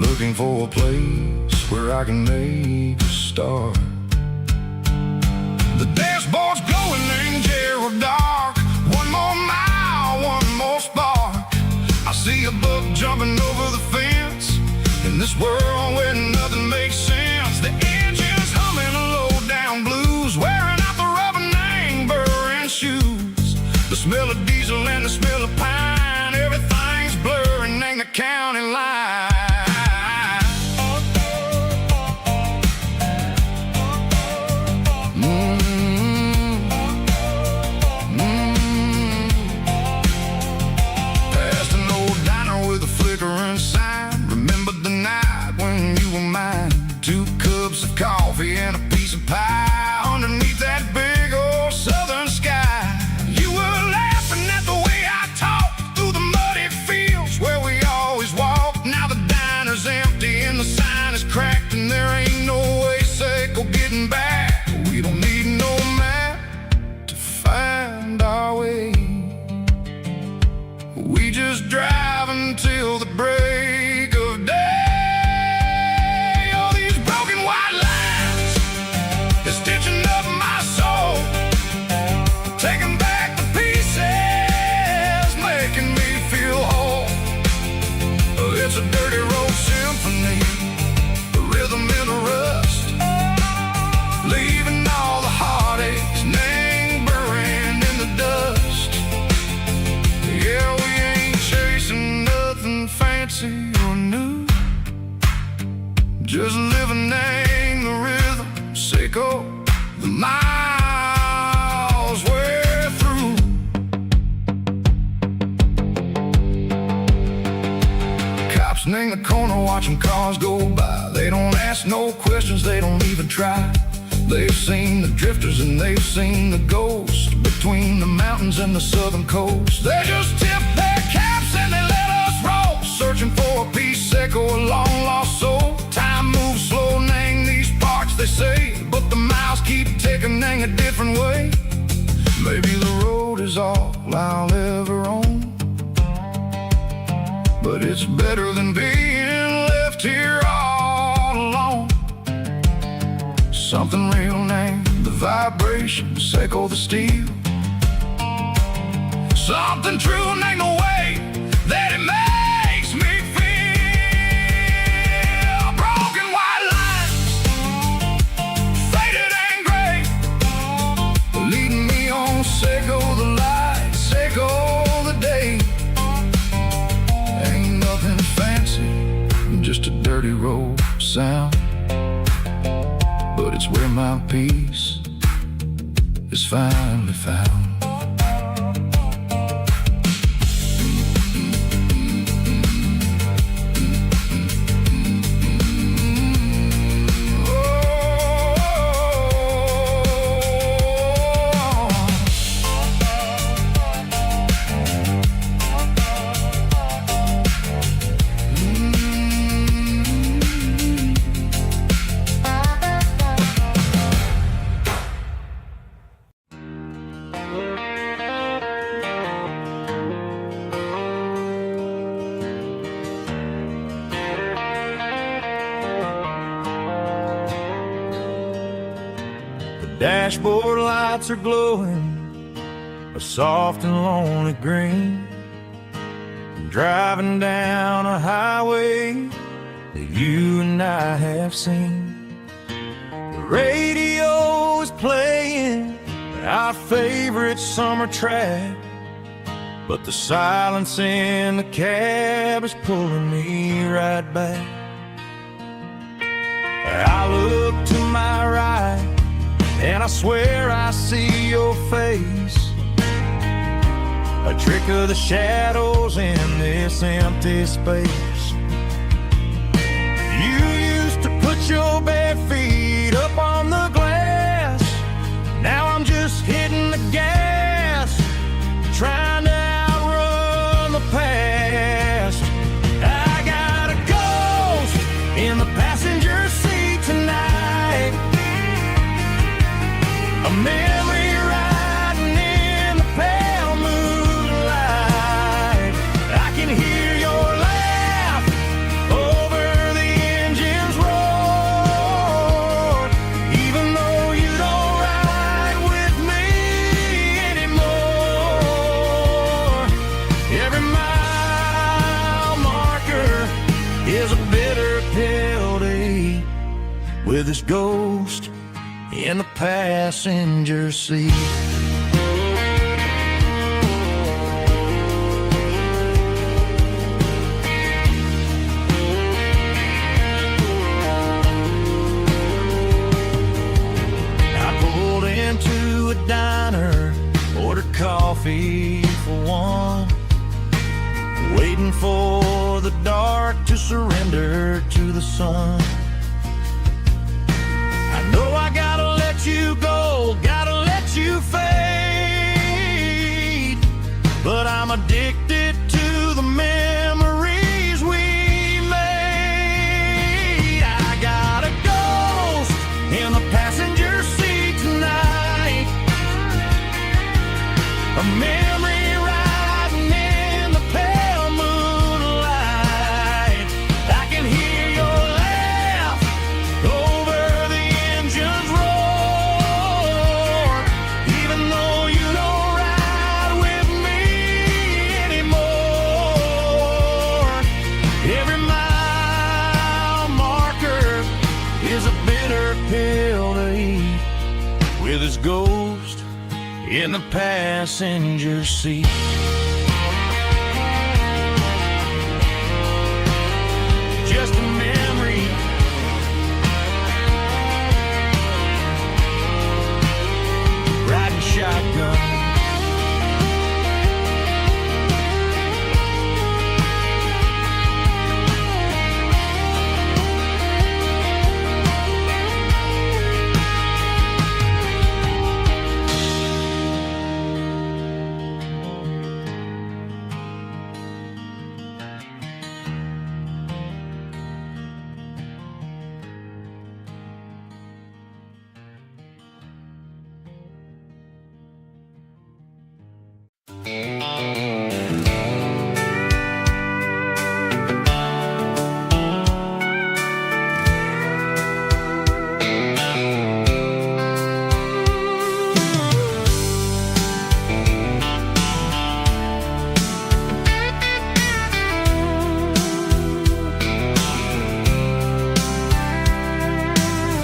looking for a place where I can make a start. The dashboard's glowing in Gerald dark. One more mile, one more spark. I see a buck jumping over the fence in this world where nothing makes sense. The engine's humming a low-down blues, wearing out the rubber-nang burring shoes. The smell of diesel and the smell of pine, everything's blurring in the county line. Coffee and a piece of pie underneath that big old southern sky. You were laughing at the way I talked through the muddy fields where we always walked. Now the diner's empty and the sign is cracked, and there ain't no way safe or getting back. We don't need no map to find our way. We just drive until the break of day. Stitching up my soul, taking back the pieces, making me feel whole. It's a dirty road symphony, a rhythm in the rust, leaving all the heartaches lingering in the dust. Yeah, we ain't chasing nothing fancy or new, just living in the rhythm. Sicko, the miles we're through. Cops in the corner watching cars go by. They don't ask no questions, they don't even try. They've seen the drifters and they've seen the ghosts between the mountains and the southern coast. They just tip their caps and they let us roll, searching for a piece, Sicko, a long lost soul. Time moves slow, nang these parts, they say, but the miles keep ticking a different way. Maybe the road is all I'll ever own, but it's better than being left here all alone. Something real named the vibration, Sicko the steel. Something true named the way that it makes me feel. Broken white lines, faded and gray, leading me on, Sicko the light, Sicko the day. Ain't nothing fancy, just a dirty road sound, but it's where my peace is finally found. Dashboard lights are glowing a soft and lonely green. I'm driving down a highway that you and I have seen. The radio is playing our favorite summer track, but the silence in the cab is pulling me right back. I look to my right and I swear I see your face. a trick of the shadows in this empty space. You used to put your bare feet up on the glass. Now I'm just hitting the gas, trying to outrun the past. I got a ghost in the passenger seat tonight, a memory riding in the pale moonlight. I can hear your laugh over the engine's roar, even though you don't ride with me anymore. Every mile marker is a bitter pill to eat, with this ghost in the passenger seat. I pulled into a diner, ordered coffee for one, waiting for the dark to surrender to the sun. I know I gotta let you go, gotta let you fade, but I'm addicted to the memories we made. I got a ghost in the passenger seat tonight, a memory riding in the pale moonlight. I can hear your laugh over the engine's roar, even though you don't ride with me anymore. Every mile marker is a bitter pill to eat, with his ghost in the passenger seat. Just a memory, riding shotgun.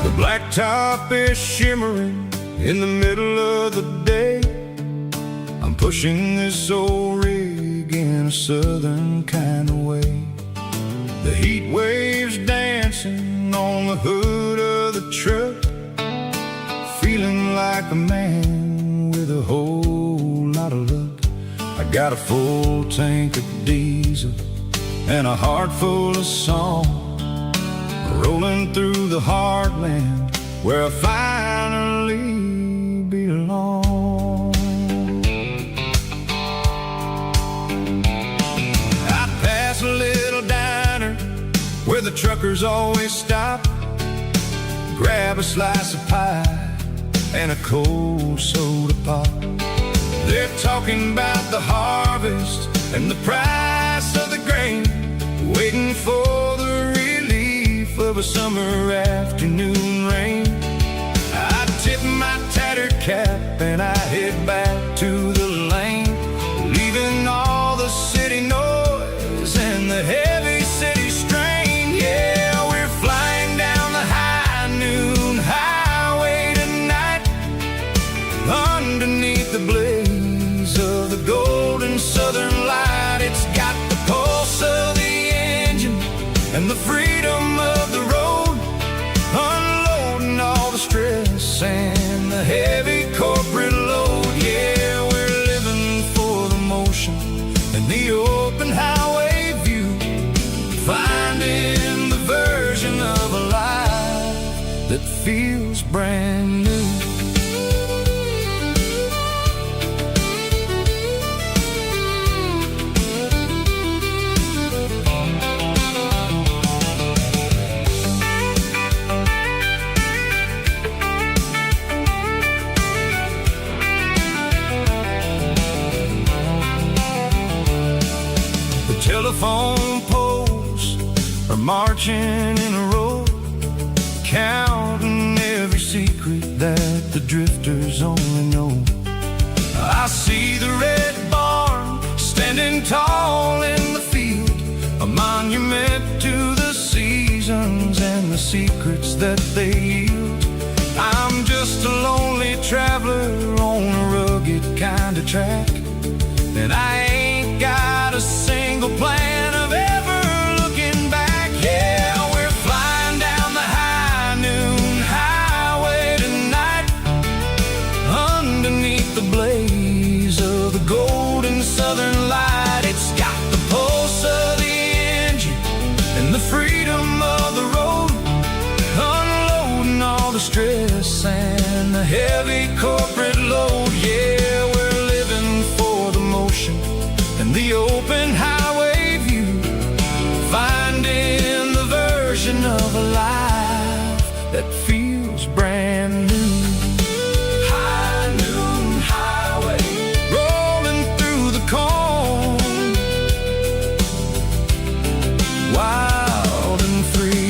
The blacktop is shimmering in the middle of the day. I'm pushing this old rig in a southern kind of way. The heat waves dancing on the hood of the truck, feeling like a man with a whole lot of luck. I got a full tank of diesel and a heart full of song, rolling through the heartland where I finally belong. I pass a little diner where the truckers always stop, grab a slice of pie and a cold soda pop. They're talking about the harvest and the price of the grain, waiting for the relief of a summer afternoon rain. I tip my tattered cap and I head back to the lane, leaving all the city noise and the heavy city strain. Yeah, we're flying down the high noon highway tonight, underneath the blaze of the golden southern light. It's got the pulse of the engine and the freedom of the road, unloading all the stress and the heavy corporate load. Yeah, we're living for the motion that feels brand new. Telephone poles are marching in a row, counting every secret that the drifters only know. I see the red barn standing tall in the field, a monument to the seasons and the secrets that they yield. I'm just a lonely traveler on a rugged kind of track, and I ain't got a single plan of ever looking back. Yeah, we're flying down the high noon highway tonight, underneath the blaze of the golden southern light. It's got the pulse of the engine and the freedom of the road, unloading all the stress and the heavy corporate load. Yeah, we're living for the motion and the open highway view, finding the version of a life that feels brand new. High noon highway, rolling through the corn, wild and free.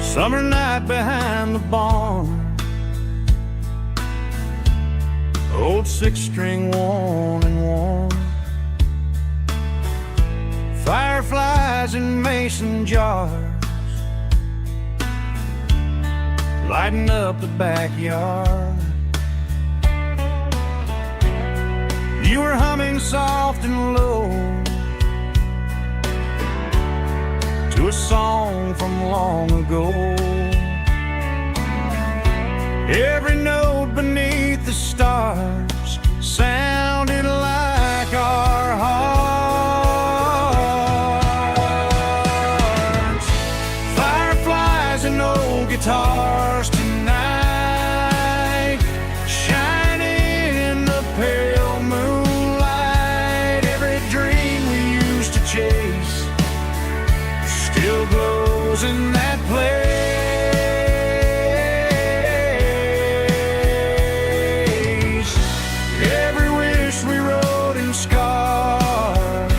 Summer night behind the barn, old six-string worn and worn, fireflies in mason jars, lighting up the backyard. You were humming soft and low to a song from long ago. Every note beneath the stars sounded like our hearts. Fireflies and old guitars tonight, shining in the pale moonlight. Every dream we used to chase still glows in that place. Every wish we wrote in scars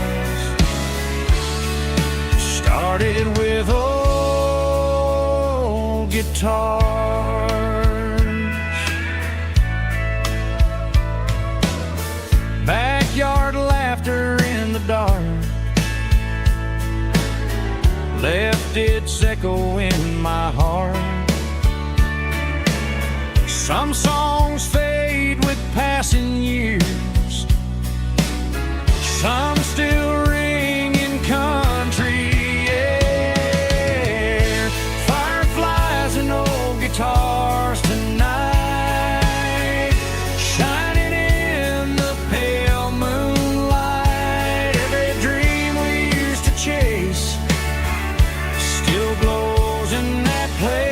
started with old guitars. Backyard laughter in the dark left its echo in my heart. Some songs fade with passing years, some still ring in country air. Fireflies and old guitars tonight, shining in the pale moonlight. Every dream we used to chase still glows in that place.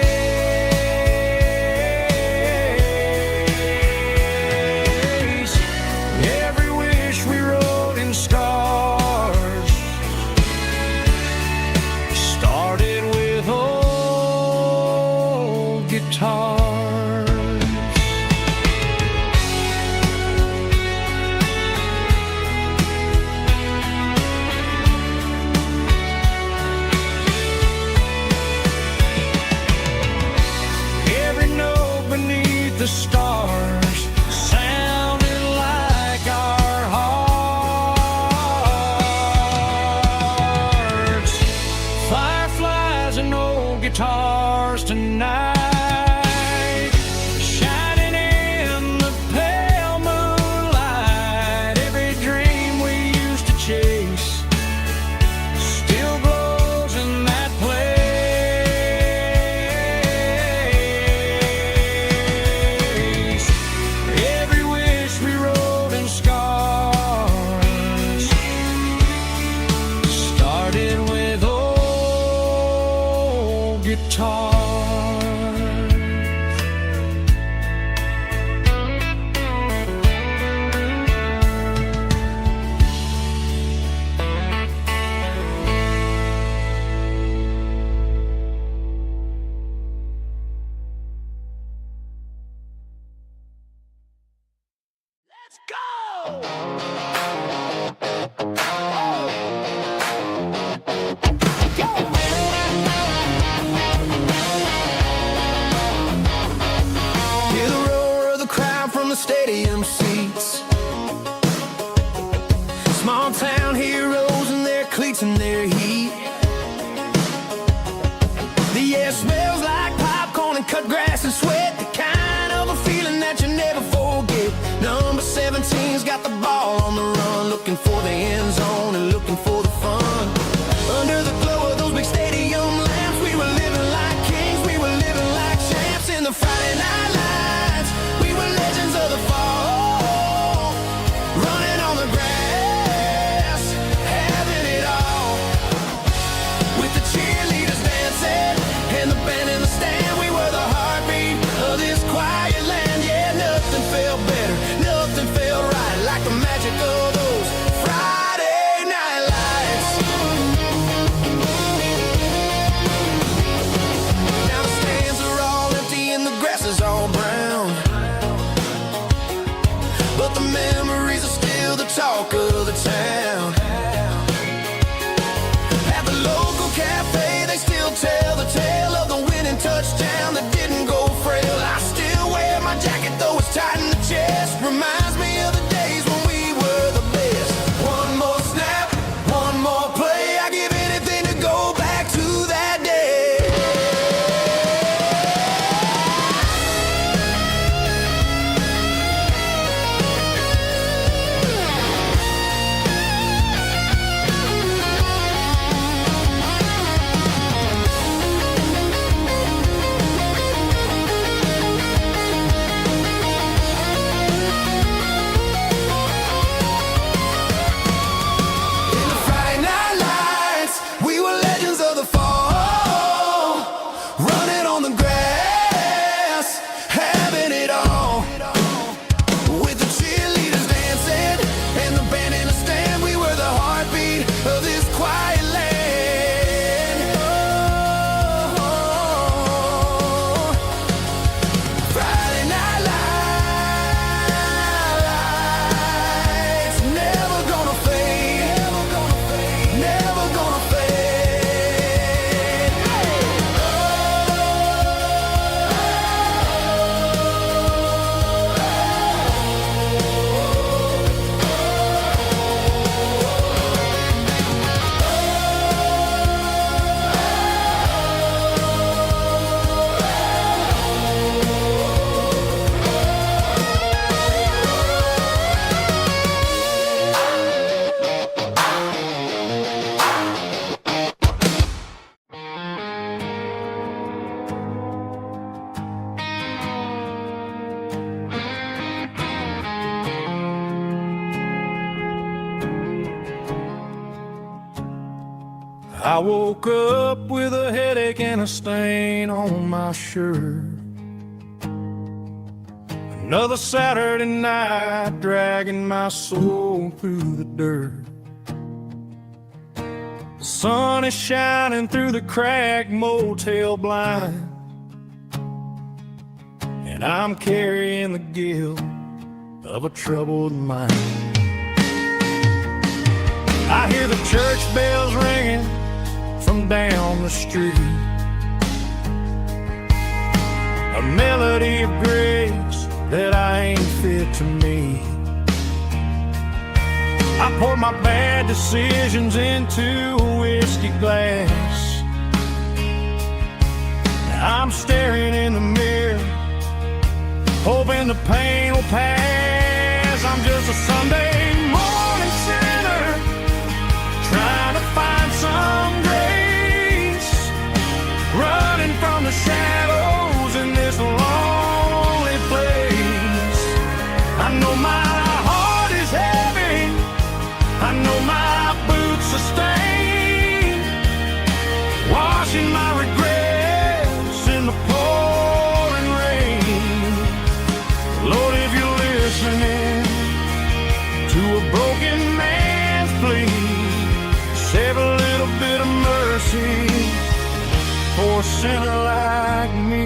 cars and old guitars tonight, shining in the pale moonlight. Every dream we used to chase still glows in that place. Every wish we wrote in scars started with old guitars. Let's go! Hear the roar of the crowd from the stadium seats. Small town heroes in their cleats and their heat. The air smells like popcorn and cut grass and sweat. The kind of a feeling that you never forget. Number 17's got the ball on the run, looking for the end zone and looking for the fun. Under the glow of those big stadium lamps, we were living like kings, we were living like champs in the Friday night lights. We were legends of the fall, running on the grass, having it all. With the cheerleaders dancing and the band in the stand, we were the heartbeat of this quiet land. Yeah, nothing felt better, nothing felt right like the magic of those Friday night lights. Now the stands are all empty and the grass is all brown, but the memories are still the talk of the town. At the local cafe, they still tell the tale of the winning touchdown that didn't go frail. I still wear my jacket though it's tight in the chest. Reminds me of the days when we were the best. One more snap, one more play. I give anything to go back to that day. In the Friday night lights, we were legends of the fall, running on the grass, having it all. With the cheerleaders dancing and the band in the stand, we were the heartbeat of this quiet land. Oh, Friday night lights, never gonna fade, never gonna fade. I woke up with a headache and a stain on my shirt. Another Saturday night dragging my soul through the dirt. The sun is shining through the cracked motel blind, and I'm carrying the guilt of a troubled mind. I hear the church bells ringing from down the street, a melody of grace that I ain't fit to meet. I poured my bad decisions into a whiskey glass I'm staring in the mirror, hoping the pain will pass. I'm just a Sunday morning sinner, trying to find some grace, running from the shadows in this lonely place. I know my heart is heavy, I know my boots are stained, washing my regrets in the pouring rain. Lord, if you're listening to a broken man's plea, save a little bit of mercy for a sinner like me.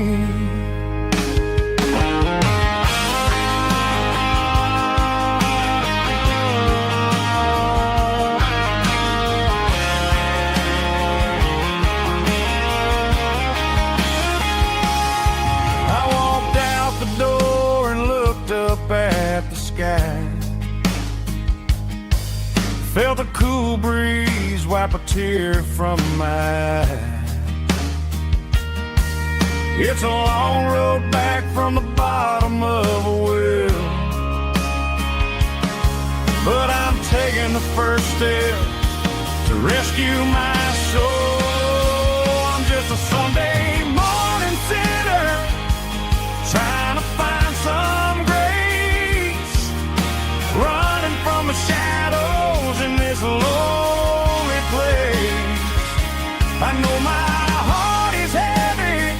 Felt a cool breeze wipe a tear from my eye. It's a long road back from the bottom of a well, but I'm taking the first step to rescue my soul. I'm just a Sunday morning sinner, trying to find some grace, running from the shadows in this lonely place. I know my heart is heavy,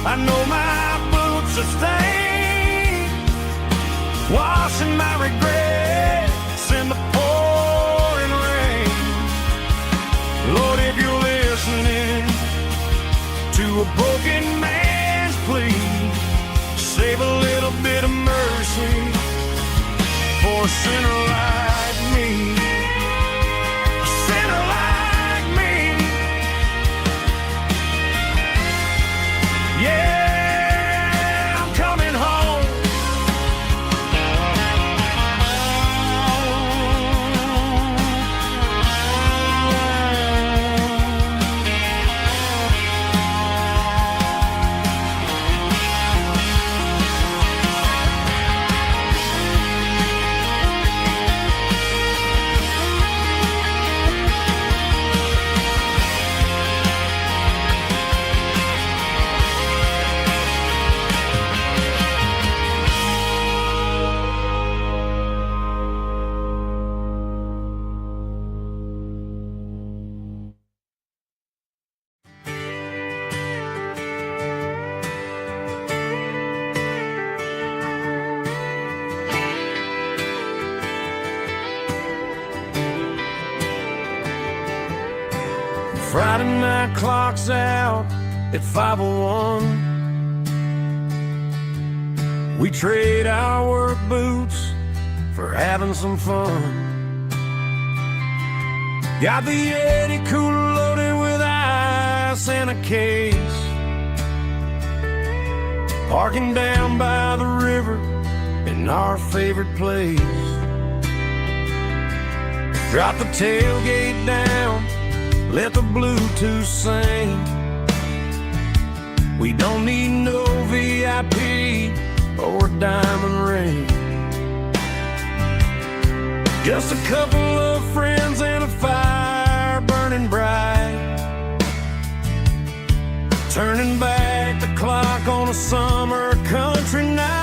I know my boots are stained, washing my regrets in the pouring rain. Lord, if you're listening to a broken man's plea, save a little bit of mercy for a sinner like me. A sinner like me. Yeah, I'm coming home. Friday night clock's out at 5:01. We trade our work boots for having some fun. Got the Yeti cooler loaded with ice and a case, parking down by the river in our favorite place. Drop the tailgate down, let the Bluetooth sing. We don't need no VIP or a diamond ring. Just a couple of friends and a fire burning bright, turning back the clock on a summer country night.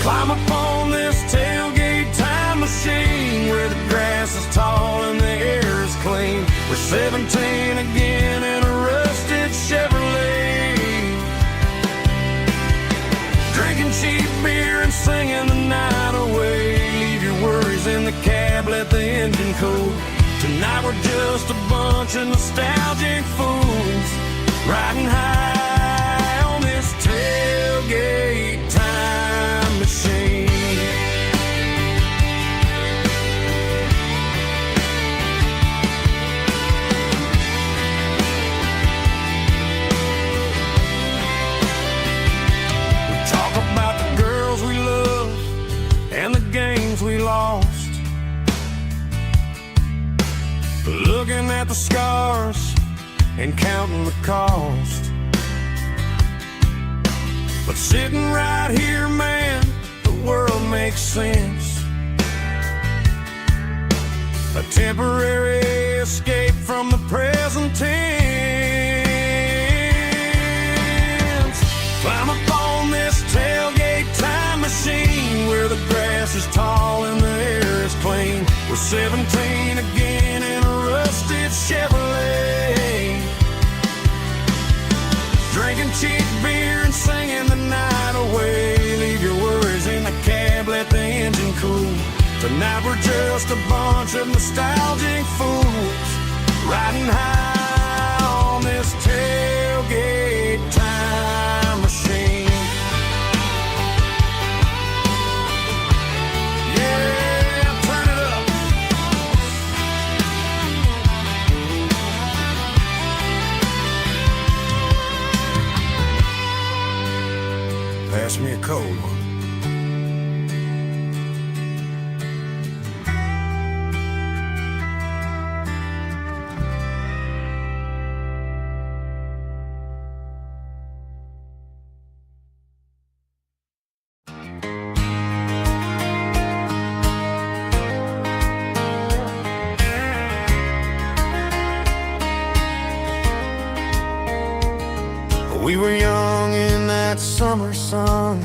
Climb up on this tailgate time machine where the grass is tall and the air is clean. We're 17 again in a rusted Chevrolet, drinking cheap beer and singing the night away. Leave your worries in the cab, let the engine cool. Tonight we're just a bunch of nostalgic fools, riding high on this tailgate time machine. Looking at the scars and counting the cost. But sitting right here, man, the world makes sense. A temporary escape from the present tense. Climb up on this tailgate time machine where the grass is tall and the air is clean. We're 17 again in a rusted Chevrolet, drinking cheap beer and singing the night away. Leave your worries in the cab, let the engine cool. Tonight we're just a bunch of nostalgic fools riding high on this tailgate time machine. Yeah, turn it up. Pass me a cold one. We were young in that summer sun,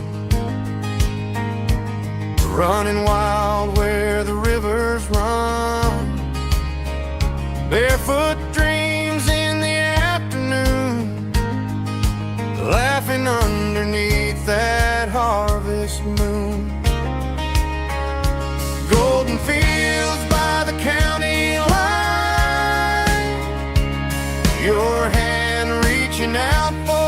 running wild where the rivers run. Barefoot dreams in the afternoon, laughing underneath that harvest moon. Golden fields by the county line, your hand reaching out for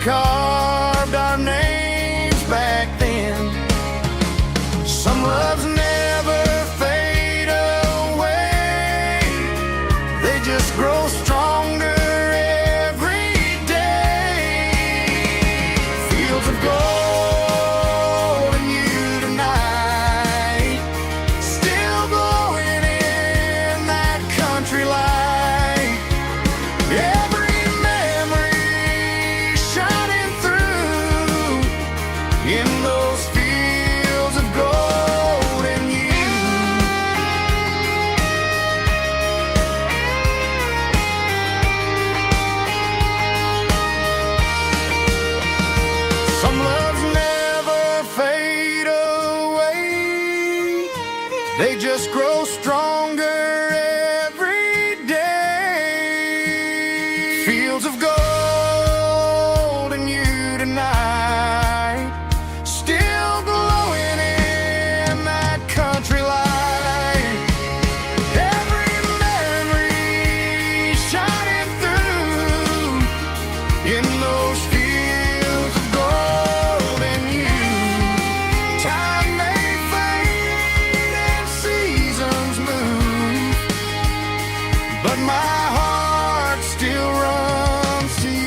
carved our names back then. Some loves never fade away, they just grow stronger every day. Fields of gold and you tonight, still glowing in that country light. Every memory shining through in those fields of gold and you. Some loves never fade away, they just grow stronger every day. Fields of gold and you tonight, still glowing in that country light. Every memory shining through in those fields of gold and you. Time may fade and seasons move, but my heart still runs to you.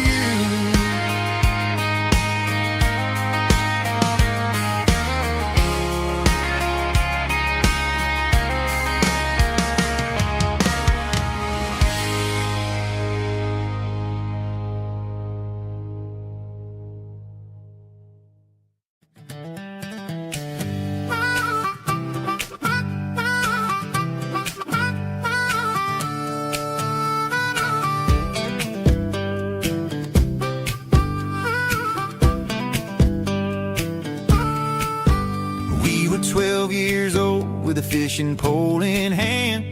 fishing pole in hand,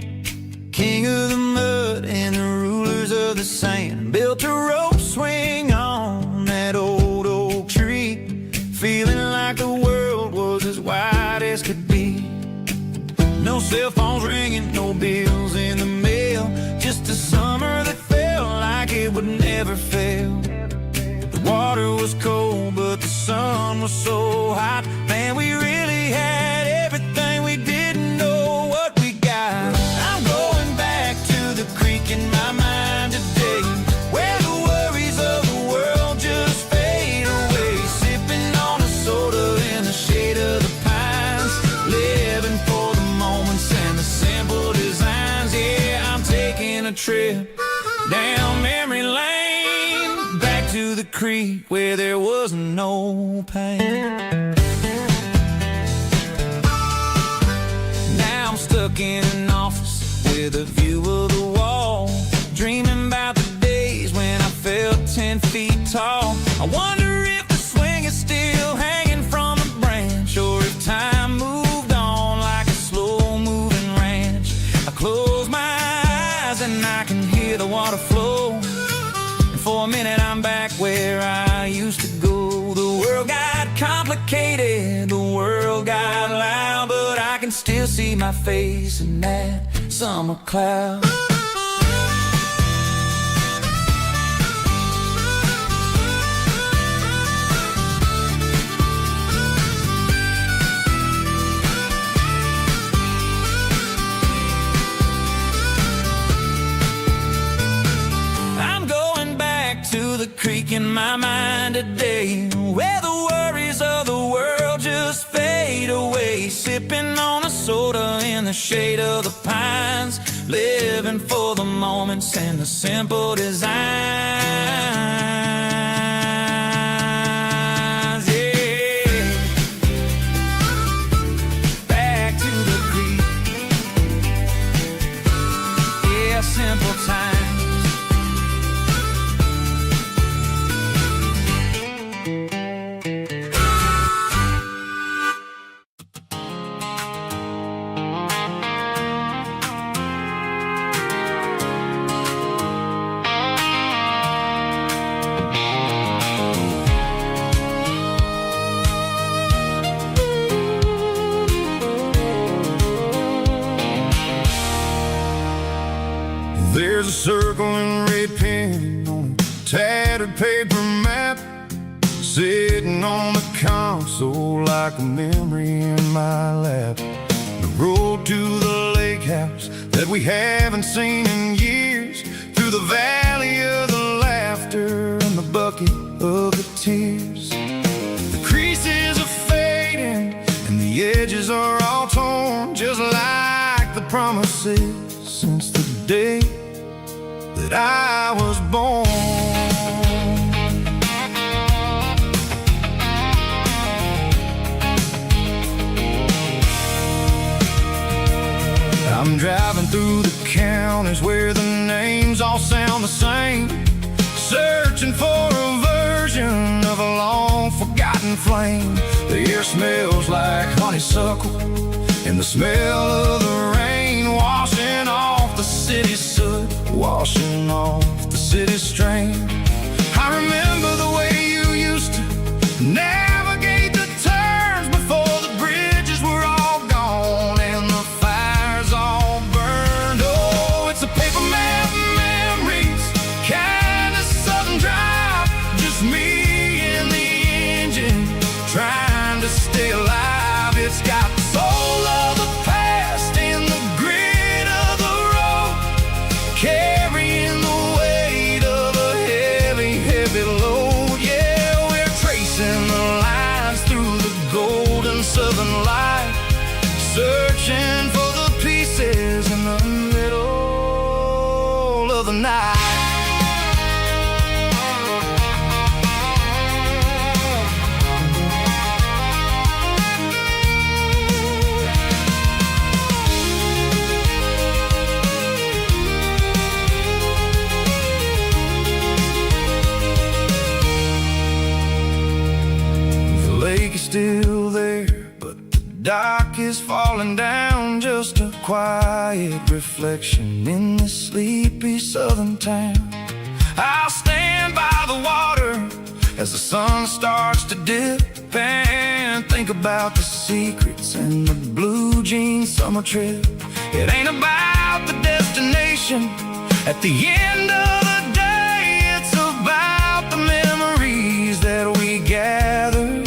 king of the mud and the rulers of the sand. Built a rope swing on that old oak tree, feeling like the world was as wide as could be. No cell phones ringing, no bills in the mail, just a summer that felt like it would never fail. The water was cold, but the sun was so hot. Man, we really had everything, we didn't know what we got. I'm going back to the creek in my mind today, where the worries of the world just fade away. Sipping on a soda in the shade of the pines, living for the moments and the simple designs. Yeah, I'm taking a trip down memory lane, back to the creek where there was no pain. Now I'm stuck in an office with a view of the wall, dreaming about the days when I felt 10 feet tall. I wonder if the swing is still hanging from the branch, or if time moved on like a slow-moving ranch. I close my eyes and I can hear the water flow, and for a minute I'm back where I used to go. The world got complicated, the world got loud, but I can still see my face in that summer cloud. To the creek in my mind today, where the worries of the world just fade away. Sipping on a soda in the shade of the pines, living for the moments and the simple designs. Yeah, back to the creek. Yeah, simple times. There's a circle and red pen on a tattered paper map, sitting on the console like a memory in my lap. The road to the lake house that we haven't seen in years, through the valley of the laughter and the bucket of the tears. The creases are fading and the edges are all torn, just like the promises since the day that I was born. I'm driving through the counties where the names all sound the same, searching for a version of a long forgotten flame. The air smells like honeysuckle and the smell of the rain, washing off the city's soot, washing off the city's strain. I remember the way you used to navigate the turns before the bridges were all gone and the fires all burned. Oh, it's a paper map memories, kind of sudden drive, just me and the engine trying to stay alive. It's got the soul of the past and the grit of the road, carrying the weight of a dock is falling down, just a quiet reflection in this sleepy southern town. I'll stand by the water as the sun starts to dip and think about the secrets and the blue jean summer trip. It ain't about the destination at the end of the day, it's about the memories that we gather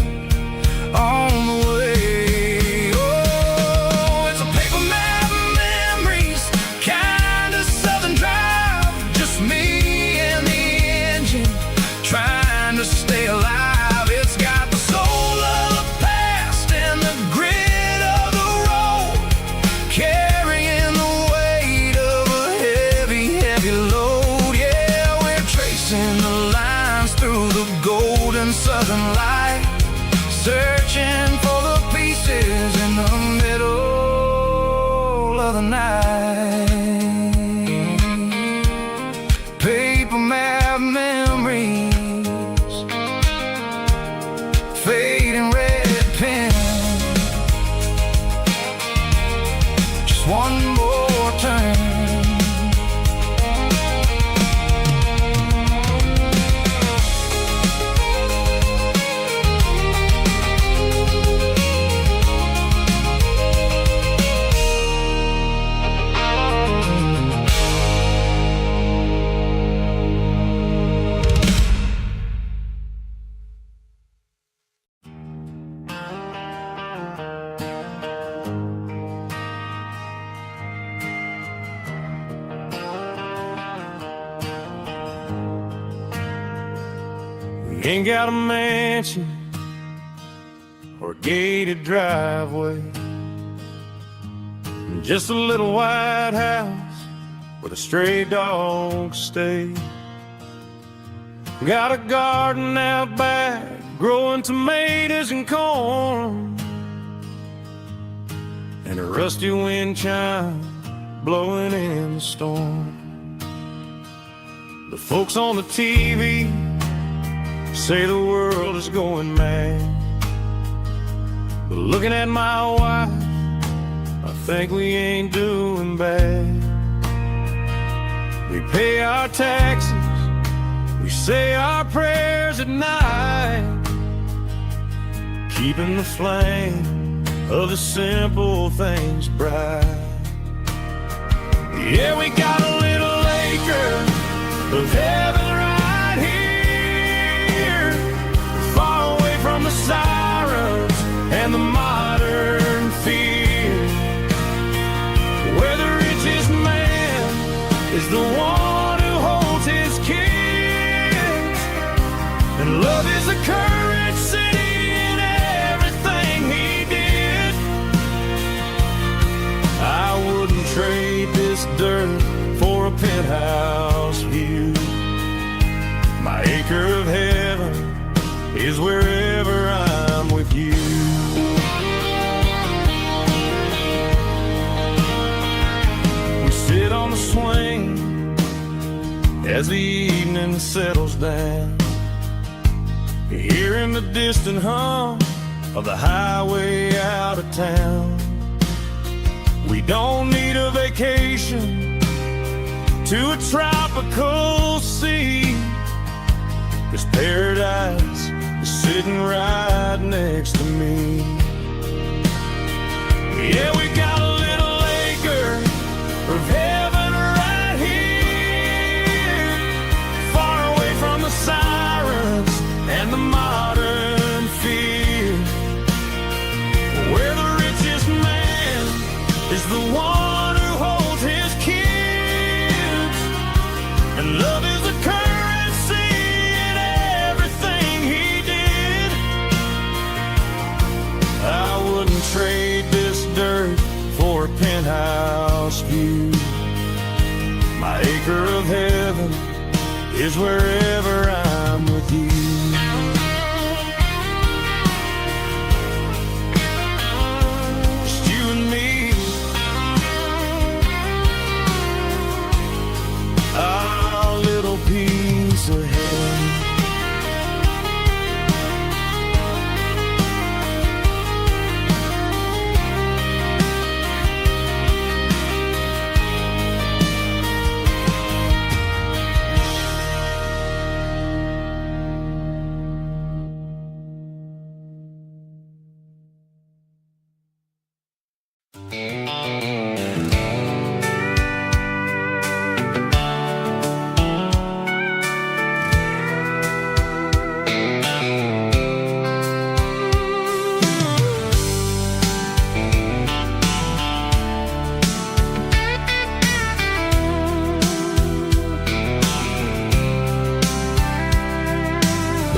on the way. Oh, it's a paper map of memories, kind of southern drive, just me and the engine trying to stay alive. It's got the soul of the past and the grit of the road, carrying the weight of a heavy, heavy load. Yeah, we're tracing the lines through the golden southern light, searching for the pieces in the middle of the night. Paper map memories, fading red pen, just one more turn. Ain't got a mansion or a gated driveway, just a little white house where the stray dogs stay. Got a garden out back, growing tomatoes and corn, and a rusty wind chime blowing in the storm. The folks on the TV say the world is going mad, but looking at my wife, I think we ain't doing bad. We pay our taxes, we say our prayers at night, keeping the flame of the simple things bright. Yeah, we got a little acre of heaven right here, far away from the sirens and the modern fear, where the richest man is the one who holds his kids, and love is the currency in everything he did. I wouldn't trade this dirt for a penthouse view. My acre of heaven is wherever I'm with you. We sit on the swing as the evening settles down, hearing the distant hum of the highway out of town. We don't need a vacation to a tropical sea, 'cause paradise is sitting right next to me. Yeah, we got a little acre of heaven right here, far away from the sirens and the modern fear, where the richest man is the one who holds his kids, and love is the currency in everything he did. I wouldn't trade this dirt for a penthouse view. My acre of heaven is wherever I'm with you. Just you and me, our little piece of heaven.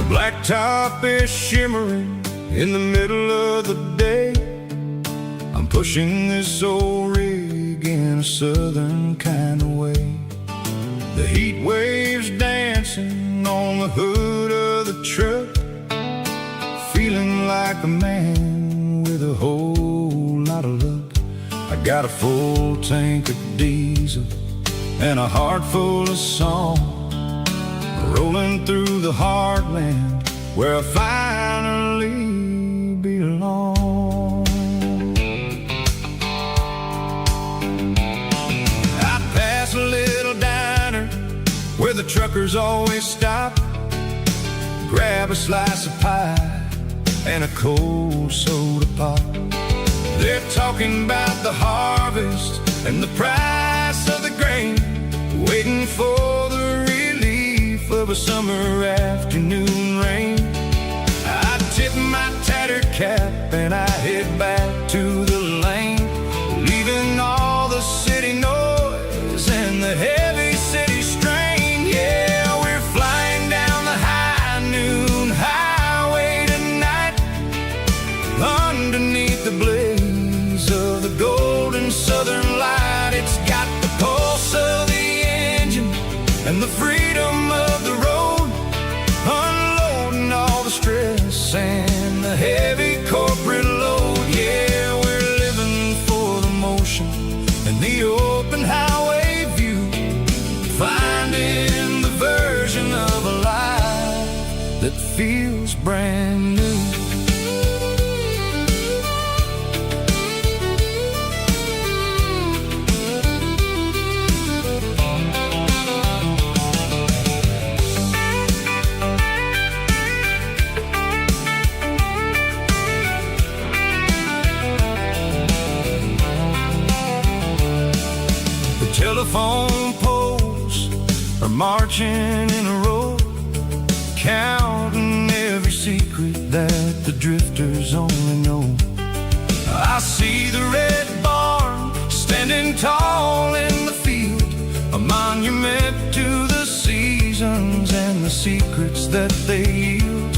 The blacktop is shimmering in the middle of the day. I'm pushing this old rig in a southern kind of way. The heat waves dancing on the hood of the truck, feeling like a man with a whole lot of luck. I got a full tank of diesel and a heart full of song, rolling through the heartland where I finally belong. I pass a little diner where the truckers always stop, grab a slice of pie and a cold soda pop. They're talking about the harvest and the price of the grain, waiting for the relief of a summer afternoon rain. I tip my tattered cap and I head back to the lane, leaving all the city noise and the heavy city strain. Yeah, we're flying down the high noon highway tonight, underneath the blaze of the golden southern light. It's got the pulse of the engine and the freedom of the road, unloading all the stress and the heavy corporate load. Yeah, we're living for the motion and the open highway view, finding the version of a life that feels brand new. Telephone poles are marching in a row, counting every secret that the drifters only know. I see the red barn standing tall in the field, a monument to the seasons and the secrets that they yield.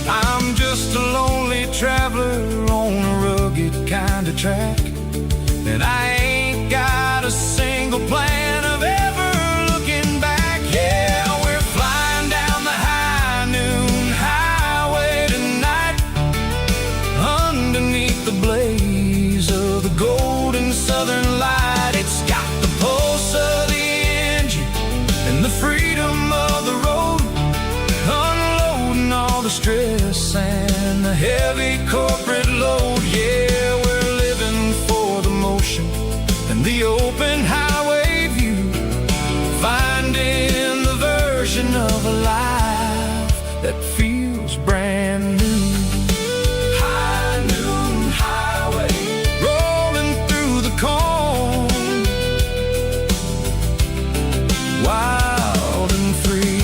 I'm just a lonely traveler on a rugged kind of track, and I ain't got a single plan of ever looking back. Yeah, we're flying down the high noon highway tonight, underneath the blaze of the golden southern light. It's got the pulse of the engine and the freedom of the road, unloading all the stress and the heavy corporate load. Yeah, we're living for the motion and the open highway view, finding the version of a life that feels brand new. High noon highway, rolling through the corn, wild and free.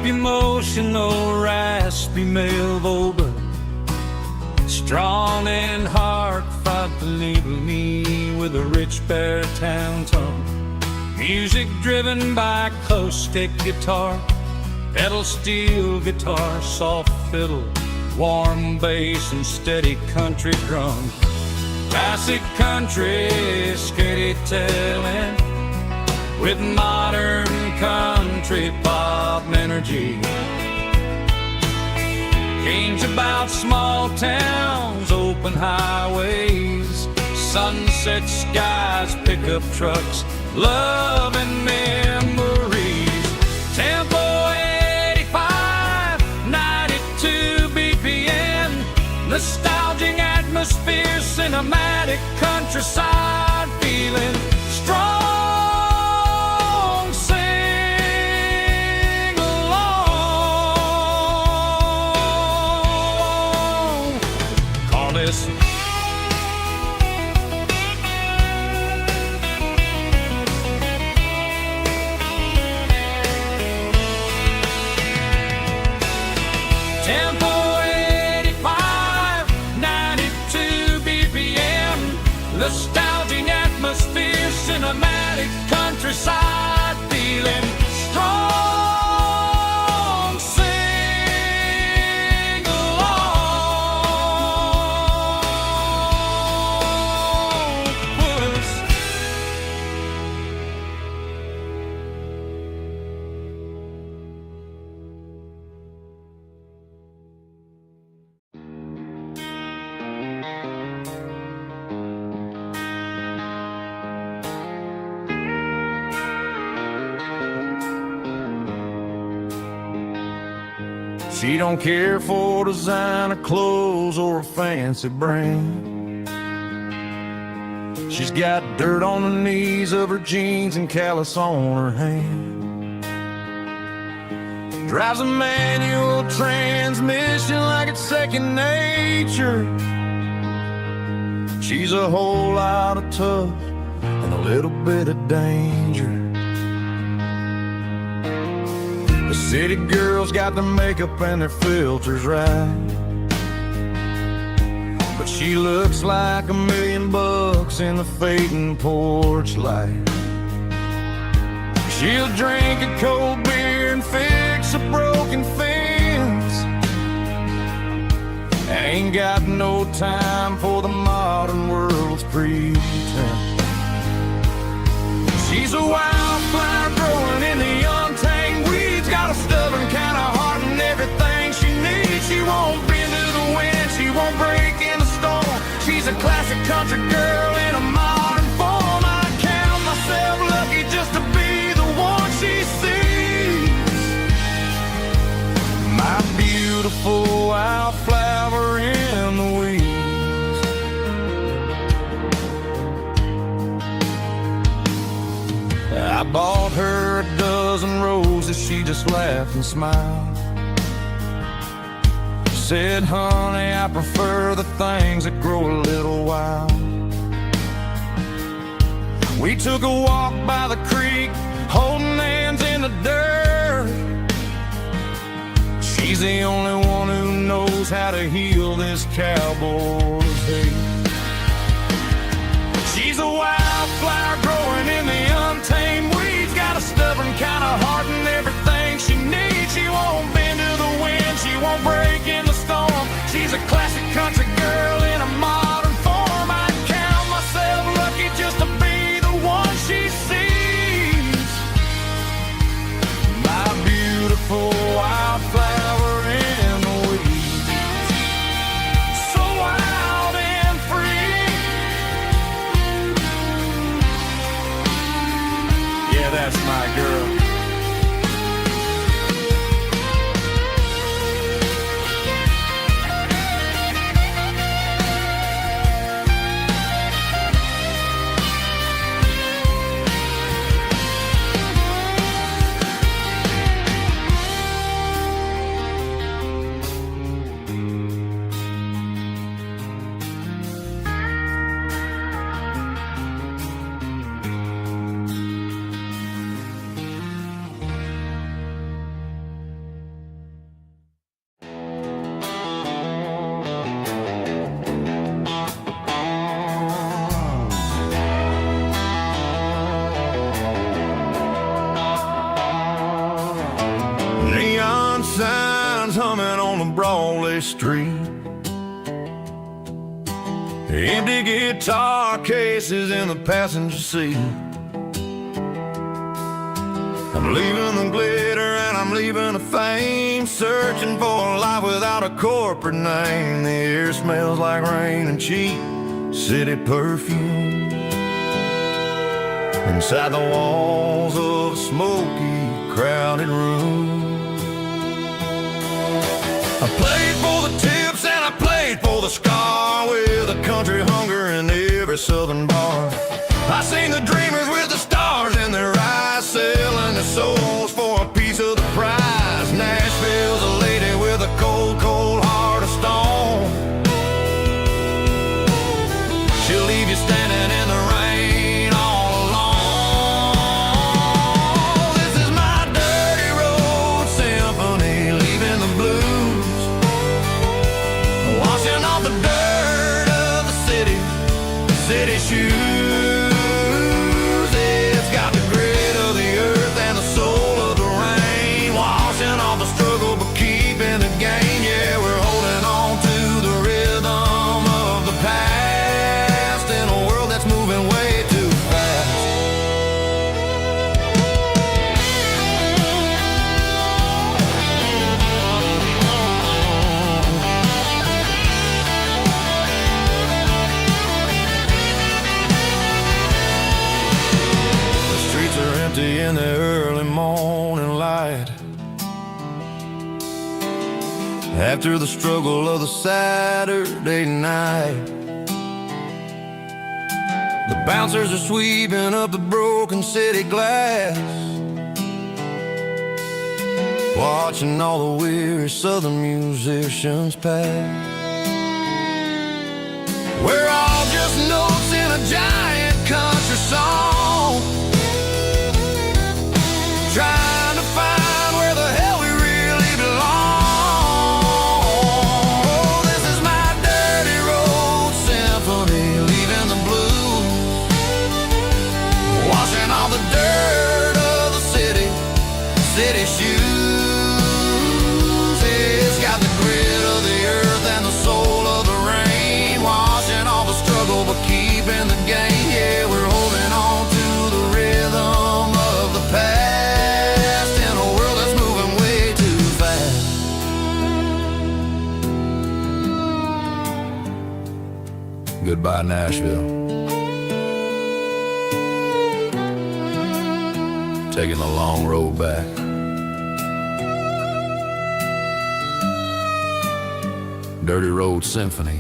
Emotional, raspy male vulgar, strong and hard, fought to label me with a rich baritone tone. Music driven by acoustic guitar, pedal steel guitar, soft fiddle, warm bass and steady country drum. Classic country storytelling with modern country pop energy. Kane's about small towns, open highways, sunset skies, pickup trucks, love and memories. Tempo 85, 92 BPM, nostalgic atmosphere, cinematic countryside feeling strong. Sing along. Call this Tempo 85, 92 BPM, nostalgic atmosphere, cinematic countryside feeling strong. Sing along with us. She don't care for designer clothes or a fancy brand. She's got dirt on the knees of her jeans and callus on her hand. Drives a manual transmission like it's second nature. She's a whole lot of tough and a little bit of danger. The city girls got their makeup and their filters right, but she looks like $1 million in the fading porch light. She'll drink a cold beer and fix a broken fence. Ain't got no time for the modern world's pretense. She's a wildflower growing in the untamed weeds. Got a stubborn kind of heart and everything she needs. She won't bend to the wind, she won't break in the storm. She's a classic country girl in a modern form. I count myself lucky just to be the one she sees. My beautiful wildflower in the weeds. I bought her a dozen roses, she just laughed and smiled. Said, honey, I prefer the things that grow a little wild. We took a walk by the creek, holding hands in the dirt. She's the only one who knows how to heal this cowboy's hate. She's a wildflower growing in the untamed weeds. Got a stubborn kind of heart and everything she needs. She won't bend to the wind, she won't break in the storm. She's a classic country girl in a modern form. I count myself lucky just to be the one she sees. My beautiful wildflower in the weeds. So wild and free. Yeah, that's my girl. Neon signs humming on the Broadway street. Empty guitar cases in the passenger seat. I'm leaving the glitter and I'm leaving the fame, searching for a life without a corporate name. The air smells like rain and cheap city perfume inside the walls of a smoky, crowded room. I played for the tips and I played for the scar, with a country hunger in every southern bar. I seen the dreamers with the stars in their eyes, selling their souls for a piece of the prize. Nashville's a lady with a cold, cold heart of stone. She'll leave you standing in the rain all alone. This is my dirty road symphony, leaving the blues, washing off the dirt of the city shoes. It's got the grit of the earth and the soul of the rain, washing off the struggle but keeping the gain. Yeah, we're holding on to the rhythm of the past in a world that's moving way too fast. The streets are empty in the early morning light, after the struggle of the Saturday night. The bouncers are sweeping up the broken city glass, watching all the weary southern musicians pass. We're all just notes in a giant country song, trying to find where the hell we really belong. Oh, this is my dirty road symphony, leaving the blues, washing all the dirt of the city shoes. It's got the grit of the earth and the soul of the rain, washing all the struggle but keeping the gain. Yeah, we're holding on to the rhythm of the past in a world that's moving way too fast. Goodbye, Nashville. Taking the long road back. Dirty Road Symphony.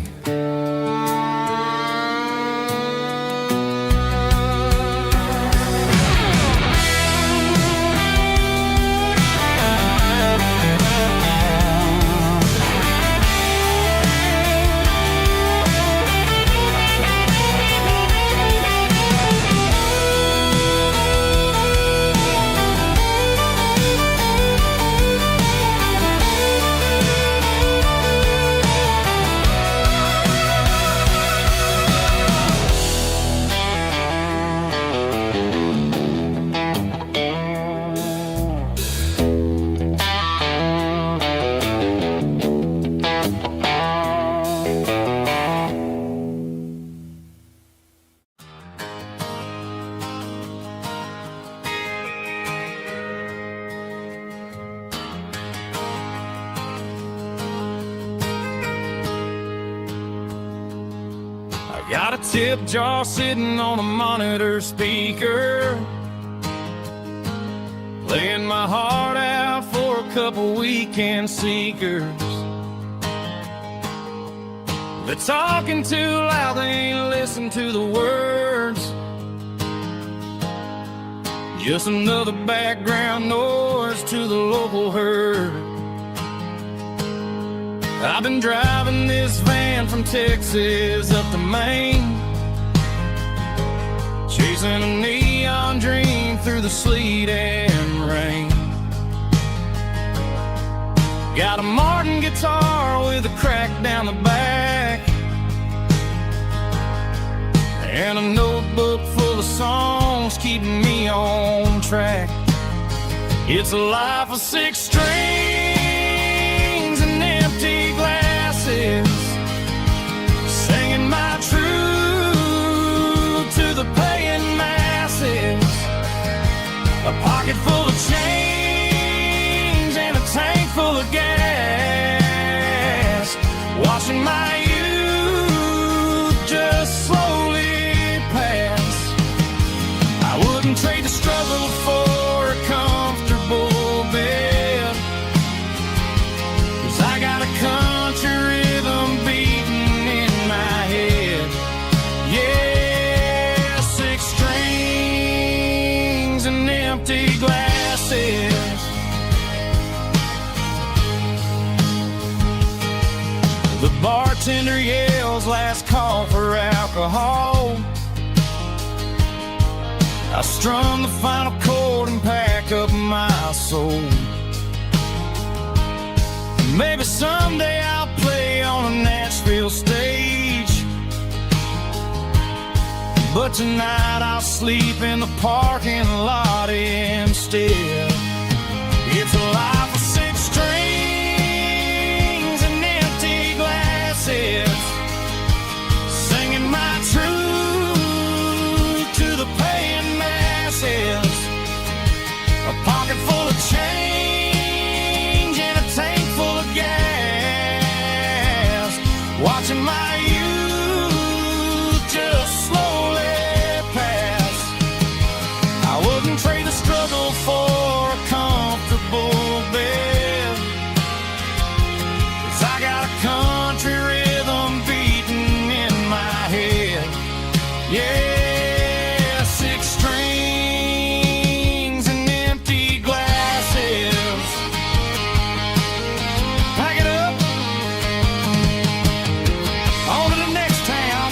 Got a tip jar sitting on a monitor speaker, laying my heart out for a couple weekend seekers. They're talking too loud, they ain't listen to the words. Just another background noise to the local herd. I've been driving this van from Texas up to Maine, chasing a neon dream through the sleet and rain. Got a Martin guitar with a crack down the back, and a notebook full of songs keeping me on track. It's a life of 6 strings and empty glasses, singing my truth to the paying masses. A pocket full of change and a tank full of gas, watching my youth just empty glasses. The bartender yells last call for alcohol. I strum the final chord and pack up my soul. Maybe someday I'll play on a Nashville stage, but tonight I'll sleep in the parking lot instead. It's a life of 6 strings and empty glasses, singing my truth to the paying masses. A pocket full of change and a tank full of gas, watching my youth just slowly pass. I wouldn't trade the struggle for a comfortable bed, 'cause I got a country rhythm beating in my head. Yeah, 6 strings and empty glasses. Pack it up, on to the next town.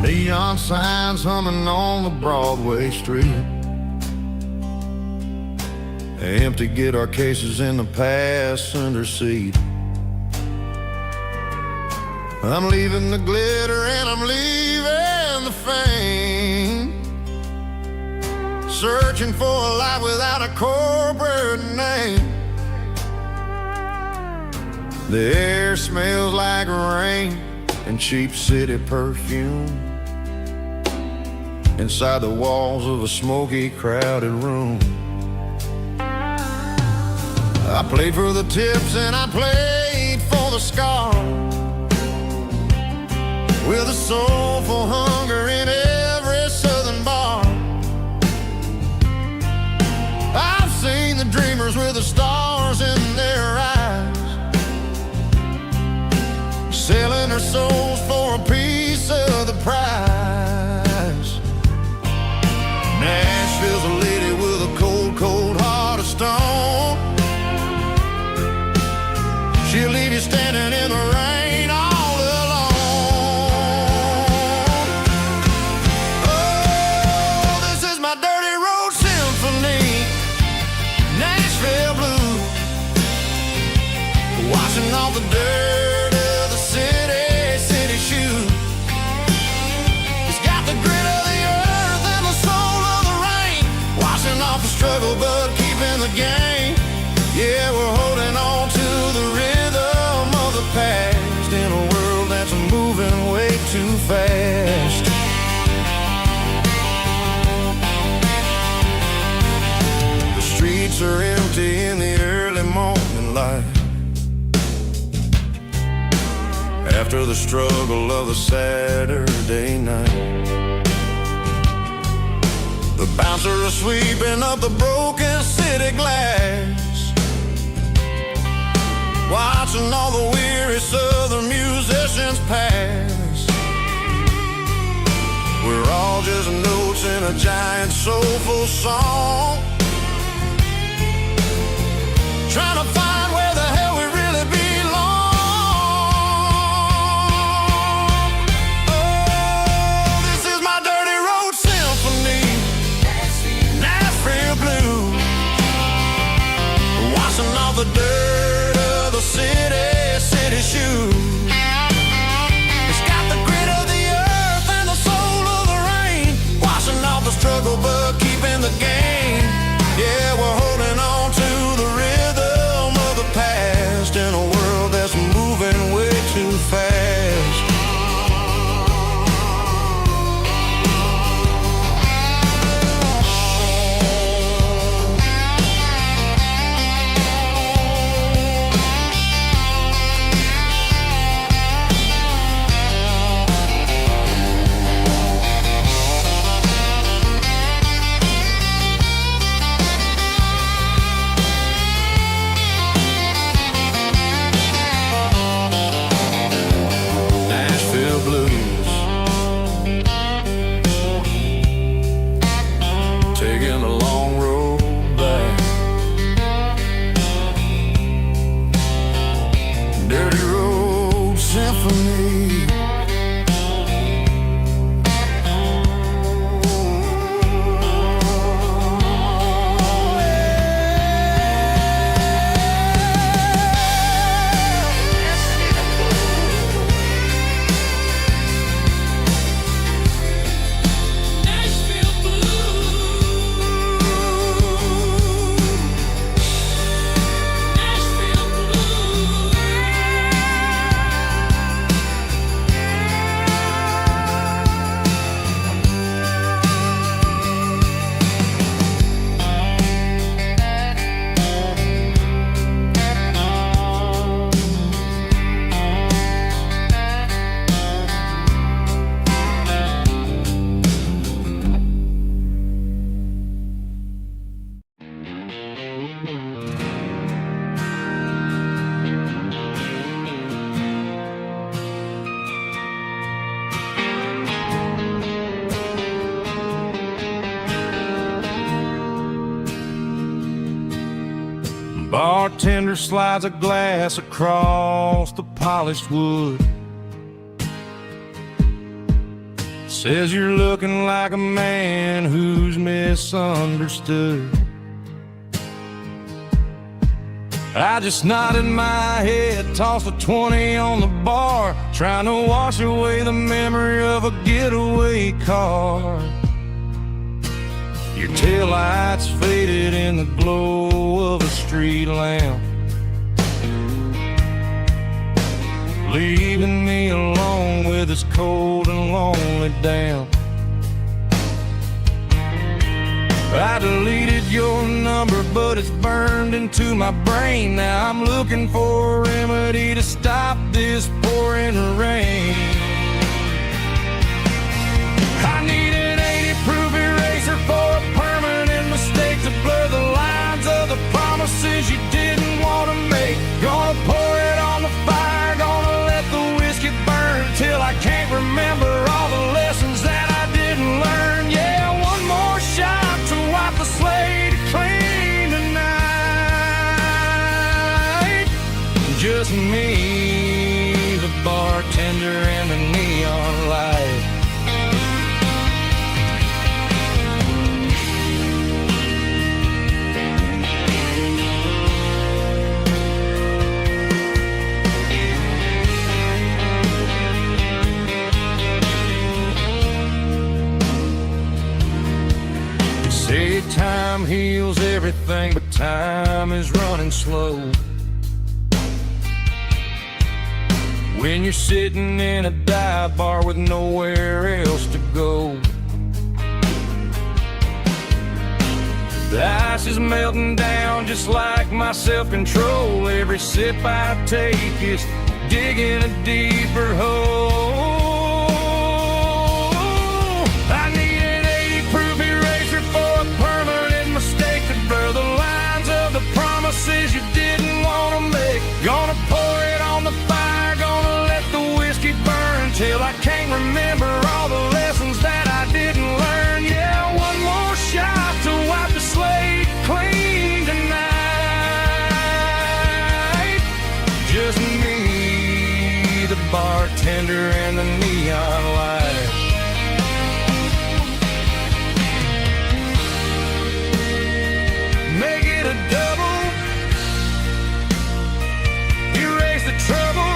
Neon signs humming on the Broadway street. Empty guitar cases in the passenger seat. I'm leaving the glitter and I'm leaving the fame, searching for a life without a corporate name. The air smells like rain and cheap city perfume inside the walls of a smoky, crowded room. I played for the tips and I played for the scars, with a soulful hunger in every southern bar. I've seen the dreamers with the stars in their eyes, selling their souls for a piece of the prize. Nashville's a lady with a cold, cold heart of stone. She'll leave you standing in the rain all alone. Oh, this is my dirty road symphony, Nashville blues, washing off the dirt of the city shoes. It's got the grit of the earth and the soul of the rain, washing off the struggle but keeping the game. Yeah, we're holding on to the rhythm of the past in a world that's moving way too fast. The streets are empty in the early morning light, after the struggle of the Saturday night. The bouncer is sweeping up the broken city glass, watching all the weary southern musicians pass. We're all just notes in a giant soulful song, trying to find where the hell we really belong. Oh, this is my dirty road symphony, Nashville blues, washing off the Bartender slides a glass across the polished wood. Says you're looking like a man who's misunderstood. I just nodded my head, tossed a 20 on the bar, trying to wash away the memory of a getaway car. Your taillights faded in the glow of a street lamp, leaving me alone with this cold and lonely damp. I deleted your number, but it's burned into my brain. Now I'm looking for a remedy to stop this pouring rain. I need an 80-proof eraser for a permanent mistake, to blur the lines of the promises you didn't want to make. Gonna pour it on the fire, gonna let the whiskey burn till I can't remember all the lessons that I didn't learn. Yeah, one more shot to wipe the slate clean tonight. Just me, the bartender, and the neon light. Say time heals everything, but time is running slow. When you're sitting in a dive bar with nowhere else to go, the ice is melting down just like my self-control. Every sip I take is digging a deeper hole. I need an 80-proof eraser for a permanent mistake, to blur the lines of the promises you didn't want to make. Gonna pour it on the fire, gonna let the whiskey burn till I can't remember all the lessons that I didn't learn. Yeah, one more shot to wipe the slate clean tonight. Just me, the bartender, and the neon light. Make it a double, erase the trouble.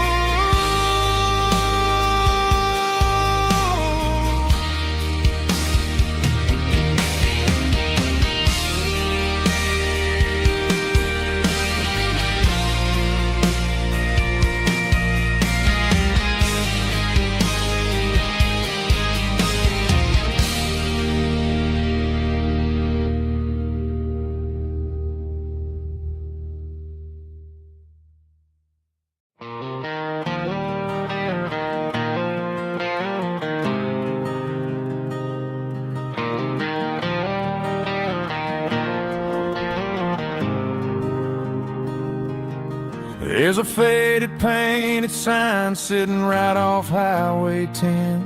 There's a faded painted sign sitting right off Highway 10.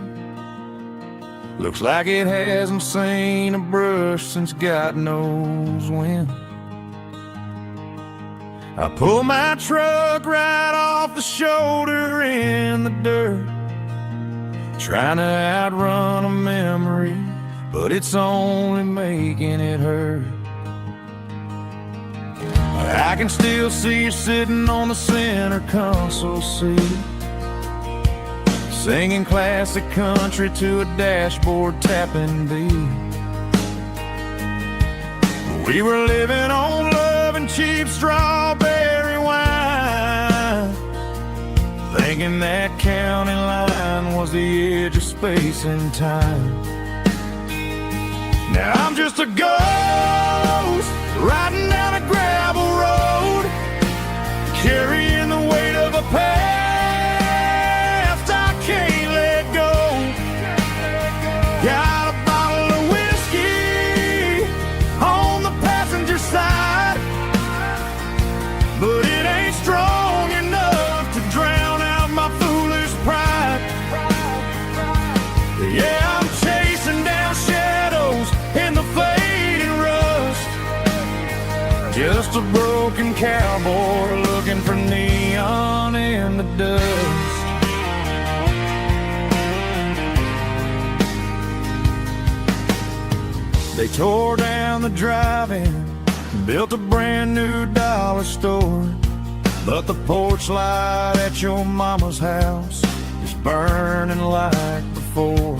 Looks like it hasn't seen a brush since God knows when. I pull my truck right off the shoulder in the dirt, trying to outrun a memory, but it's only making it hurt. I can still see you sitting on the center console seat, singing classic country to a dashboard tapping beat. We were living on love and cheap strawberry wine, thinking that county line was the edge of space and time. Now I'm just a ghost riding down a gravel road, carrying the weight of a past I can't let go. Got a bottle of whiskey on the passenger side, but it ain't strong enough to drown out my foolish pride. Yeah, I'm chasing down shadows in the fading rust, Just a broken cowboy looking for neon in the dust. They tore down the drive-in, built a brand new dollar store, but the porch light at your mama's house is burning like before.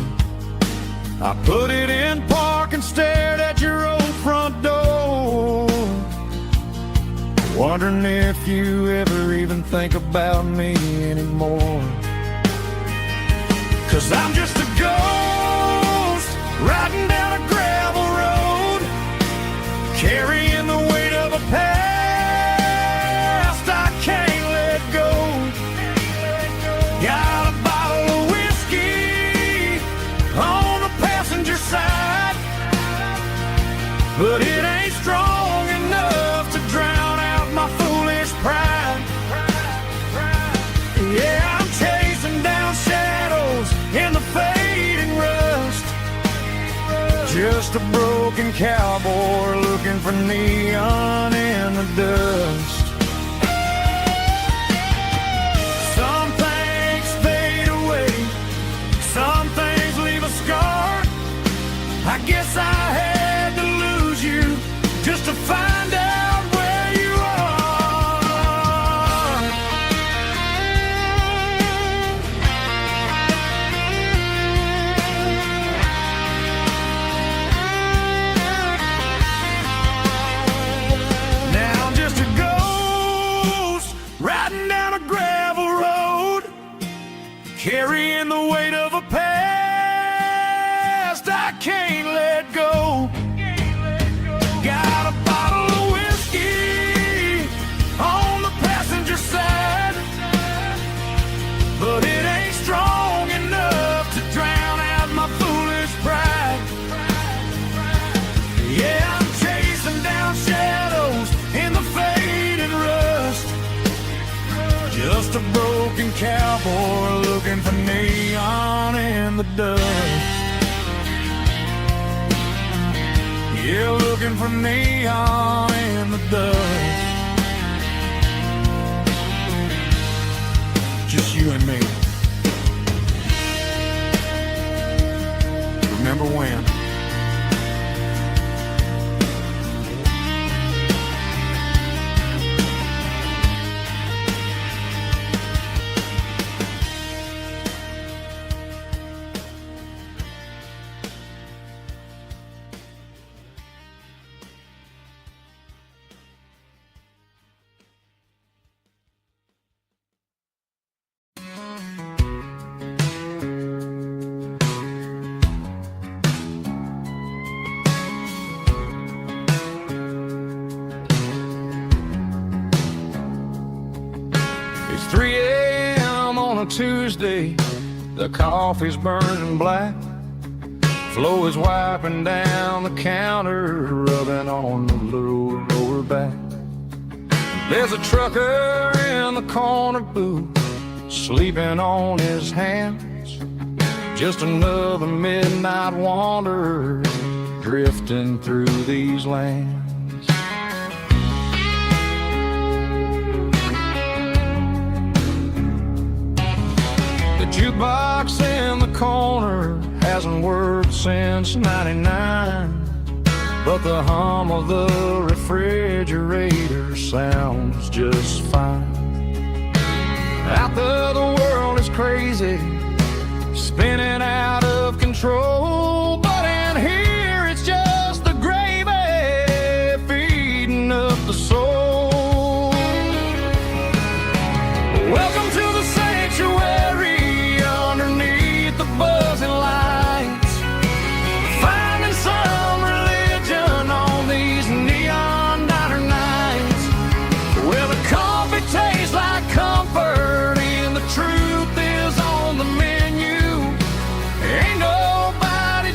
I put it in park and stared at your old front door, wondering if you ever even think about me anymore. 'Cause I'm just a ghost riding down a gravel road, carrying the weight of a past I can't let go. Got a bottle of whiskey on the passenger side, but it ain't strong enough to drown out my foolish pride. Yeah, I'm chasing down shadows in the fading rust, just a broken cowboy looking for neon in the dust. Some things fade away, some things leave a scar. I guess I had to lose you just to find out where you are. Now I'm just a ghost riding down a gravel road, carrying the weight of a past I can't let go. Got a bottle of whiskey on the passenger side, but it ain't strong enough to drown out my foolish pride. Yeah, I'm chasing down shadows in the fading rust, just a broken cowboy looking for neon in the dust. Yeah, looking for neon in the dust. Just you and me. Remember when? It's 3 a.m. on a Tuesday, the coffee's burning black. Flo is wiping down the counter, rubbing on the lower back. There's a trucker in the corner booth, sleeping on his hands. Just another midnight wanderer, drifting through these lands. The jukebox in the corner hasn't worked since '99, but the hum of the refrigerator sounds just fine. Out there the world is crazy, spinning out of control, but in here it's just the gravy feeding up the soul. Welcome to the sanctuary underneath the buzzing lights, finding some religion on these neon diner nights, where the coffee tastes like comfort and the truth is on the menu. Ain't nobody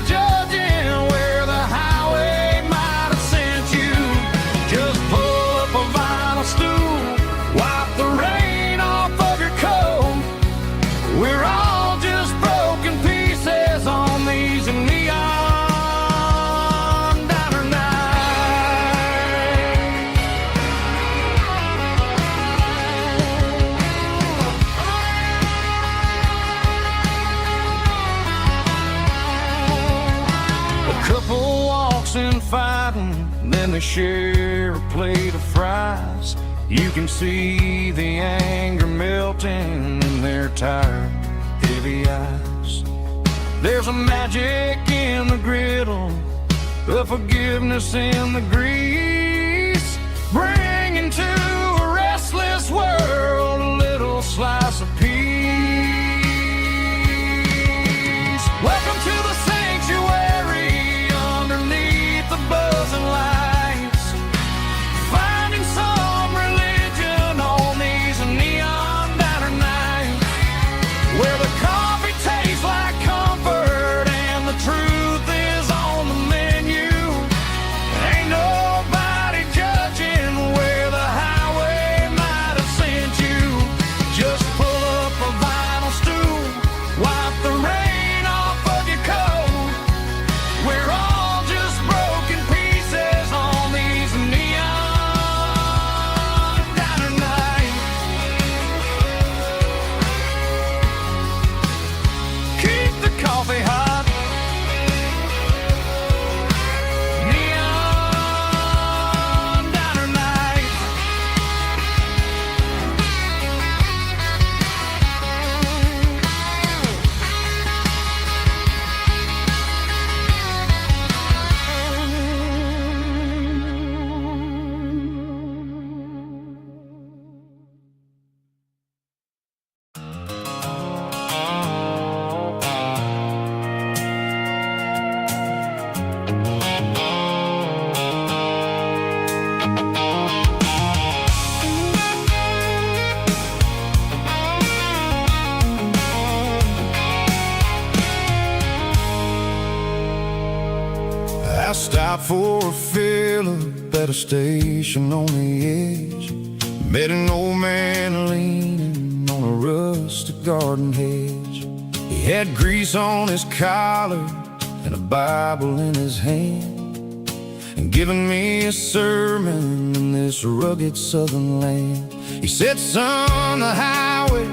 then they share a plate of fries. You can see the anger melting in their tired, heavy eyes. There's a magic in the griddle, a forgiveness in the grease, bringing to a restless world a little slice of peace. Welcome to the sanctuary underneath the buzzing lights, finding some religion on these neon diner nights, where the coffee tastes like comfort and the truth is on the menu. Ain't nobody judging where the highway might have sent you. Just pull up a vinyl stool, wipe the rain off of your coat. We're all just broken pieces on these neon diner nights. Keep the coffee hot. Neon diner nights. I stopped for a fill-up at a station on the edge. Met an old man leaning on a rustic garden hedge. He had grease on his collar and a Bible in his hand, and giving me a sermon in this rugged southern land. He said, son, the highway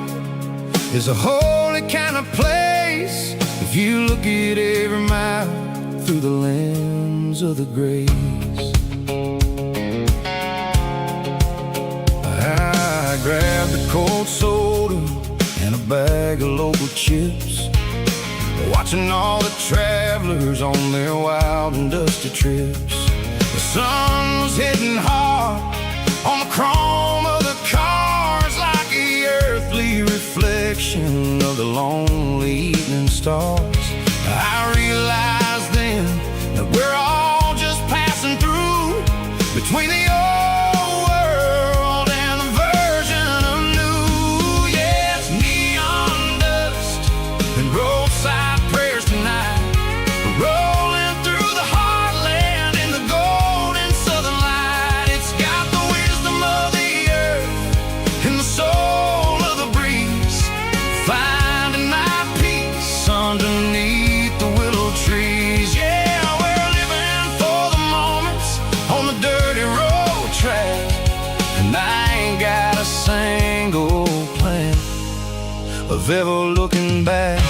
is a holy kind of place if you look at every mile through the lens of the grace. I grabbed a cold soda and a bag of local chips, watching all the travelers on their wild and dusty trips. The sun was hitting hard on the chrome of the cars, like the earthly reflection of the lonely evening stars. I realized then that we're all just passing through between the old world and the version of new. Yeah, it's neon dust and roadside prayers tonight, rolling through the heartland in the golden southern light. It's got the wisdom of the earth and the soul of the breeze, finding my peace underneath the willow trees. Yeah, we're living for the moments on the dirty road track, and I ain't got a single plan of ever looking back.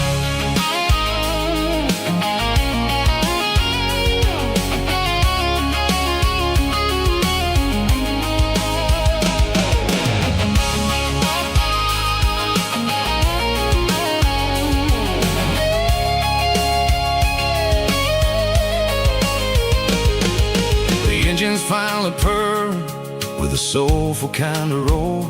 Engines finally purr with a soulful kind of roar,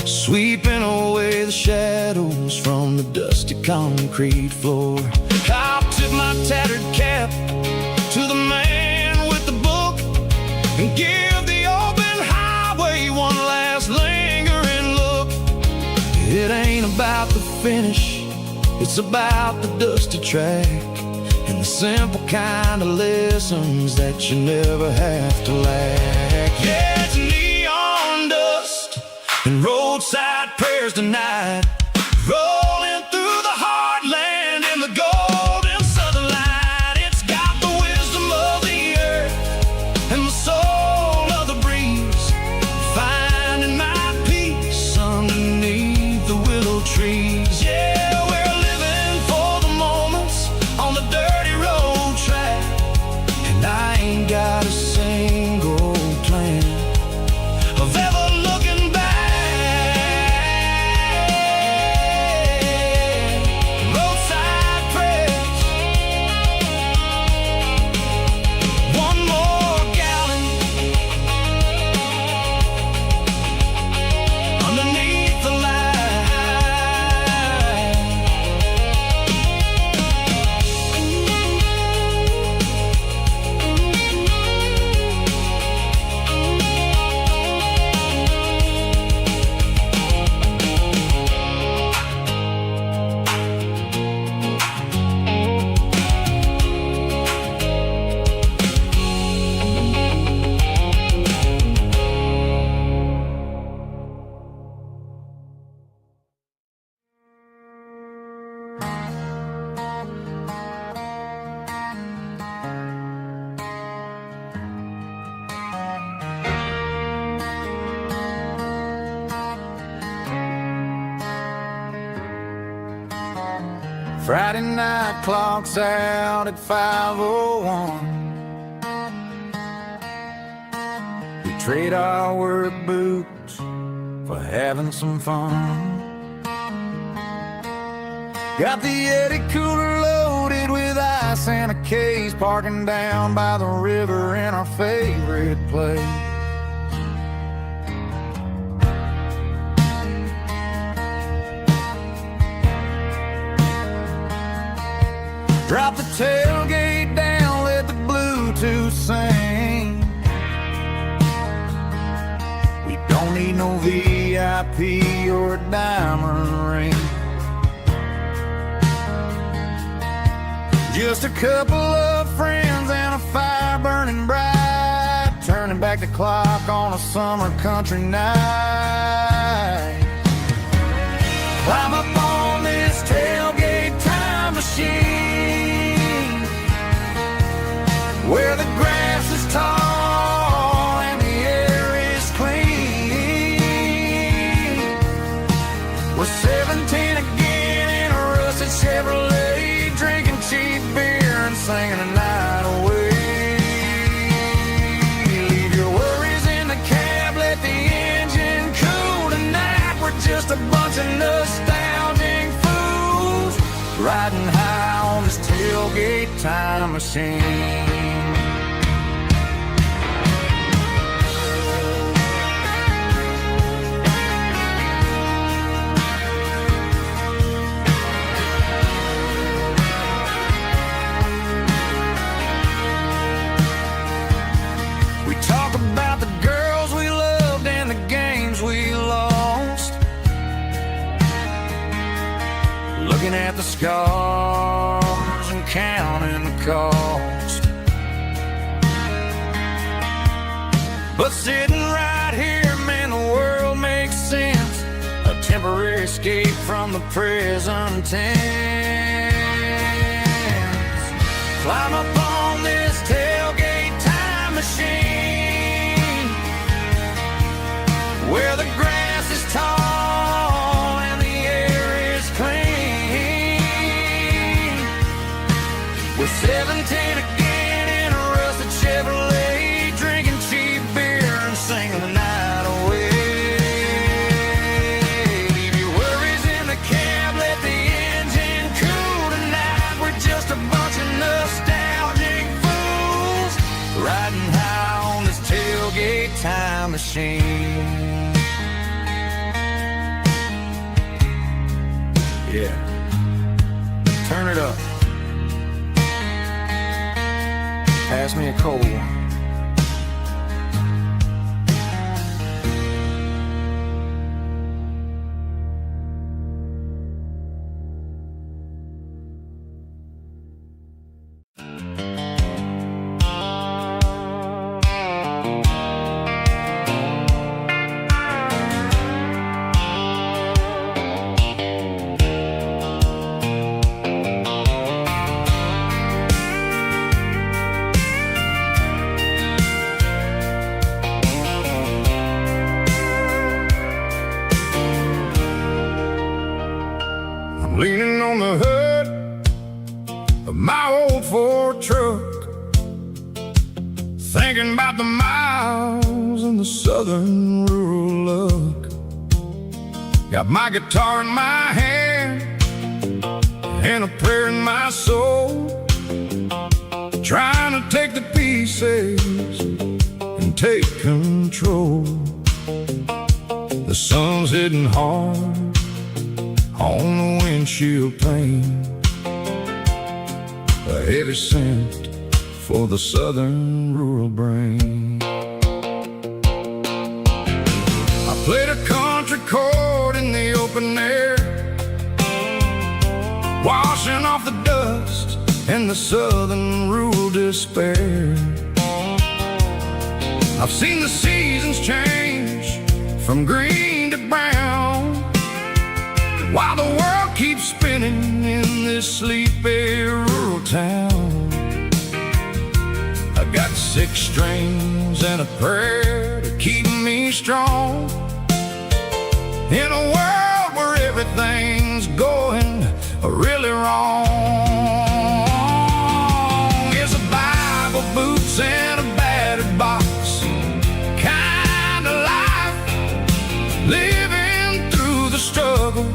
sweeping away the shadows from the dusty concrete floor. I'll tip my tattered cap to the man with the book and give the open highway one last lingering look. It ain't about the finish, it's about the dusty track and the simple kind of lessons that you never have to lack. Yeah, it's neon dust and roadside prayers tonight, rolling through the heartland in the golden southern light. It's got the wisdom of the earth and the soul of the breeze, finding my peace underneath the willow trees. Yeah, we're living for the moments on the dirty road track, and I ain't got a cent Friday night clocks out at 5:01. We trade our work boots for having some fun. Got the Yeti cooler loaded with ice and a case, parking down by the river in our favorite place. Drop the tailgate down, let the Bluetooth sing. We don't need no VIP or a diamond ring. Just a couple of friends and a fire burning bright, turning back the clock on a summer country night. Climb up on this tailgate time machine, where the grass is tall and the air is clean. We're 17 again in a rusted Chevrolet, drinking cheap beer and singing the night away. Leave your worries in the cab, let the engine cool tonight. We're just a bunch of nostalgic fools, riding high on this tailgate time machine. Looking at the scars and counting the cost. But sitting right here, man, the world makes sense. A temporary escape from the present tense. Climb up on this tailgate time machine, where the grass is tall and the air is clean. We're 17 again in a rusted Chevrolet, drinking cheap beer and singing the night away. Leave your worries in the cab, let the engine cool tonight. We're just a bunch of nostalgic fools, riding high on this tailgate time machine. Yeah, turn it up. Pass me a cold one. Leaning on the hood of my old Ford truck, thinking about the miles and the southern rural look. Got my guitar in my hand and a prayer in my soul, trying to take the pieces and take control. The sun's hitting hard on the windshield pane, a heavy scent for the southern rural brain. I played a country chord in the open air, washing off the dust and the southern rural despair. I've seen the seasons change from green to brown, while the world keeps spinning in this sleepy rural town. I got 6 strings and a prayer to keep me strong, in a world where everything's going are really wrong. It's a Bible, boots, and a battered box kind of life, living through the struggle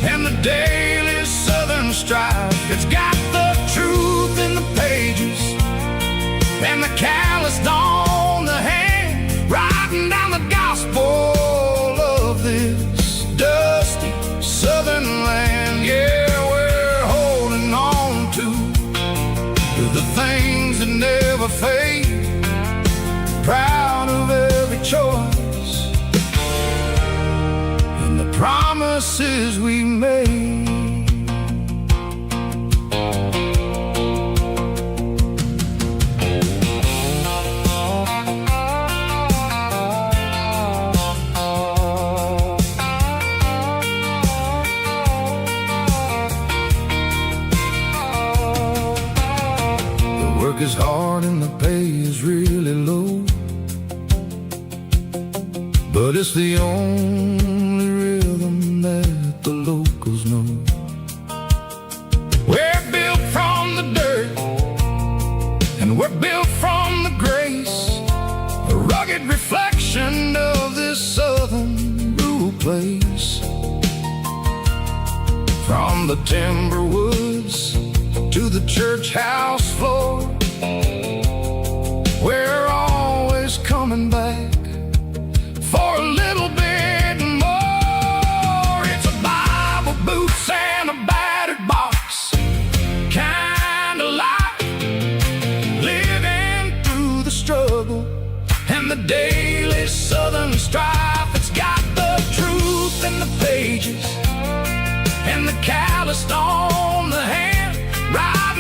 and the daily southern strife. It's got the truth in the pages and the calloused on the hand, writing down the gospel of this dusty southern land. Yeah, we're holding on to the things that never fade, proud of every choice and the promises we made. Work is hard and the pay is really low, but it's the only rhythm that the locals know. We're built from the dirt and we're built from the grace, a rugged reflection of this southern rural place. From the timber woods to the church house floor, we're always coming back for a little bit more. It's a Bible, boots, and a battered box kind of life, living through the struggle and the daily southern strife. It's got the truth in the pages and the calloused on